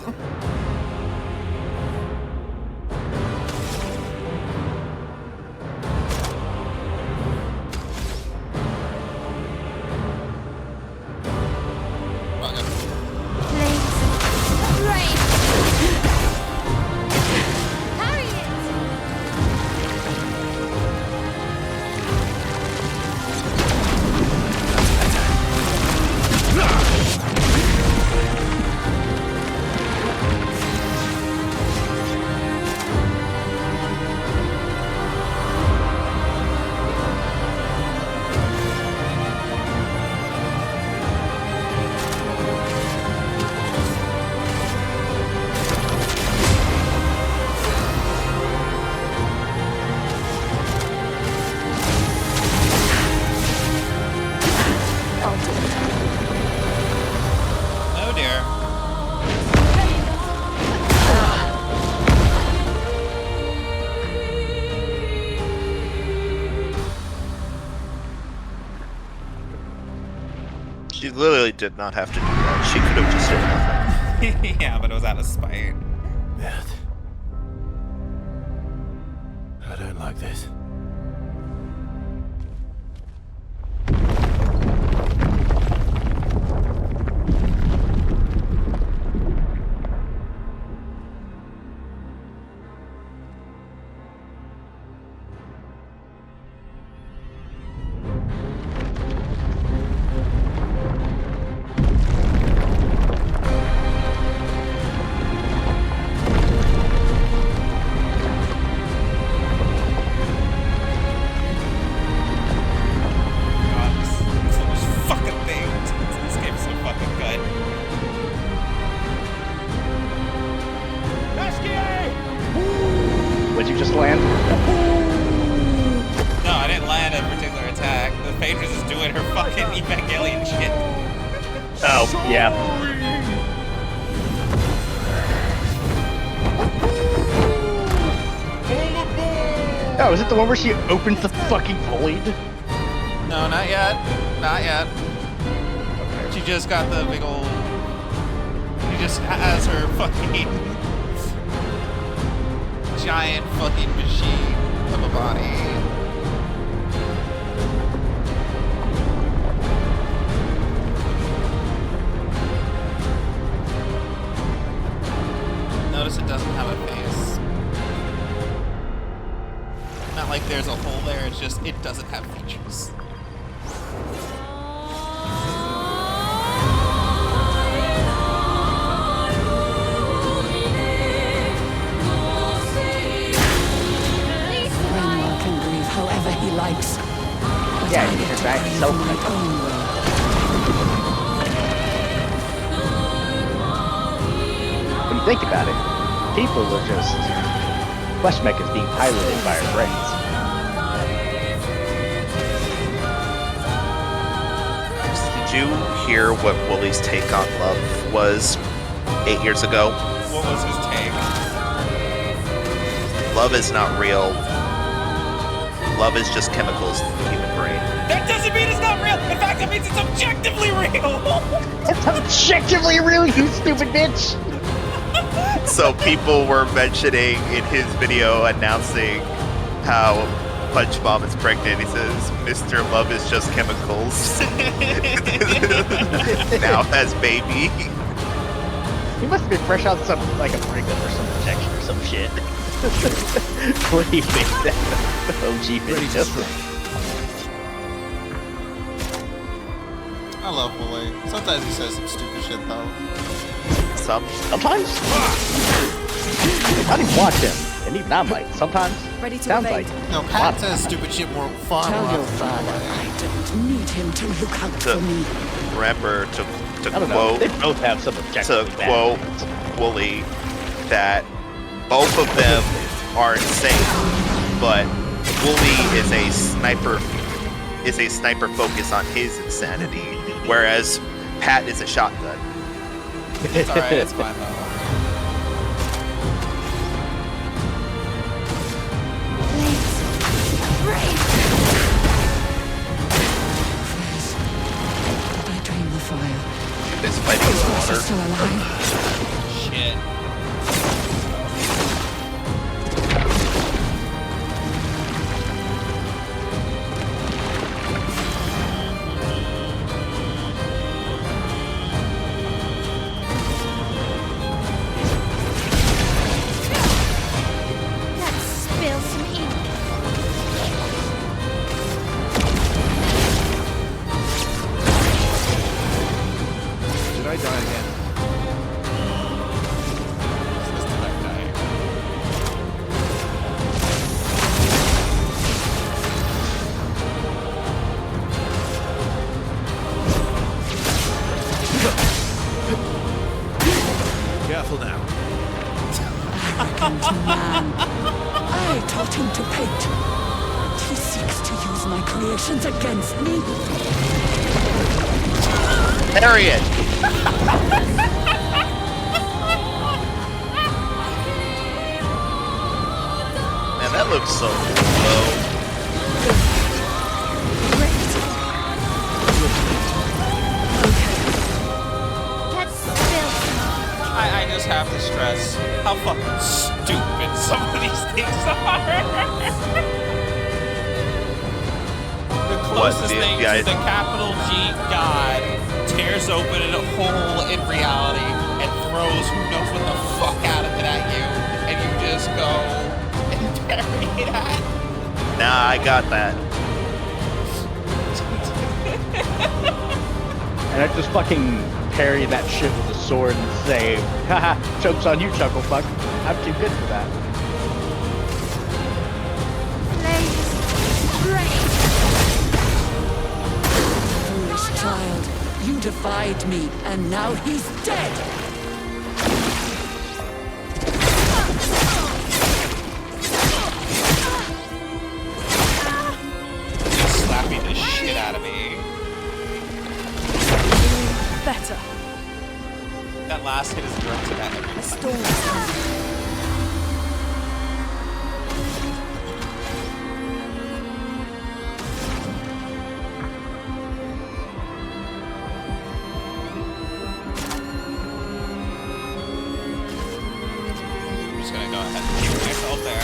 Oh dear. She literally did not have to do that. She could have just done nothing. Yeah, but it was out of spite. Beth. I don't like this. God, this was fucking things. This game's so fucking good. Would you just land? No, I didn't land a particular attack. The Phaedra's just doing her fucking Evangelion shit. Oh, yeah. Oh, is it the one where she opens the fucking void? No, not yet. Not yet. She just got the big old... She just has her fucking... giant fucking machine of a body. Notice it doesn't have a face. Not like there's a hole there, it's just, it doesn't have features. Renwar can grieve however he likes. But Yeah, I you get can to back grieve yourself in my like own way. When you think about it, people are just flesh mechas being piloted by our brains. Did you hear what Wooly's take on love was 8 years ago? What was his take? Love is not real. Love is just chemicals in the human brain. That doesn't mean it's not real! In fact, steroids. It's objectively real. It's objectively real, you stupid bitch. So people were mentioning in his video announcing how SpongeBob is pregnant. He says, "Mr. Love is just chemicals." Now has baby. He must have been fresh out some like a breakup or some protection or some shit. What do you think that OG video? I love Wooly. Sometimes he says some stupid shit though. Sometimes. I didn't watch him, and even I might. Sometimes. Ready to Sounds evade. like. No, Pat says stupid shit more far Tell more your often. father I don't need him to look out for me. Remember to I don't know. quote They both have some to objectively bad quote moments. Wooly that both of them are insane, but Wooly is a sniper focus on his insanity, whereas Pat is a shotgun. It's alright, it's fine though. I drain the fire. This fighting his She's water. still alive. Shit. Let's spill some ink. Did I die again? This is that guy. Careful now. Arrogant man. I taught him to paint. He seeks to use my creations against me. Harriet! Man, that looks so low. Let's spill some. I just have to stress how fucking stupid some of these things are. The closest dude, thing guys? to the capital G God tears open a hole in reality and throws who knows what the fuck out of it at you, and you just go and bury it at. Nah, I got that. And I just fucking parry that shit with a sword and say, haha, joke's on you, chuckle fuck. I'm too good for that. Foolish child, you defied me, and now he's dead. Just slapping the shit out of me. Better. That last hit is directed at every Storm. I'm just gonna go ahead and keep myself there.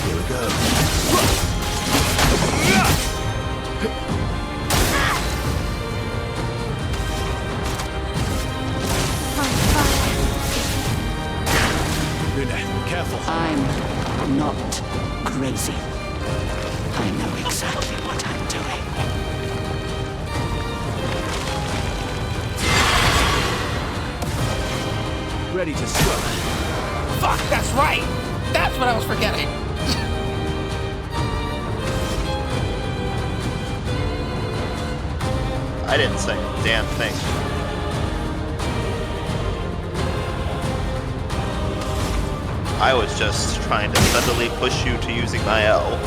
Here we go. Luna, careful. I'm not crazy. I know exactly what I'm doing. Ready to swim. Fuck, that's right! That's what I was forgetting! I didn't say a damn thing. I was just trying to subtly push you to using my L.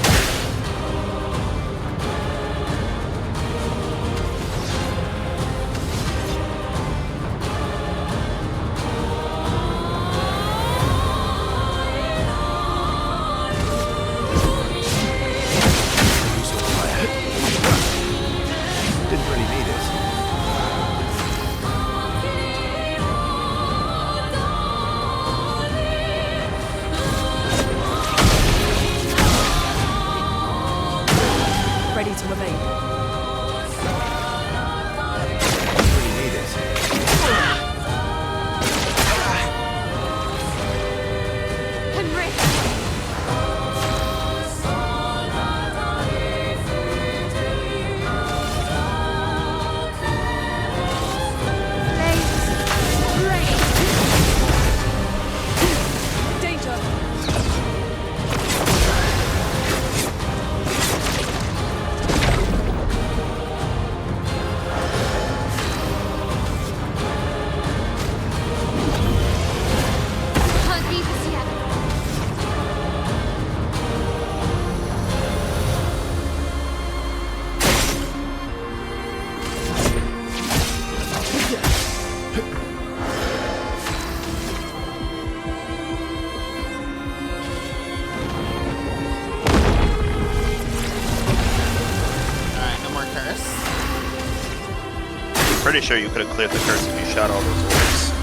pretty sure you could have cleared the curse if you shot all those orbs.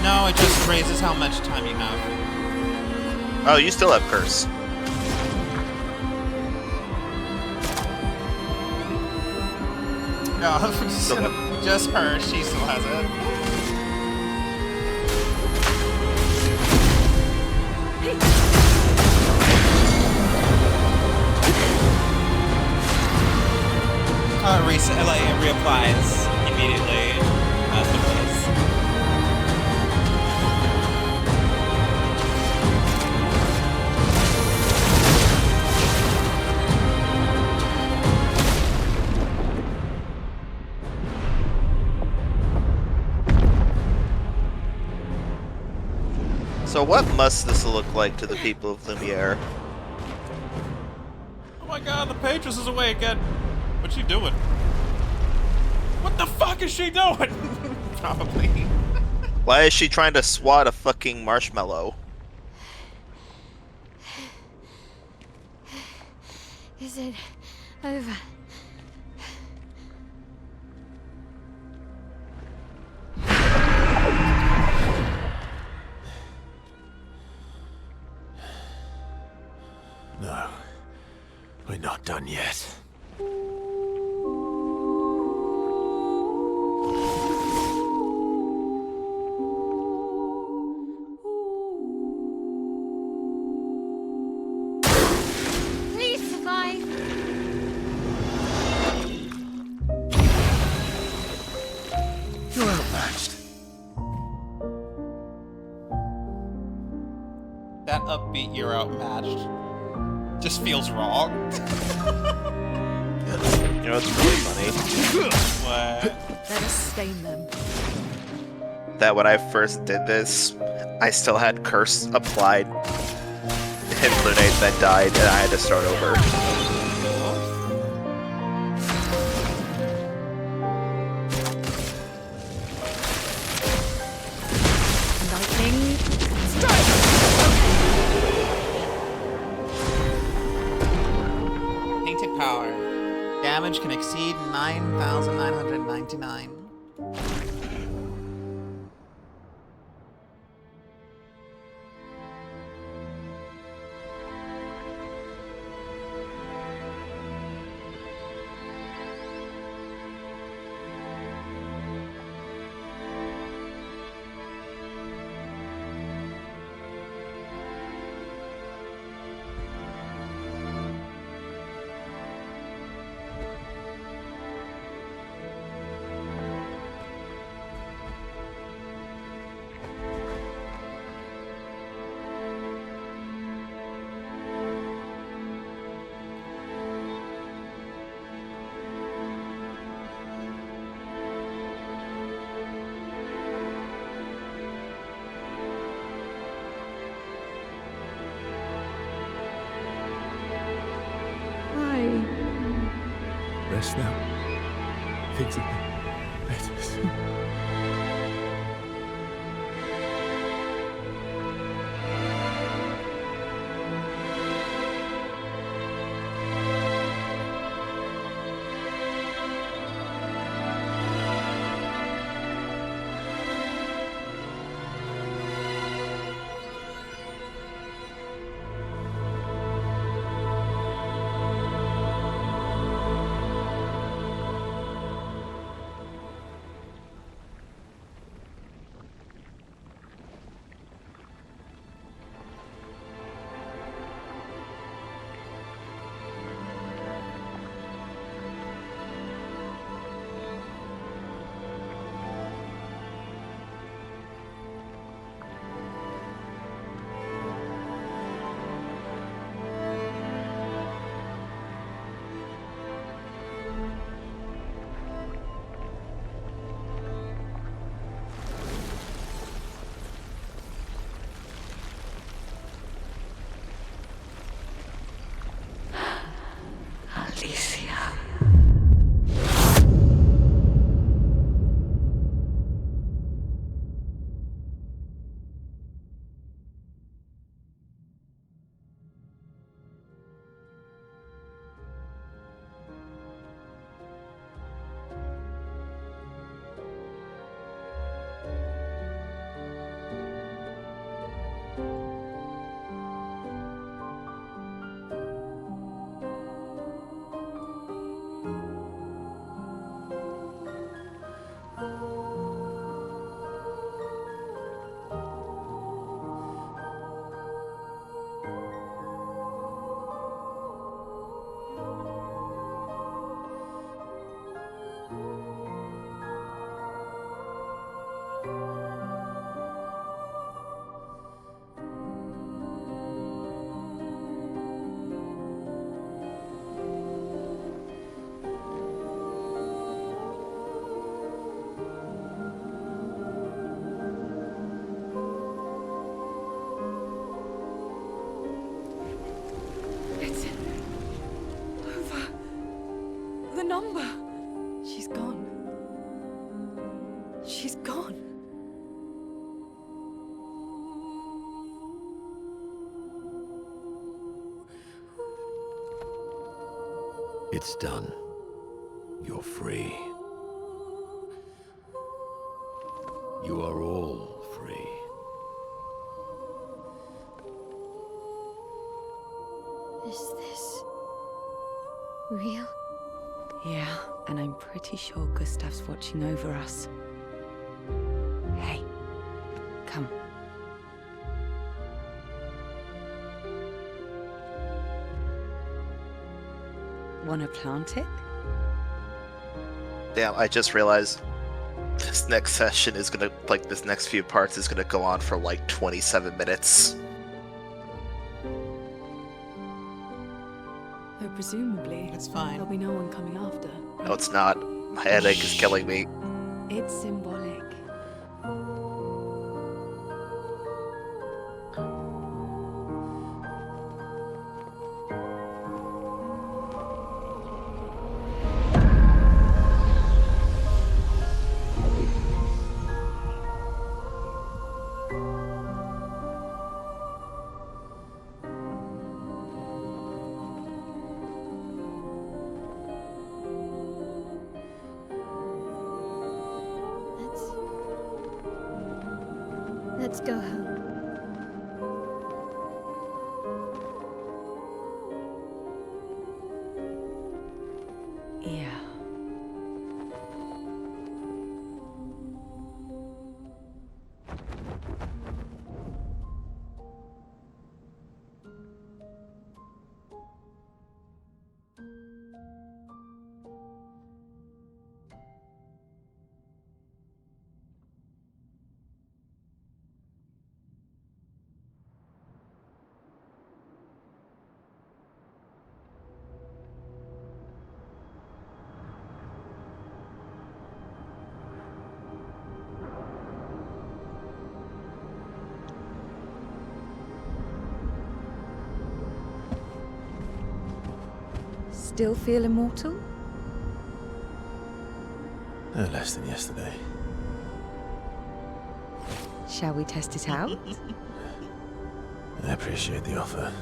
No, it just raises how much time you have. Oh, you still have curse. No, just her. She still has it. It reapplies immediately as the base. So what must this look like to the people of Lumiere? Oh my god, the Patroness is away again. What's she doing? What the fuck is she doing? Probably. Why is she trying to swat a fucking marshmallow? Is it over? No, we're not done yet. Please survive. You're outmatched. That upbeat "you're outmatched" just feels wrong. You know, it's really funny. What? Let us stain them. That when I first did this, I still had curse applied. And Lunate then died, and I had to start over. Lightning. Strike! Painted power. Damage can exceed 9,999. She's gone. It's done. You're free. You are all free. Is this real? Yeah, and I'm pretty sure Gustav's watching over us. Hey, come. Wanna plant it? Damn, I just realized this next session is gonna, like, this next few parts is gonna go on for like 27 minutes. Though presumably, It's fine. there'll be no one coming after. No, it's not. My headache is killing me. It's symbolic. Let's go home. Yeah. Still feel immortal? No less than yesterday. Shall we test it out? I appreciate the offer.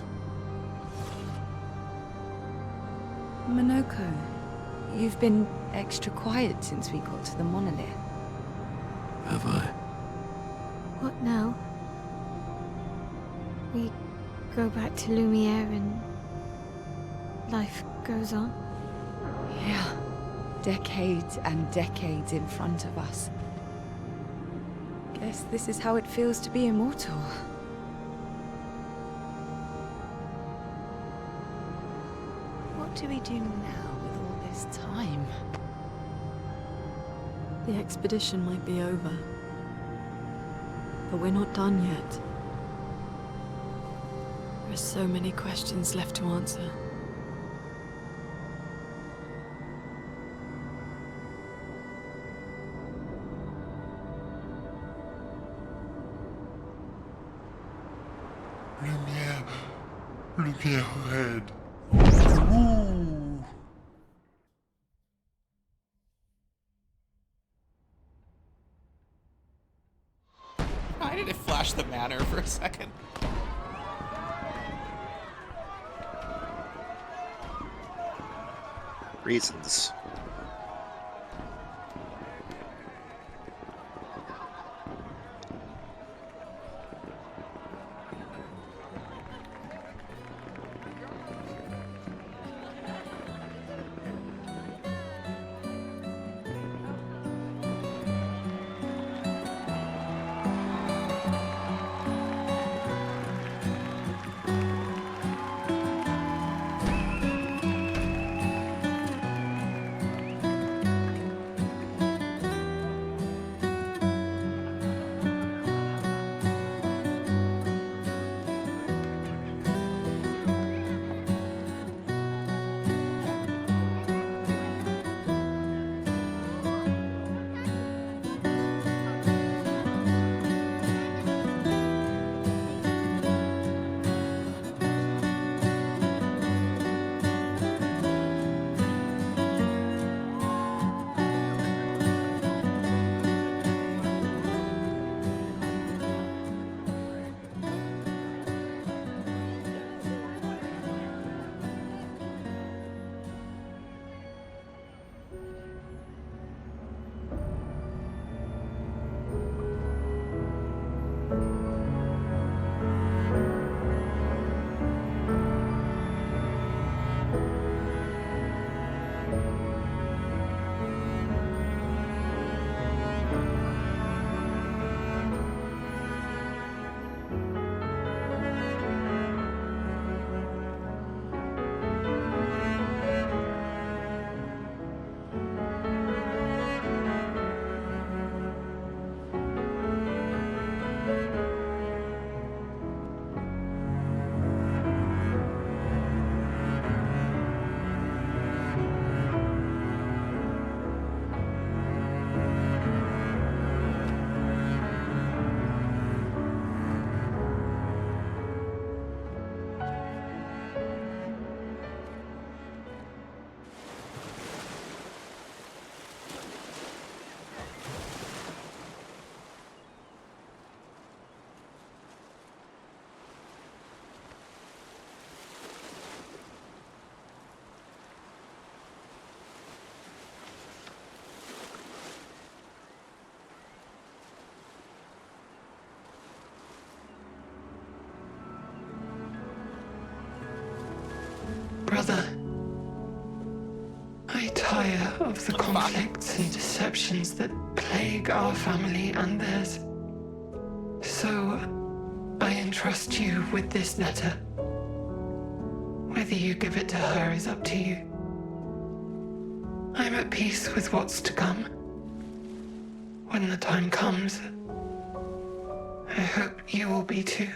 Monoko, you've been extra quiet since we got to the monolith. Have I? What now? We go back to Lumiere and life goes on? Yeah. Decades and decades in front of us. Guess this is how it feels to be immortal. What do we do now with all this time? The expedition might be over. But we're not done yet. There are so many questions left to answer. Lumiere. Lumiere red. Ooh. Why did it flash the manor for a second? Reasons. of the conflicts and deceptions that plague our family and theirs. So, I entrust you with this letter. Whether you give it to her is up to you. I'm at peace with what's to come. When the time comes, I hope you will be too.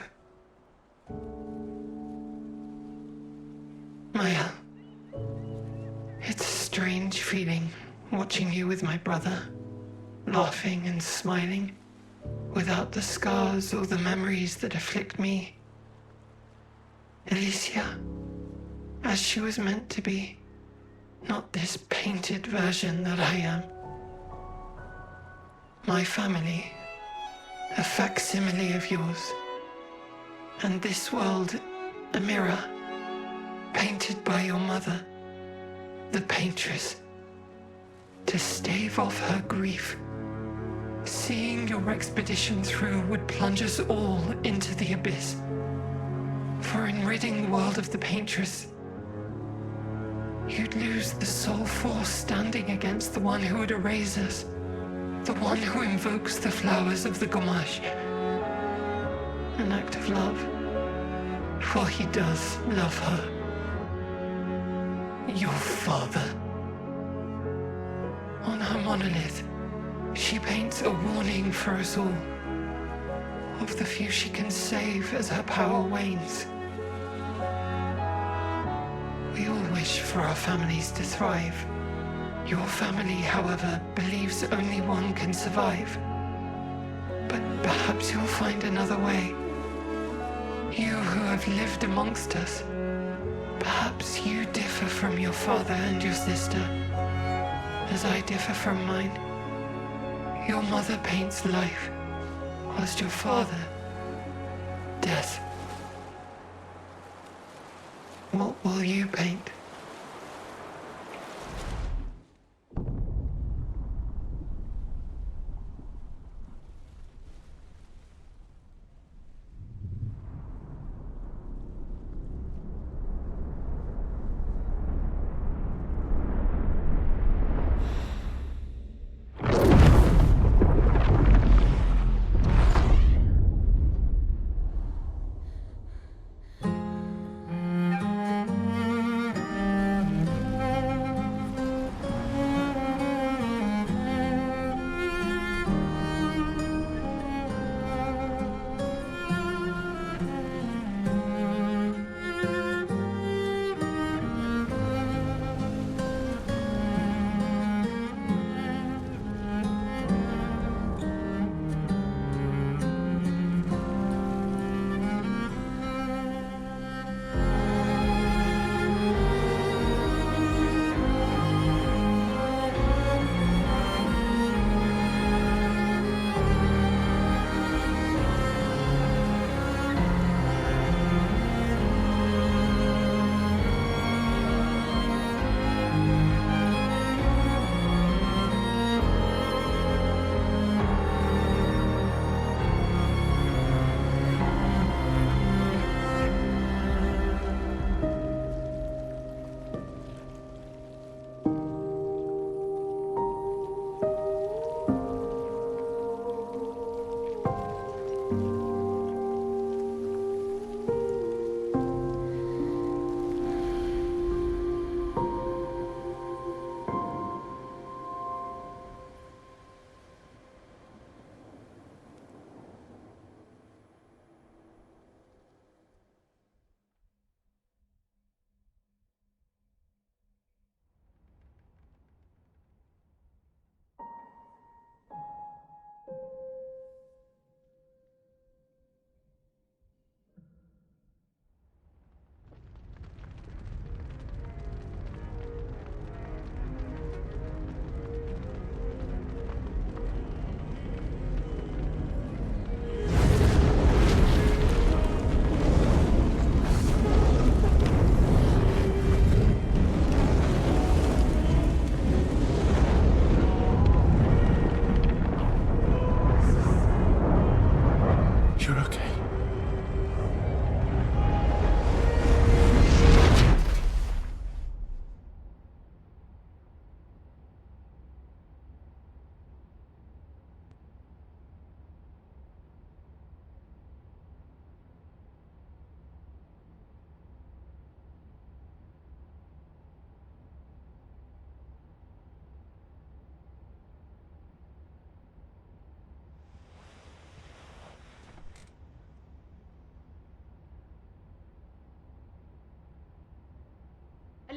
Maya, it's a strange feeling watching you with my brother, laughing and smiling, without the scars or the memories that afflict me. Alicia, as she was meant to be, not this painted version that I am. My family, a facsimile of yours, and this world, a mirror, painted by your mother, the paintress, to stave off her grief. Seeing your expedition through would plunge us all into the abyss. For in ridding the world of the paintress, you'd lose the sole force standing against the one who would erase us, the one who invokes the flowers of the Gomash. An act of love, for he does love her. Your father. On her monolith, she paints a warning for us all, of the few she can save as her power wanes. We all wish for our families to thrive. Your family, however, believes only one can survive. But perhaps you'll find another way. You who have lived amongst us, perhaps you differ from your father and your sister, as I differ from mine. Your mother paints life, whilst your father, death. What will you paint?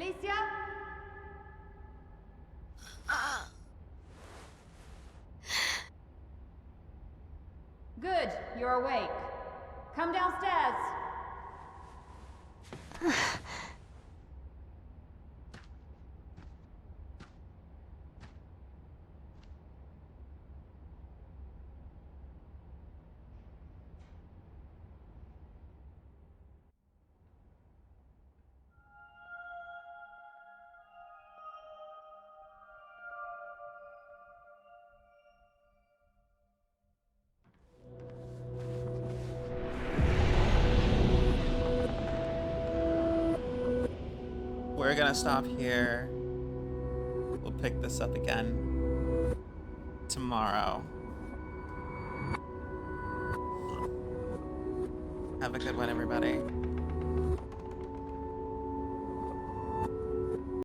Alicia? Good, you're awake. Come downstairs. We're gonna stop here. We'll pick this up again tomorrow. Have a good one, everybody.